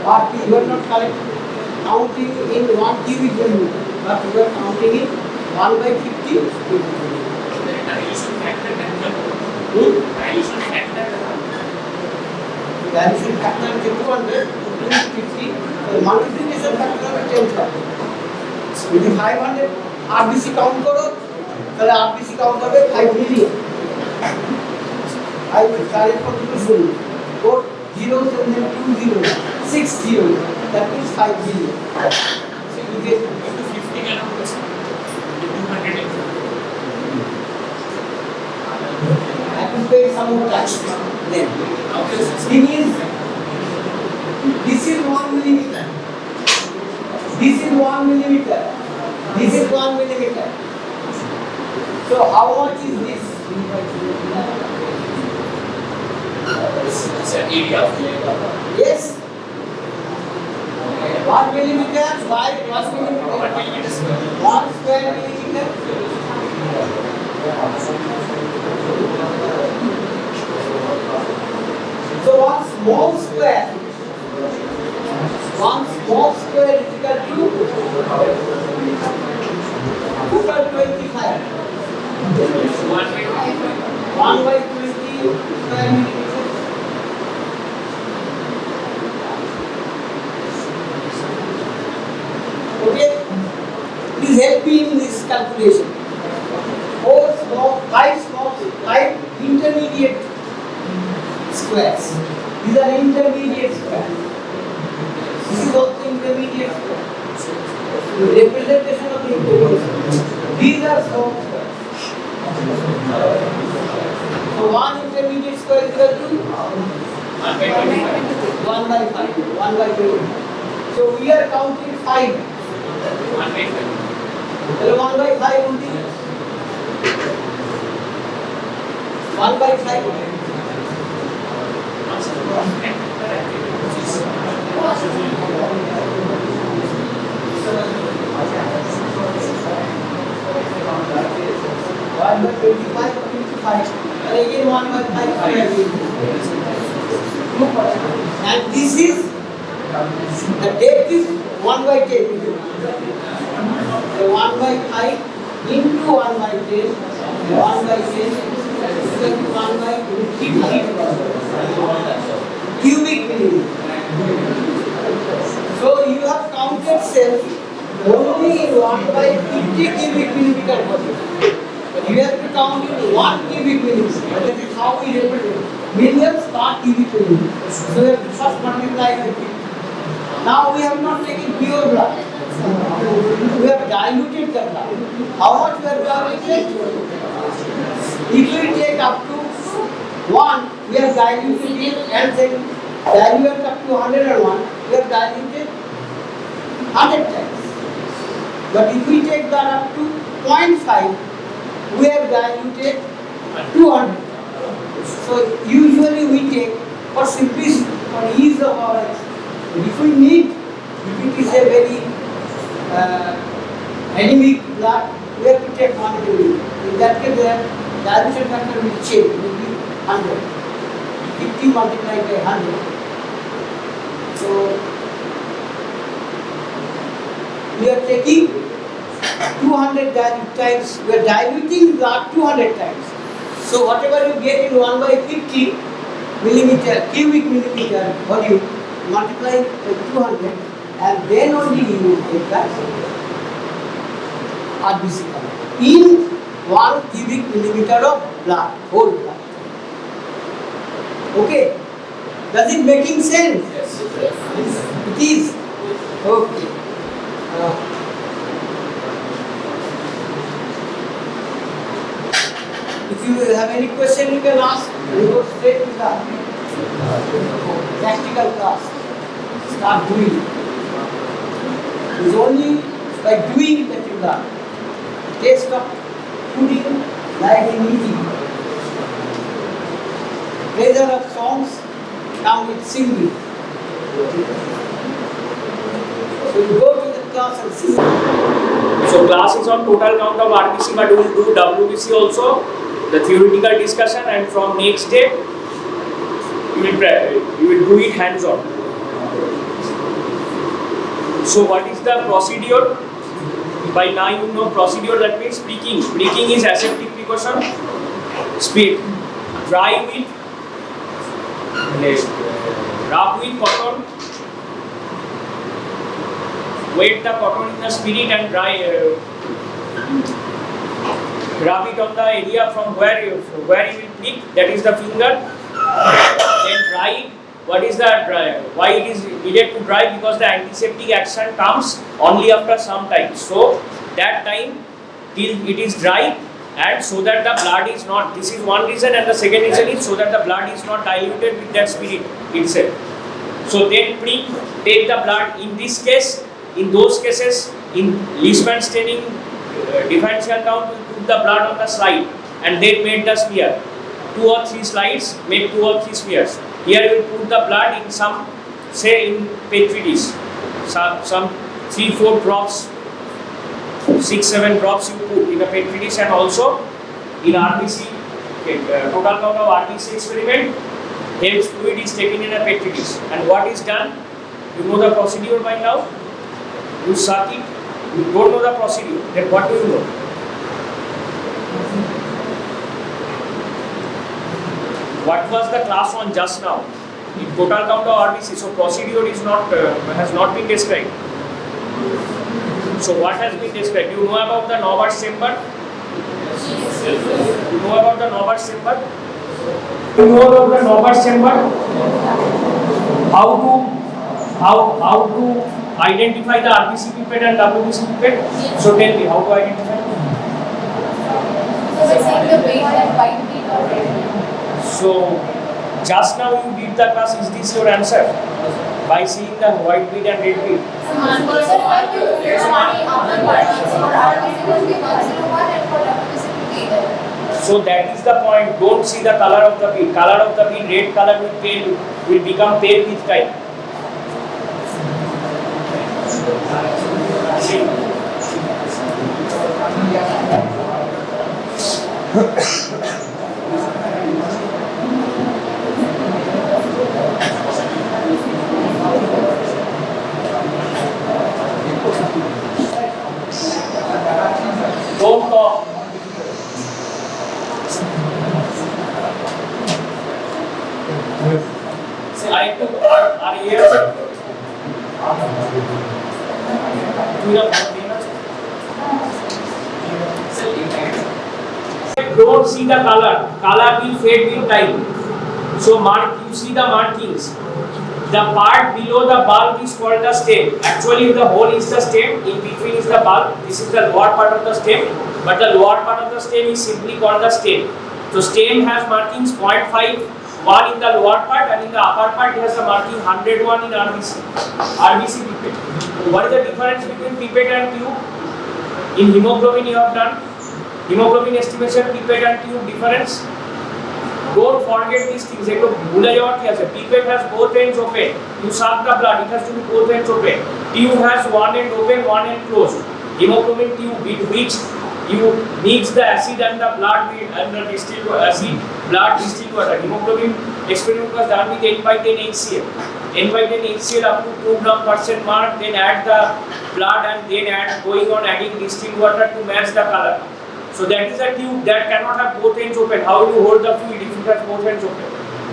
what you are not counting in 1 cubic millimeter, but you are counting in 1 by 50. Dilution factor Dilution factor is 200 into 50. The multiplication factor is 10,000. If 500 RBC count करो, तो RBC count होगा 5 million. I will carry for 4 zeros and then 2 zeros, 6 zeros. That means 5 million. So you get 50 kilograms. 200. I have to pay some more tax. Then thing is, this is 1 millimeter. This is 1 millimeter. This is 1 millimeter. So how much is this? It's an area. Yes. 1 millimeter by 1 millimeter. 1 millimeter square. 1 square millimeter. So 1 small square is equal to 225. 1 by 20 square millimeter. Okay, please help me in this calculation. 5 intermediate squares. These are intermediate squares. This is also intermediate square. The representation of the intermediate squares. These are small squares. So 1 intermediate square is equal to 1 by 5. 1 by 20. So we are counting 5. 1 by 5. So 1 by 5 only. 1 by 5. One by 25 or 55. And again 1 by 5. And this is, the depth is 1 by 10. So 1 by 5 into 1 by 10. 1 by 10 is equal to 1 by 50 cubic millimeter. So you have counted cells only in 1 by 50 cubic millimeter volume. You have to count in 1 cubic millimeter. That is how we represent millions per cubic millimeter. So we have to first multiply by 50. Now we have not taken pure blood. We have diluted the blood. How much we have diluted? If we take up to 1, we have diluted it, and then dilute up to 101, we have diluted 100 times. But if we take that up to 0.5, we have diluted 200. So usually we take for simplicity, for ease of our exercise. If we need, if it is a very anemic blood, we have to take 1 milliliter. In that case, the dilution factor will change, will be 100. 50 multiplied by 100. So we are taking 200 times, we are diluting blood 200 times. So whatever you get in 1 by 50 millimeter, cubic millimeter volume, multiply by 200, and then only you will get that RBC count in 1 cubic millimeter of blood, whole blood. Okay? Does it making sense? Yes. It is? Okay. If you have any question, you can ask. We go straight to the practical class. Start doing. It's only by doing that you learn. Taste of pudding like in eating. Pleasure of songs come with singing. So you go to the class and sing. So class is on total count of RBC, but we will do WBC also, the theoretical discussion, and from next day you will do it hands-on. So what is the procedure? By now you know procedure, that means pricking. Pricking is aseptic precaution. Speed. Dry with, rub with cotton. Wet the cotton in the spirit and dry. Rub it on the area from where you will prick, that is the finger. Then dry it. What is the dry? Why it is needed to dry? Because the antiseptic action comes only after some time. So that time till it is dry, and so that the blood is not. This is one reason, and the second reason is so that the blood is not diluted with that spirit itself. So then prick, take the blood. In this case, in those cases, in Leishman staining, differential count will put the blood on the slide and then made the smear. 2 or 3 slides, make 2 or 3 smears. Here you will put the blood in some, say in petri dish, some 3-4 drops, 6-7 drops you put in a petri dish, and also in RBC, total count of RBC experiment, Hell's fluid is taken in a petri dish. And what is done? You know the procedure by now? You suck it. You don't know the procedure. Then what do you know? What was the class on just now? In total count of RBC. So procedure is not has not been described. So what has been described? You know about the Nover's chamber? You know about the Nover's chamber? You know about the Nover's chamber? How to identify the RBC pipette and WBC pipette? So tell me, how to identify? So we're saying the weight and white meat already. So just now you did the class. Is this your answer? By seeing the white meat and red meat. So what you fix money after parties for RBC will be 101 and for WBC will be 11. So that is the point. Don't see the color of the bead. Color of the bead, red color will become pale with time. See. Don't talk. I took are here. Don't see the color. Color will fade with time. So you see the markings. The part below the bulb is called the stem. Actually, the hole is the stem. In between is the bulb. This is the lower part of the stem. But the lower part of the stem is simply called the stem. So stem has markings 0.5, 1 in the lower part, and in the upper part it has a marking 101 in RBC pipette. What is the difference between pipette and tube? In hemoglobin you have done. Hemoglobin estimation, pipette and tube difference. Don't forget these things. Pipette has both ends open. You suck the blood, it has to be both ends open. Tube has one end open, one end closed. Hemoglobin tube with which you mix the acid and the blood and the distilled acid, blood, distilled water. Hemoglobin experiment was done with N/10 HCl. N/10 HCl up to 2 gram % mark, then add the blood and then going on adding distilled water to match the color. So that is a tube that cannot have both ends open. How will you hold the fluid if it has both ends open?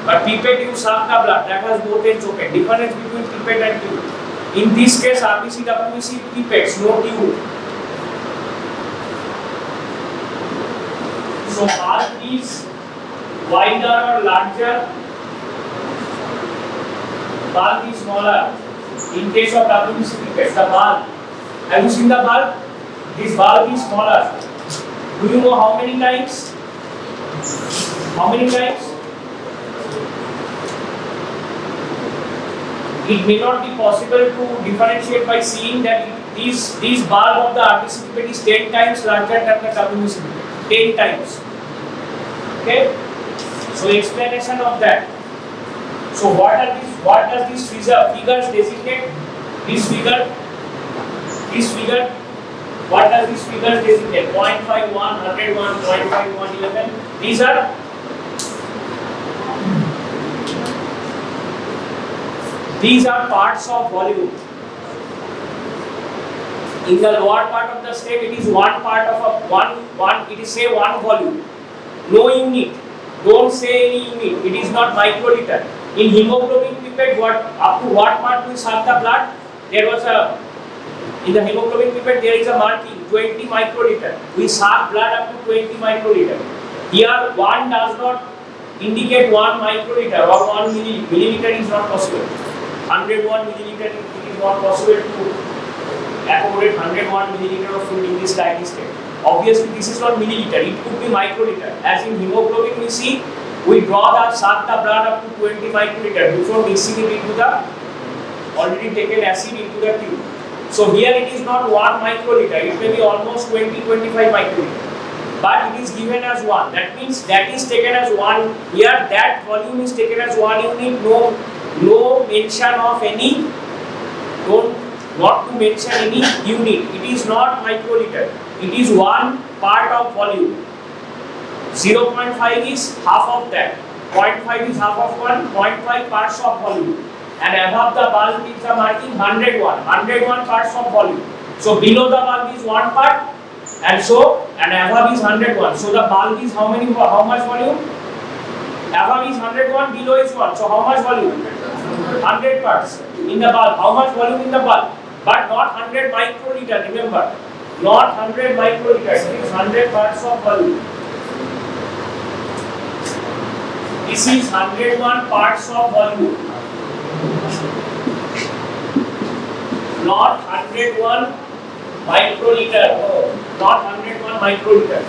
But pipette you suck the blood, that has both ends open. Difference between pipette and tube. In this case, RBC, WBC, pipettes, no tube. So bulb is wider or larger, bulb is smaller. In case of WBC pipettes, the bulb. Have you seen the bulb? This bulb is smaller. Do you know how many times? How many times? It may not be possible to differentiate by seeing that these bulb of the RBC pipette is 10 times larger than the WBC pipette. 10 times. Okay? So explanation of that. So what does these figures designate? This figure, what does this figure designate? 0.51, 101, 0.51, 11. These are parts of volume. In the lower part of the stem, it is one part of it is say one volume. No unit. Don't say any unit. It is not microliter. In hemoglobin pipette, up to what part we suck the blood? In the hemoglobin pipette there is a marking 20 microliter. We suck blood up to 20 microliter. Here one does not indicate 1 microliter or 1 milliliter is not possible. 101 milliliter it is not possible to accommodate 101 milliliter of fluid in this tiny state. Obviously this is not milliliter, it could be microliter. As in hemoglobin we see, we suck the blood up to 20 microliter before mixing it into the already taken acid into the tube. So here it is not 1 microliter, it may be almost 20-25 microliter. But it is given as 1. That means that is taken as 1. Here that volume is taken as 1 unit. No mention of any. Not to mention any unit. It is not microliter. It is 1 part of volume. 0.5 is half of that. 0.5 is half of 1. 0.5 parts of volume. And above the bulb is the marking 101. 101 parts of volume. So below the bulb is 1 part. And above is 101. So the bulb is how much volume? Above is 101, below is 1. So how much volume? 100 parts in the bulb. How much volume in the bulb? But not 100 microliter, remember. Not 100 microliter, it is 100 parts of volume. This is 101 parts of volume. Not 101 microliter. No, not 101 microliter.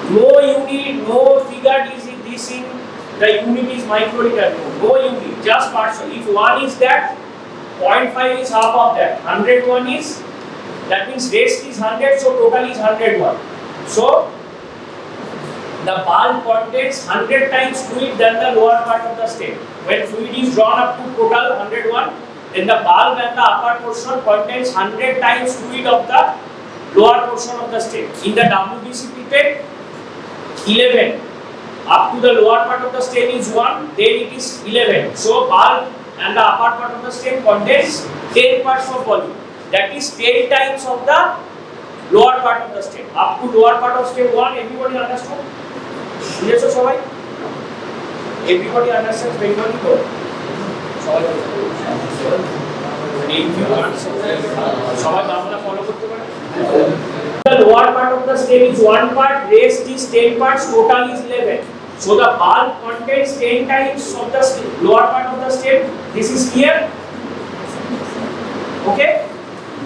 No unit, no figure is in this in the unit is microliter. No unit, just parts. If 1 is that, 0.5 is half of that. 101 is, that means rest is 100, so total is 101. So the bulb contains 100 times fluid than the lower part of the stem. When fluid is drawn up to total 101, then the bulb and the upper portion contains 100 times fluid of the lower portion of the stem. In the WBC pipette, 11. Up to the lower part of the stem is 1, then it is 11. So bulb and the upper part of the stem contains 10 parts of volume. That is 10 times of the lower part of the stem. Up to lower part of stem 1, everybody understood? Yes, sir, everybody understands very well. The lower part of the stem is 1 part, rest is 10 parts, total is 11. So the bulb contains 10 times of the lower part of the stem. This is clear? Okay?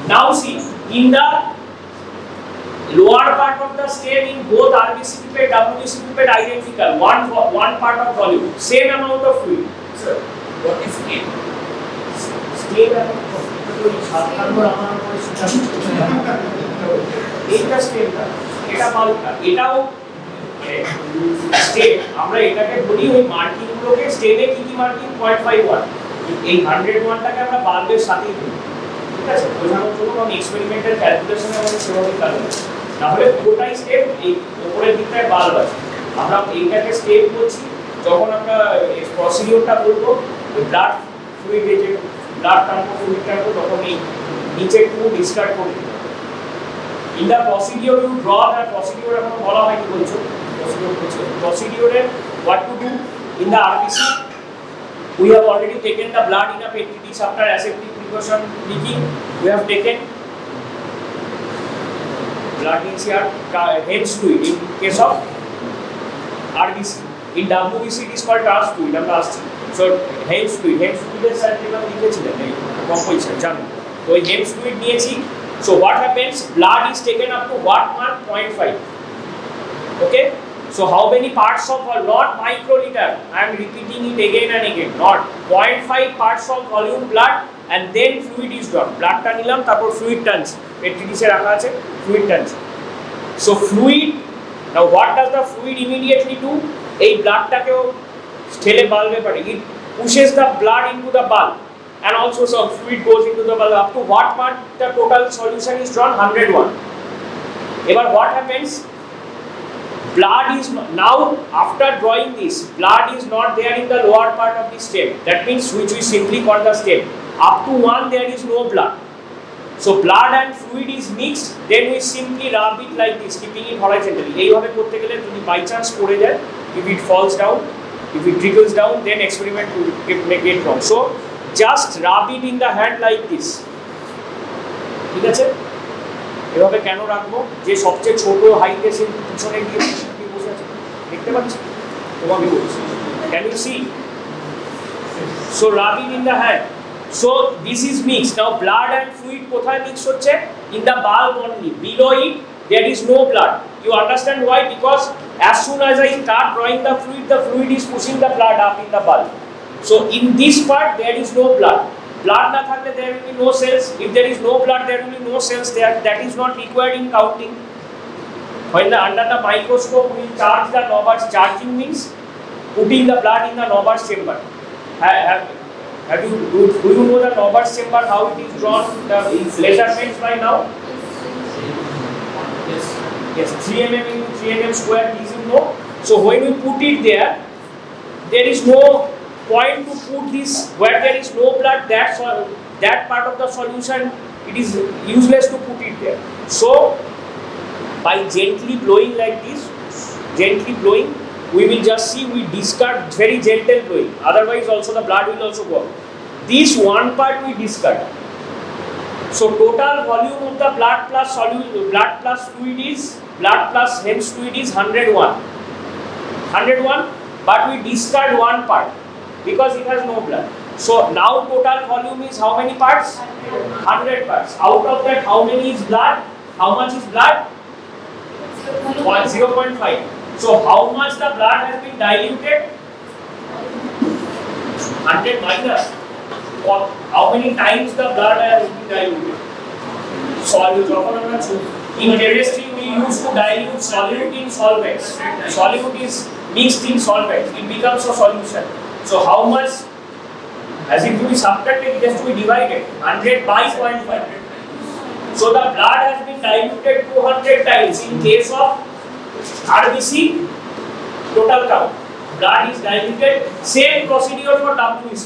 Now see, in the lower part of the stem in both RBC pipette, WBC pipette identical, one part of volume, same amount of fluid. Sir, what is stem? Stem এটা স্টেমটা, এটা বাল্বটা, এটাও stem. আমরা এটাকে বলি ওই marking গুলোকে স্টেমে কি marking 0.51, এই 101টাকে আমরা বাল্বের সাথেই ধরি, ঠিক আছে? বোঝানোর জন্য আমি এক্সপেরিমেন্টাল ক্যালকুলেশনে আমাদের সেভাবে কাজ করছি। তাহলে পুরোটাই স্টেম, এই উপরের দিকটায় বাল্ব আছে। আমরা এইটাকে স্টেম বলছি। যখন আমরা প্রসিডিওরটা বলবো, ব্লাড ফ্লুইডে যে ব্লাড টানবো, ফ্লুইড টানবো, তখন এই নিচে একটু ডিসকার্ড করে দিতে হবে। In the procedure you draw the procedure এখন বলা হয় কি বলছো, procedure what to do in the RBC. We have already taken the blood in a petri dish after aseptic precaution leaking. We have taken blood means here Hem's fluid in case of RBC. In WBC it is called trans fluid. আমরা আসছি। So Hem's fluid এর সাথে আমরা লিখেছিলাম এই composition জানো। তো এই Hem's fluid নিয়েছি। So what happens? Blood is taken up to what mark? 0.5. Okay. So how many parts of not microliter, I am repeating it again and again, not 0.5 parts of volume blood and then fluid is drawn. Blood টা নিলাম তারপর fluid টানছি, পেট্রি ডিশে রাখা আছে, fluid টানছি. So fluid, now what does the fluid immediately do? এই ব্লাডটাকেও ঠেলে বাল্বে পারে, it pushes the blood into the bulb and also some fluid goes into the bulb. Up to what part the total solution is drawn? 101. Ever what happens? Blood is now, after drawing this, blood is not there in the lower part of the stem. That means which we simply call the stem. Up to 1 there is no blood. So blood and fluid is mixed, then we simply rub it like this, keeping it horizontally. এইভাবে করতে গেলে যদি by chance পড়ে যায়, if it falls down, if it trickles down, then experiment will get wrong. So just rub it in the hand like this. ঠিক আছে? এভাবে কেন রাখবো? যে সবচেয়ে ছোট হাইটে সে পিছনে গিয়ে বসে আছে, দেখতে পাচ্ছি? তোমাকে বলছি, can you see? So rub it in the hand. So this is mixed. Now blood and fluid কোথায় mix হচ্ছে? In the bulb only. Below it there is no blood. You understand why? Because as soon as I start drawing the fluid is pushing the blood up in the bulb. So in this part there is no blood. Blood na thakle there will be no cells. If there is no blood there will be no cells there. That is not required in counting. When under the microscope we charge the Nobbers. Charging means putting the blood in the Nobbers chamber. Do you know the Nobbers chamber, how it is drawn, the measurements by now? Yes, 3 mm into 3 mm square, is you know. So when we put it there, there is no point to put this where there is no blood. That part of the solution, it is useless to put it there. So by gently blowing like this, gently blowing, we will just see, we discard, very gentle blowing, otherwise also the blood will also go out. This one part we discard. So total volume of the blood plus fluid is, blood plus hence fluid is 101, but we discard one part because it has no blood. So now total volume is how many parts? 100 parts. Out of that, how many is blood? How much is blood? 0.5. So how much the blood has been diluted? 100 minus. Or how many times the blood has been diluted? Solute. In chemistry we used to dilute solute in solvents. Solute is mixed in solvents. It becomes a solution. So how much? As it to be subtracted, it has to be divided. 100 by 0.5. So the blood has been diluted 200 times. In case of RBC, total count, blood is diluted. Same procedure for WBC.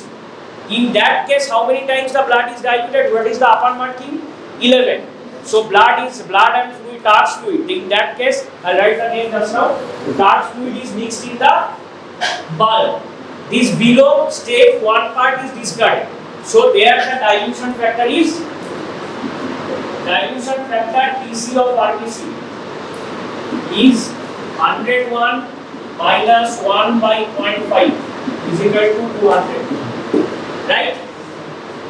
In that case, how many times the blood is diluted? What is the upper marking? 11. So blood and fluid, dark fluid. In that case, I'll write the name just now. Dark fluid is mixed in the bulb. This below step one part is discarded. So there the dilution factor TC of RBC is 101 minus 1 by 0.5 is equal to 200. Right?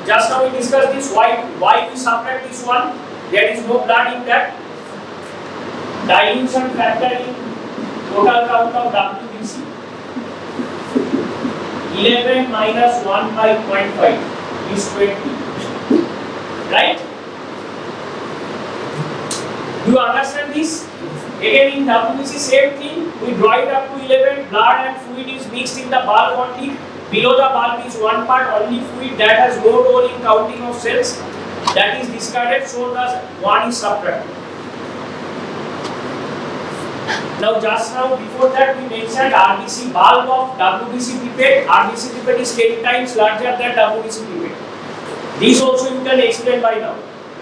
Just now we discussed this. Why we subtract this one? There is no blood in that. Dilution factor in total count of WBC. 11 minus 1 by 0.5 is 20. Right? Do you understand this? Again in WBC same thing. We draw it up to 11. Blood and fluid is mixed in the bulb only. Below the bulb is one part, only fluid that has no role in counting of cells. That is discarded, so the one is subtracted. Now just now before that we mentioned RBC bulb of WBC pipette. RBC pipette is 10 times larger than WBC pipette. This also you can explain by now.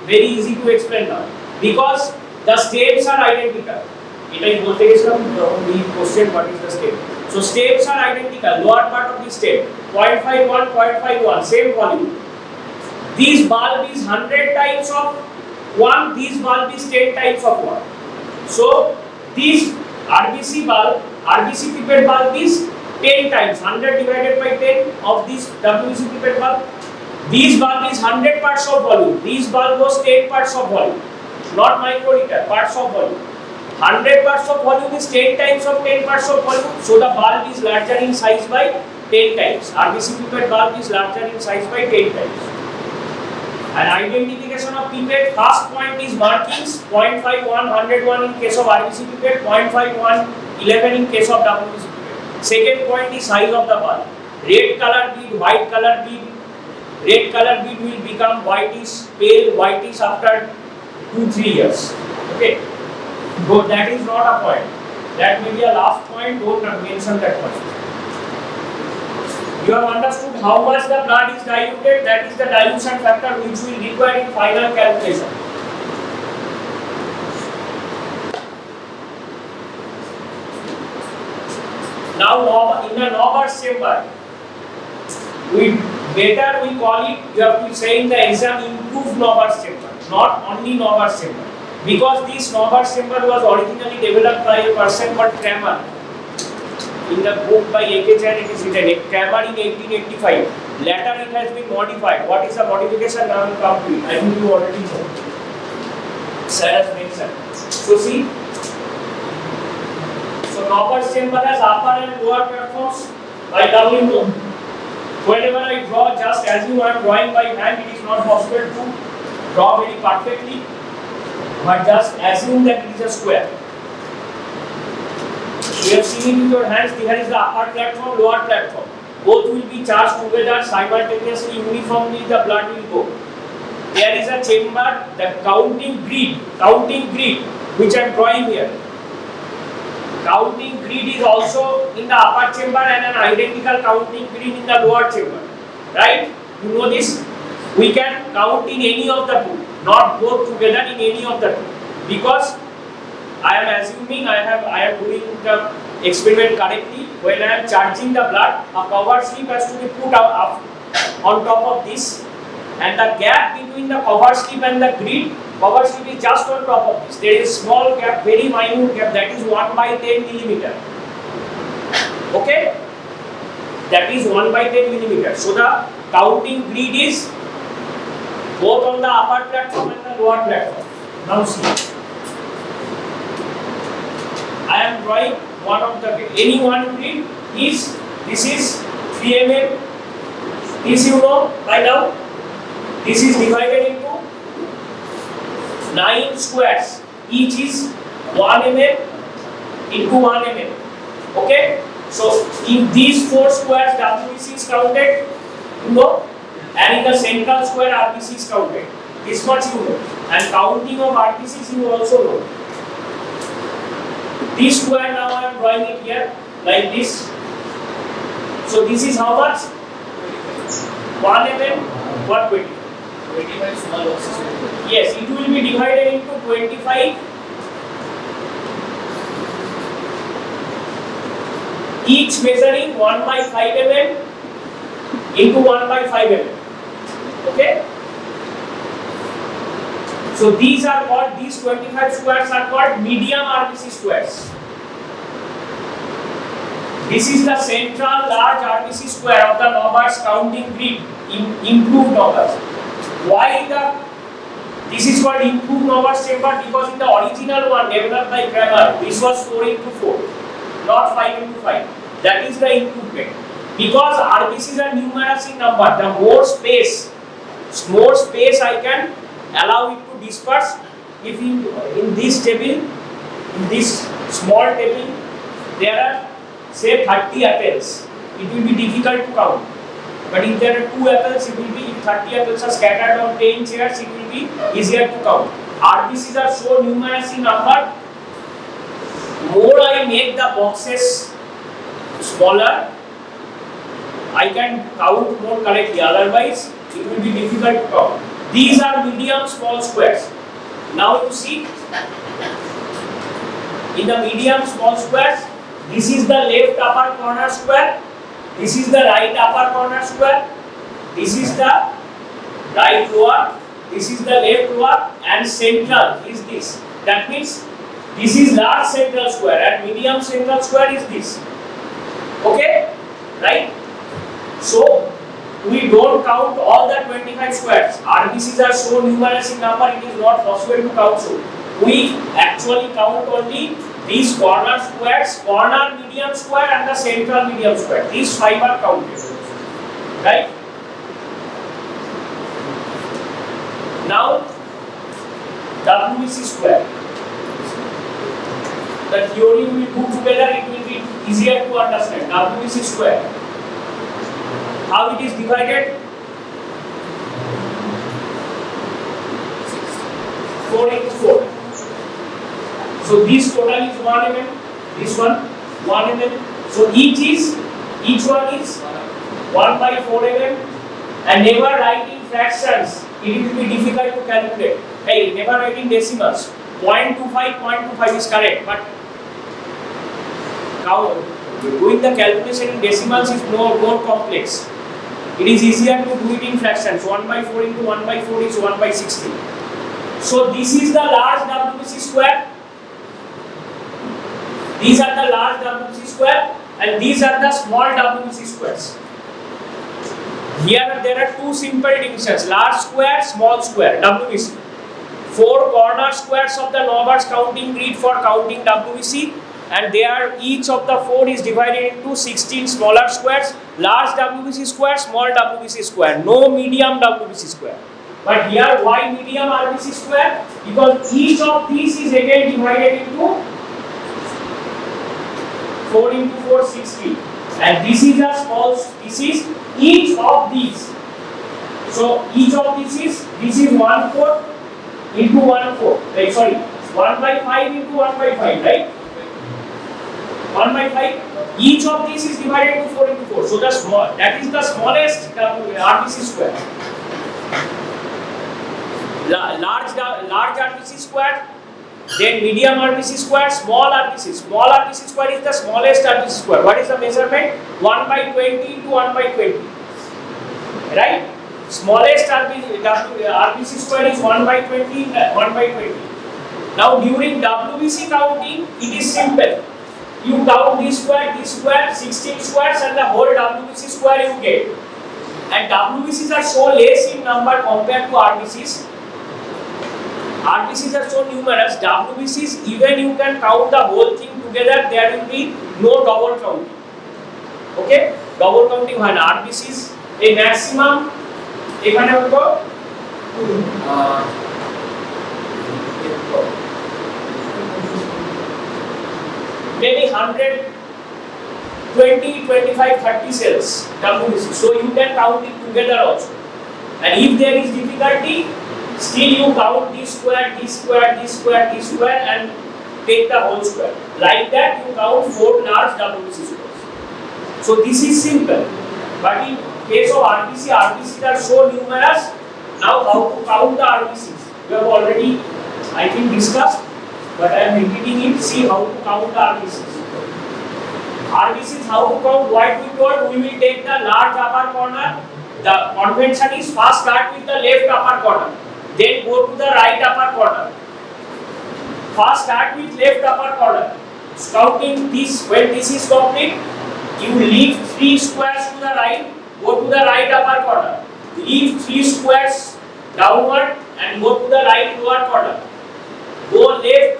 Very easy to explain now. Because the steps are identical. এটাই বলতে গেছিলাম এই question what is the step. So steps are identical. Lower part of the step 0.51, 0.51, same volume. This bulb is 100 times of 1. This bulb is 10 times of 1. So this RBC pipette bulb is 10 times. 100 divided by 10 of this WBC pipette bulb. This bulb is 100 parts of volume. This bulb was 10 parts of volume. Not microliter, parts of volume. 100 parts of volume is 10 times of 10 parts of volume. So the bulb is larger in size by 10 times. RBC pipette bulb is larger in size by 10 times. And identification of pipette, first point is markings, 0.51, 101 in case of RBC pipette, 0.51, 11 in case of WBC pipette. Second point is size of the bulb. Red color bead, white color bead. Red color bead will become whitish, pale whitish after 2-3 years. Okay. So that is not a point. That may be a last point, don't mention that point. You have understood how much the blood is diluted, that is the dilution factor which will require in final calculation. Now in a Nober's chamber, we call it, you have to say in the exam, improved Nober's chamber, not only Nober's chamber. Because this Nober's chamber was originally developed by a person called Kramer. In the book by A.K. Chan it is written, Kramer in 1885. Later it has been modified. What is the modification? Now we come to it. I think you already know. Sir has mentioned. So see. So Nober's chamber has upper and lower platforms by doubling them. Whenever I draw, just as you are drawing by hand, it is not possible to draw very perfectly. But just assume that it is a square. You have seen it with your hands. Here is the upper platform, lower platform. Both will be charged together simultaneously, uniformly. The blood will go. There is a chamber, the counting grid, which I am drawing here. Counting grid is also in the upper chamber and an identical counting grid in the lower chamber. Right? You know this? We can count in any of the two. Not both together in any of the two, because I am assuming I am doing the experiment correctly. When I am charging the blood, a cover slip has to be put up on top of this, and the gap between the cover slip and the grid, cover slip is just on top of this. There is small gap, very minute gap, that is 1/10 millimeter. Okay, that is 1/10 millimeter. So the counting grid is both on the upper platform and the lower platform. Now see, I am drawing one of the any one grid is, this is 3 mm. This you know by now. This is divided into 9 squares. Each is 1 mm into 1 mm. Okay. So in these 4 squares, WBC is counted. You know. And in the central square, RBC is counted. This much you know. And counting of RBCs you also know. This square now I am drawing it here like this. So this is how much? 1 mm. What 20? 25 small boxes. Yes, it will be divided into 25. Each measuring 1/5 mm into 1/5 mm. Okay. So these 25 squares are called medium RBC squares. This is the central large RBC square of the Nober's counting grid, improved Nober's. Why this is called improved Nober's chamber? Because in the original one developed by Kramer, this was 4:4, not 5:5. That is the improvement. Because RBCs are numerous in number, the more space I can allow it to disperse. If in this table, in this small table, there are say 30 apples, it will be difficult to count. But if there are 2 apples, it will be, if 30 apples are scattered on 10 chairs, it will be easier to count. RBCs are so numerous in number, more I make the boxes smaller, I can count more correctly, otherwise it will be difficult to count. These are medium small squares. Now you see, in the medium small squares, this is the left upper corner square, this is the right upper corner square, this is the right lower, this is the left lower, and central is this. That means this is large central square and medium central square is this. Okay? Right? So we don't count all the 25 squares. RBCs are so numerous in number, it is not possible to count so. We actually count only these corner squares, corner medium square and the central medium square. These 5 are counted, right? Now, WBC square. The theory we will do together, it will be easier to understand. WBC square. How it is divided? 4 into 4. So this total is 1 mm, this one 1 mm. So each one is 1 by 4 mm, and never write in fractions. It will be difficult to calculate. Hey, never write in decimals. 0.25 is correct, but now doing the calculation in decimals is more complex. It is easier to do it in fractions. 1 by 4 into 1 by 4 is 1 by 16. So this is the large WBC square. These are the large WBC square and these are the small WBC squares. Here there are two simple divisions, large square, small square, WBC. 4 corner squares of the Nover's counting grid for counting WBC, and there each of the 4 is divided into 16 smaller squares, large WBC square, small WBC square, no medium WBC square. But here why medium RBC square? Because each of these is again divided into 4 into 4, 16. And this is a small, this is each of these. So each of this is 1/4 into 1/4. Sorry, 1 by 5 into 1 by 5, right? 1 by 5. Each of these is divided into 4 into 4. So the small, that is the smallest RBC square. Large RBC square, then medium RBC square, small RBC. Small RBC square is the smallest RBC square. What is the measurement? 1 by 20 into 1 by 20. Right? Smallest RBC square is 1 by 20, 1 by 20. Now during WBC counting, it is simple. You count this square, 16 squares, and the whole WBC square you get. And WBCs are so less in number compared to RBCs. RBCs are so numerous, WBCs, even you can count the whole thing together, there will be no double counting. Okay? Double counting when RBCs, a maximum, এখানে হলো maybe 100, 20, 25, 30 cells WBC. So you can count it together also. And if there is difficulty, still you count this square, this square, this square, this square, and take the whole square. Like that you count 4 large WBC squares. So this is simple. But in case of RBCs are so numerous. Now how to count the RBCs? We have already, I think, discussed, but I am repeating it. See how to count the RBCs. RBCs, how to count? What we told, we will take the large upper corner. The convention is first start with the left upper corner, then go to the right upper corner. First start with left upper corner. Counting this, when this is complete, you leave 3 squares to the right, go to the right upper corner. Leave 3 squares downward and go to the right lower corner. Go left,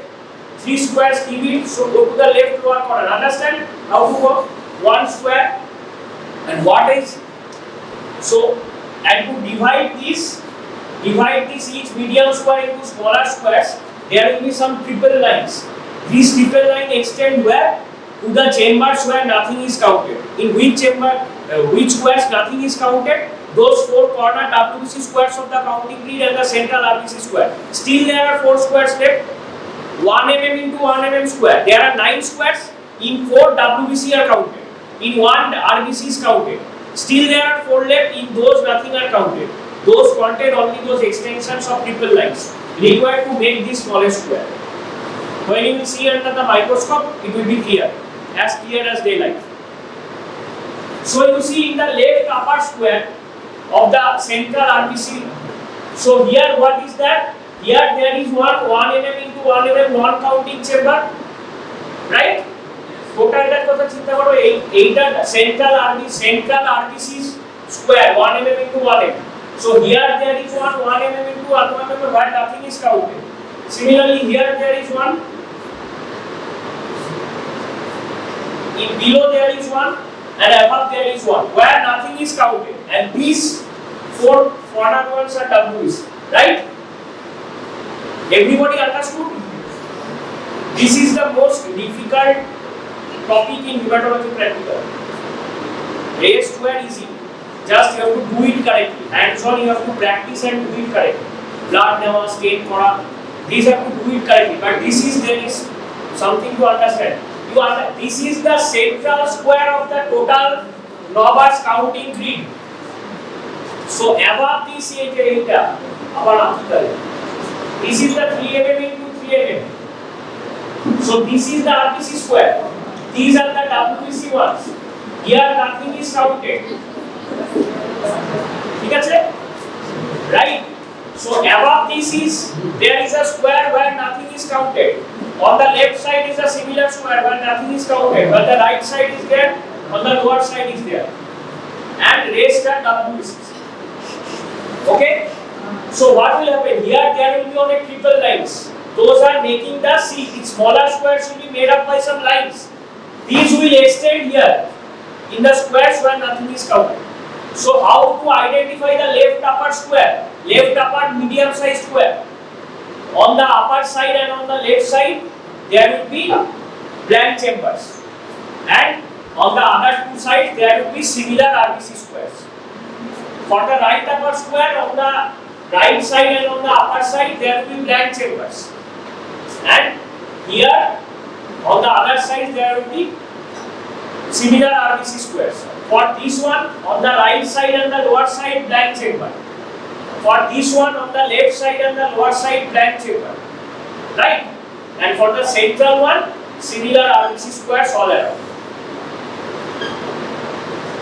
3 squares keep it, so go to the left lower corner. Understand how to go? 1 square. And what is? So, and to divide this each medium square into smaller squares, there will be some triple lines. These triple lines extend where? To the chambers where nothing is counted. In which chamber, which squares nothing is counted? Those 4 corner WBC squares of the counting grid and the central RBC square. Still there are 4 squares left. 1 mm into 1 mm square. There are 9 squares. In 4 WBC are counted. In 1 RBC is counted. Still there are 4 left. In those nothing are counted. Those contain only those extensions of triple lines required to make this smallest square. When you will see under the microscope, it will be clear as daylight. So you see in the left upper square of the central RBC. So here what is that? Here there is 1 mm into 1 mm non-counting chamber, right? Totalটার কথা চিন্তা করো, এইটা central RBC square 1 mm into 1 mm. So here there is 1 mm into 1 mm where nothing is counted. Similarly, here there is one. In below there is one, and above there is one, where nothing is counted. And these four other ones are WBC, right? Everybody understood? This is the most difficult topic in hematology practical. Rest were easy. Just you have to do it correctly. Hands on, you have to practice and do it correctly. Blood never stain kora. These have to do it correctly. But this is, there is something to understand. This is the central square of the total Nobbers counting grid. So above this area, this is the 3 mm into 3 mm. So this is the RBC square. These are the WBC ones. Here nothing is counted. Right? So above this is, there is a square where nothing is counted. On the left side is a similar square where nothing is counted, but the right side is there, on the lower side is there. And rest are WBCs. Okay? So what will happen? Here there will be on a triple lines. Those are making the C. Smaller squares will be made up by some lines. These will extend here in the squares where nothing is counted. So how to identify the left upper square? Left upper medium sized square. On the upper side and on the left side, there will be blank chambers. And on the other two sides, there will be similar RBC squares. For the right upper square, on the right side and on the upper side, there will be blank chambers. And here, on the other side, there will be similar RBC squares. For this one, on the right side and the lower side, blank chamber. For this one, on the left side and the lower side, blank chamber. Right? And for the central one, similar RBC squares all around.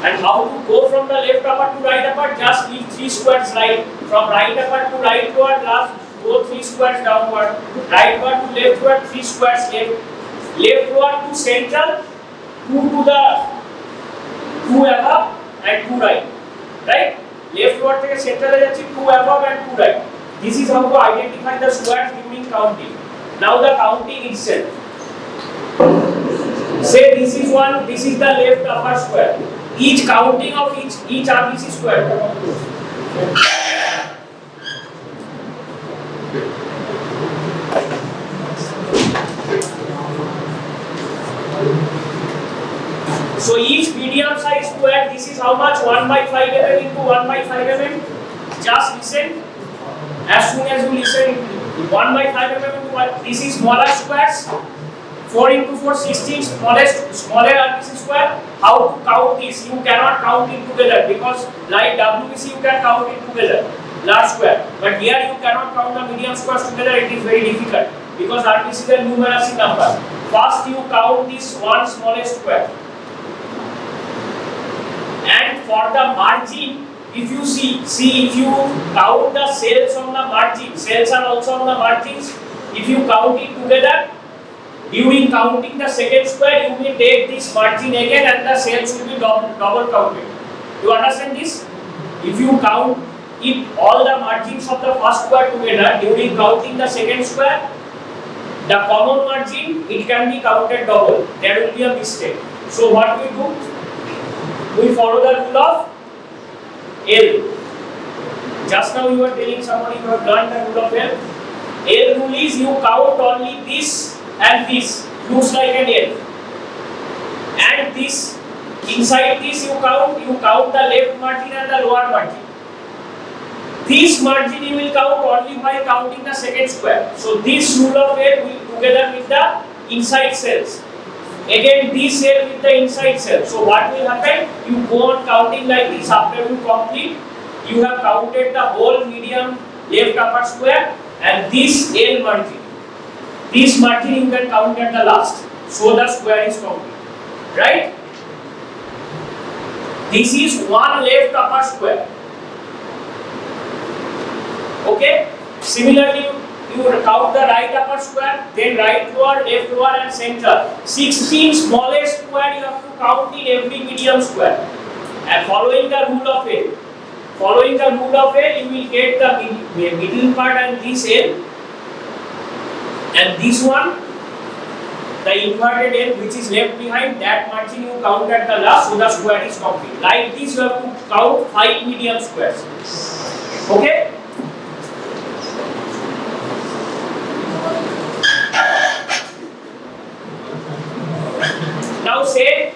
And how to go from the left upper to right upper? Just leave 3 squares right. From right upper to right lower, last go 3 squares downward. Right lower to left lower, 3 squares left. Left lower to central, 2 to the 2 above and 2 right. Right? Left lower থেকে central এ যাচ্ছে 2 above and 2 right. This is how to identify the squares during counting. Now the counting itself. Say this is one, this is the left upper square. Each counting of each RBC square. So each medium size square, this is how much? 1 by 5 mm into 1 by 5 mm. Just listen. As soon as you listen, 1 by 5 mm into 1. This is smaller squares. 4 into 4, 16, smaller RBC square. How to count this? You cannot count it together because like WBC you can count it together, large square. But here you cannot count the medium squares together, it is very difficult because RBC is a numeracy number. First you count this one smallest square. And for the margin, if you see if you count the cells on the margin, cells are also on the margins. If you count it together, during counting the second square, you will take this margin again and the cells will be double counted. You understand this? If you count it all the margins of the first square together, during counting the second square, the common margin, it can be counted double. There will be a mistake. So what we do? We follow the rule of L. Just now you were telling somebody you have learned the rule of L. L rule is you count only this and this, looks like an L. And this, inside this you count the left margin and the lower margin. This margin you will count only by counting the second square. So this rule of L will together with the inside cells. Again this cell with the inside cell. So what will happen? You go on counting like this. After you complete, you have counted the whole medium left upper square and this L margin. This margin you can count at the last. So the square is complete. Right? This is one left upper square. Okay? Similarly, you count the right upper square, then right lower, left lower and central. 16 smallest square you have to count in every medium square. And following the rule of L, you will get the middle part and this L. And this one, the inverted L which is left behind, that margin you count at the last, so the square is complete. Like this you have to count 5 medium squares. Okay? Now say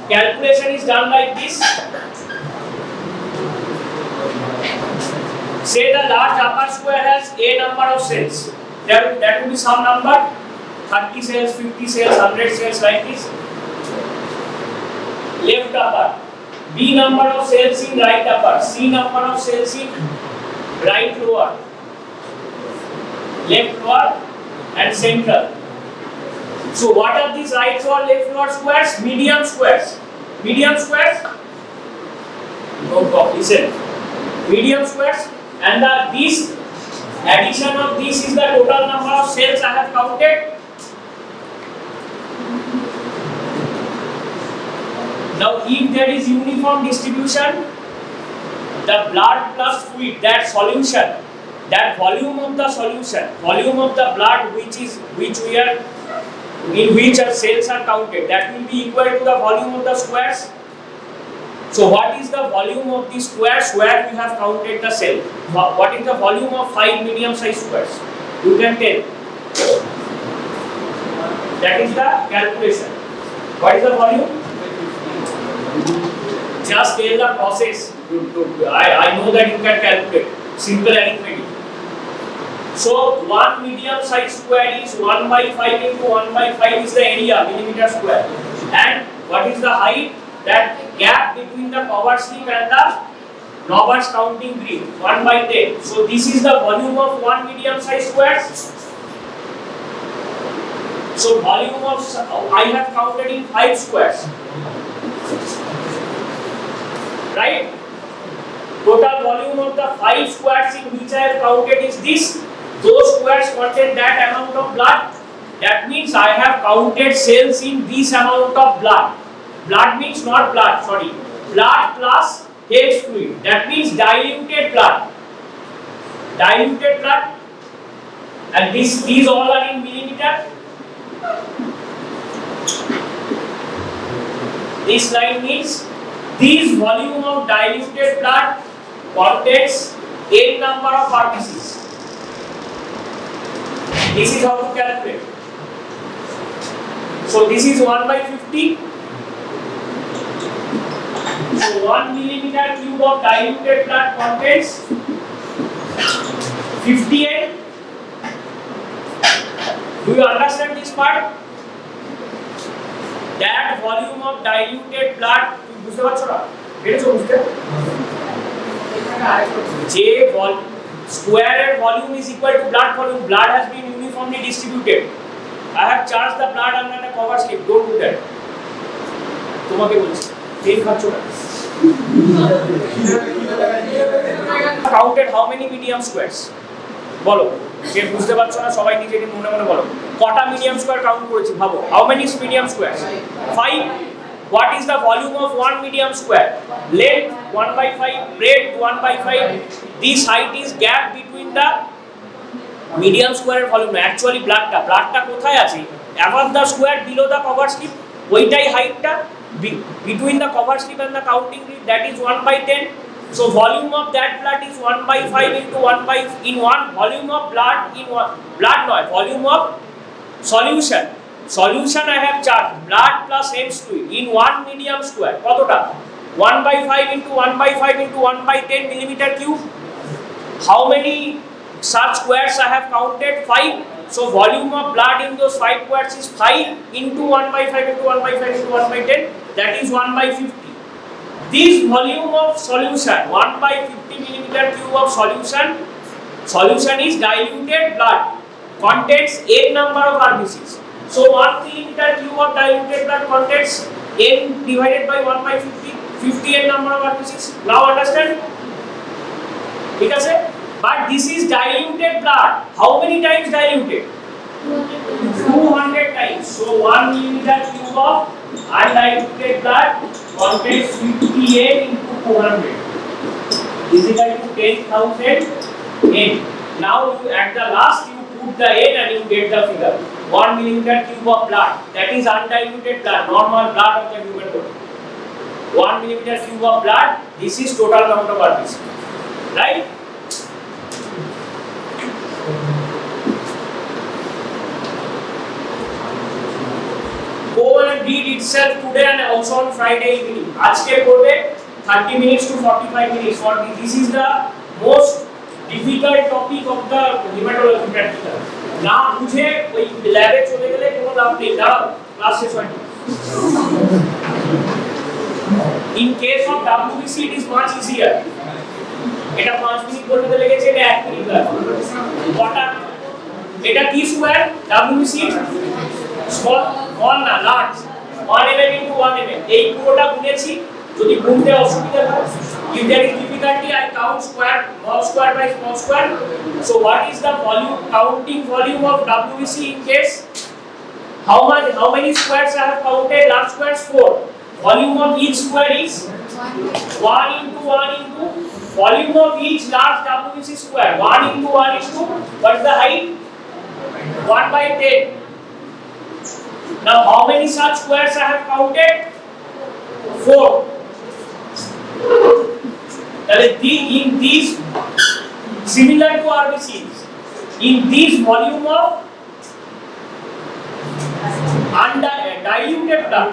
calculation is done like this. Say the large upper square has a number of cells. That will be some number, 30 cells, 50 cells, 100 cells, like this. Left upper, B number of cells in right upper, C number of cells in right lower, left lower and central. So what are these right lower, left lower squares? Medium squares. Medium squares? Don't talk, listen. Medium squares, and this addition of this is the total number of cells I have counted. Now if there is uniform distribution, the blood plus fluid, that solution, that volume of the solution, volume of the blood in which our cells are counted, that will be equal to the volume of the squares. So what is the volume of the squares where we have counted the cell? What is the volume of 5 medium sized squares? You can tell. That is the calculation. What is the volume? Just tell the process. I know that you can calculate. Simple arithmetic. So 1 medium sized square is 1 by 5 into 1 by 5 is the area, millimeter square. And what is the height? That gap between the cover slip and the Roberts counting grid, 1 by 10. So this is the volume of 1 medium sized square. So volume of, I have counted in 5 squares. Right? Total volume of the 5 squares in which I have counted is this. Those squares contain that amount of blood. That means I have counted cells in this amount of blood. Blood means not blood, sorry. Blood plus H fluid. That means diluted blood. Diluted blood. And these all are in millimeter. This line means this volume of diluted blood contains n number of RBCs. This is how to calculate. So this is 1 by 50. So 1 millimeter cube of diluted blood contains 50 N. Do you understand this part? That volume of diluted blood, বুঝতে পারছো না? পেরেছো বুঝতে? যে square volume is equal to blood volume. Blood has been uniformly distributed. I have charged the blood under the cover slip. Don't do that. তোমাকে বলছি তেল খাচ্ছ না? Counted how many medium squares? বলো, যে বুঝতে পারছো না সবাই নিজে নিজে মনে মনে বলো। কটা মিডিয়াম স্কয়ার কাউন্ট করেছি ভাবো। How many medium squares? 5. What is the volume of 1 medium square? Length 1 by 5, breadth 1 by 5. This height is gap between the medium square volume. Actually bloodটা কোথায় আছে? Above the square, below the cover slip. ওইটাই হাইটটা between the cover slip and the counting grid, that is 1 by 10. So volume of that blood is 1 by 5 into 1 by in 1 volume of blood in 1 blood not volume of solution. Solution I have charged blood plus H fluid in 1 medium square. কতটা? 1 by 5 into 1 by 5 into 1 by 10 millimeter cube. How many such squares I have counted? 5. So volume of blood in those 5 squares is 5 into 1 by 5 into 1 by 5 into 1 by 10. That is 1 by 50. This volume of solution, 1 by 50 millimeter cube of solution is diluted blood, contains n number of RBCs. So 1 millimeter cube of diluted blood contains n divided by 1 by 50 n number of RBCs. Now understand? ঠিক আছে? But this is diluted blood. How many times diluted? 200 times. So 1 millimeter cube of undiluted blood contains 50 N into 200 is equal to 10,000 N. Now you at the last you put put the N and you get the figure. 1 millimeter cube of blood, that is undiluted blood, normal blood of the human body. 1 millimeter cube of blood, this is total count of RBC, right? Go and read itself today and also on Friday evening. আজকে পড়বে 30 minutes to 45 minutes for this is the most difficult topic of the hematology practical. না বুঝে ওই ল্যাবে চলে গেলে কোনো লাভ নেই, দাঁড়াও ক্লাস শেষ হয়নি। In case of WBC it is much easier. এটা 5 মিনিট বলতে লেগেছে, এটা 1 মিনিট লাগবে। কটা এটা কি স্কয়ার WBC small না large 1 mm into 1 mm এই পুরোটা গুনেছি, যদি গুনতে অসুবিধা হয় if there is difficulty I count square small square by small square. So what is the volume, counting volume of WBC in case how many squares I have counted? Large squares 4. Volume of each square is 1 into 1 into volume of each large WBC square 1 into 1 is 2. What is the height? 1 by 10. Now how many such squares I have counted? 4. In these similar to RBCs, in this volume of diluted blood,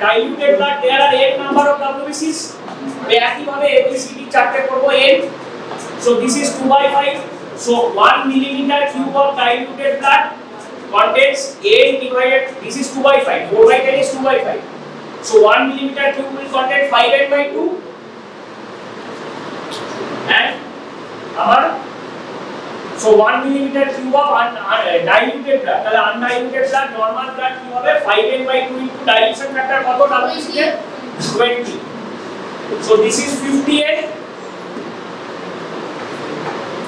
diluted blood, there are n number of WBCs. একই ভাবে ABCD চারটে করব n. So this is 2 by 5. So 1 millimeter cube of diluted blood contains n divided, this is 2 by 5, 4 by 10 is 2 by 5. So 1 millimeter cube will contain 5n by 2 and our so 1 millimeter cube of diluted blood, তাহলে undiluted blood normal blood কি হবে 5n by 2 into dilution factor কত WBC এর 20. So this is 50n.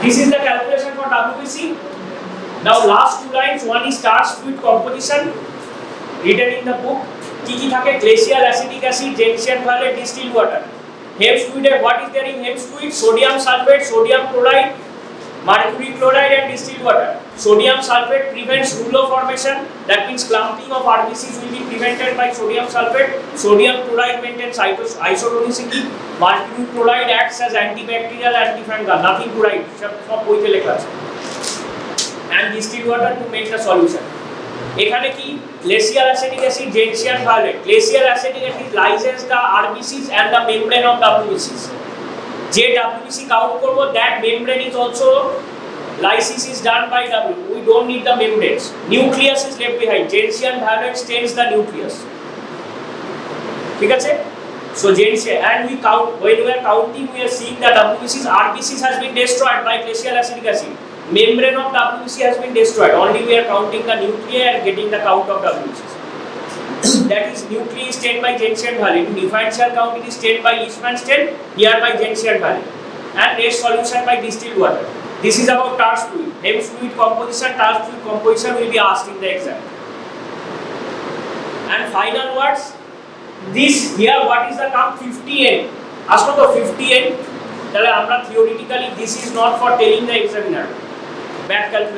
This is the calculation for WBC. Now last two lines, one is starch fluid composition written in the book. কি কি থাকে? glacial acetic acid, gentian violet, distilled water. Hemp fluid, what is there in hemp fluid? Sodium sulfate, sodium chloride, mercury chloride and distilled water. Sodium sulfate prevents rouleau formation, that means clumping of RBCs will be prevented by sodium sulfate. Sodium chloride maintains isotonicity. Mercury chloride acts as antibacterial, antifungal, nothing to write, সব বইতে লেখা আছে। And distilled water to make the solution. এখানে কি glacial acetic acid, gentian violet. Glacial acetic acid lyses the RBCs and the membrane of WBCs. যে WBC count করব, that membrane is also lysis is done by W. We don't need the membranes. Nucleus is left behind. Gentian violet stains the nucleus. ঠিক আছে? So gentian, and we count, when we are counting we are seeing that WBCs, RBCs has been destroyed by glacial acetic acid. Membrane of WBC has been destroyed. Only we are counting the nuclei and getting the count of WBCs. That is nuclei is stained by gentian violet. In differential count it is stained by Leishman stain, here by gentian violet. And rest solution by distilled water. This is about starch fluid. Hemp fluid composition, starch fluid composition will be asked in the exam. And final words. This here, what is the term 50n? Ask to 50n. তাহলে আমরা theoretically this is not for telling the examiner. Back calculation.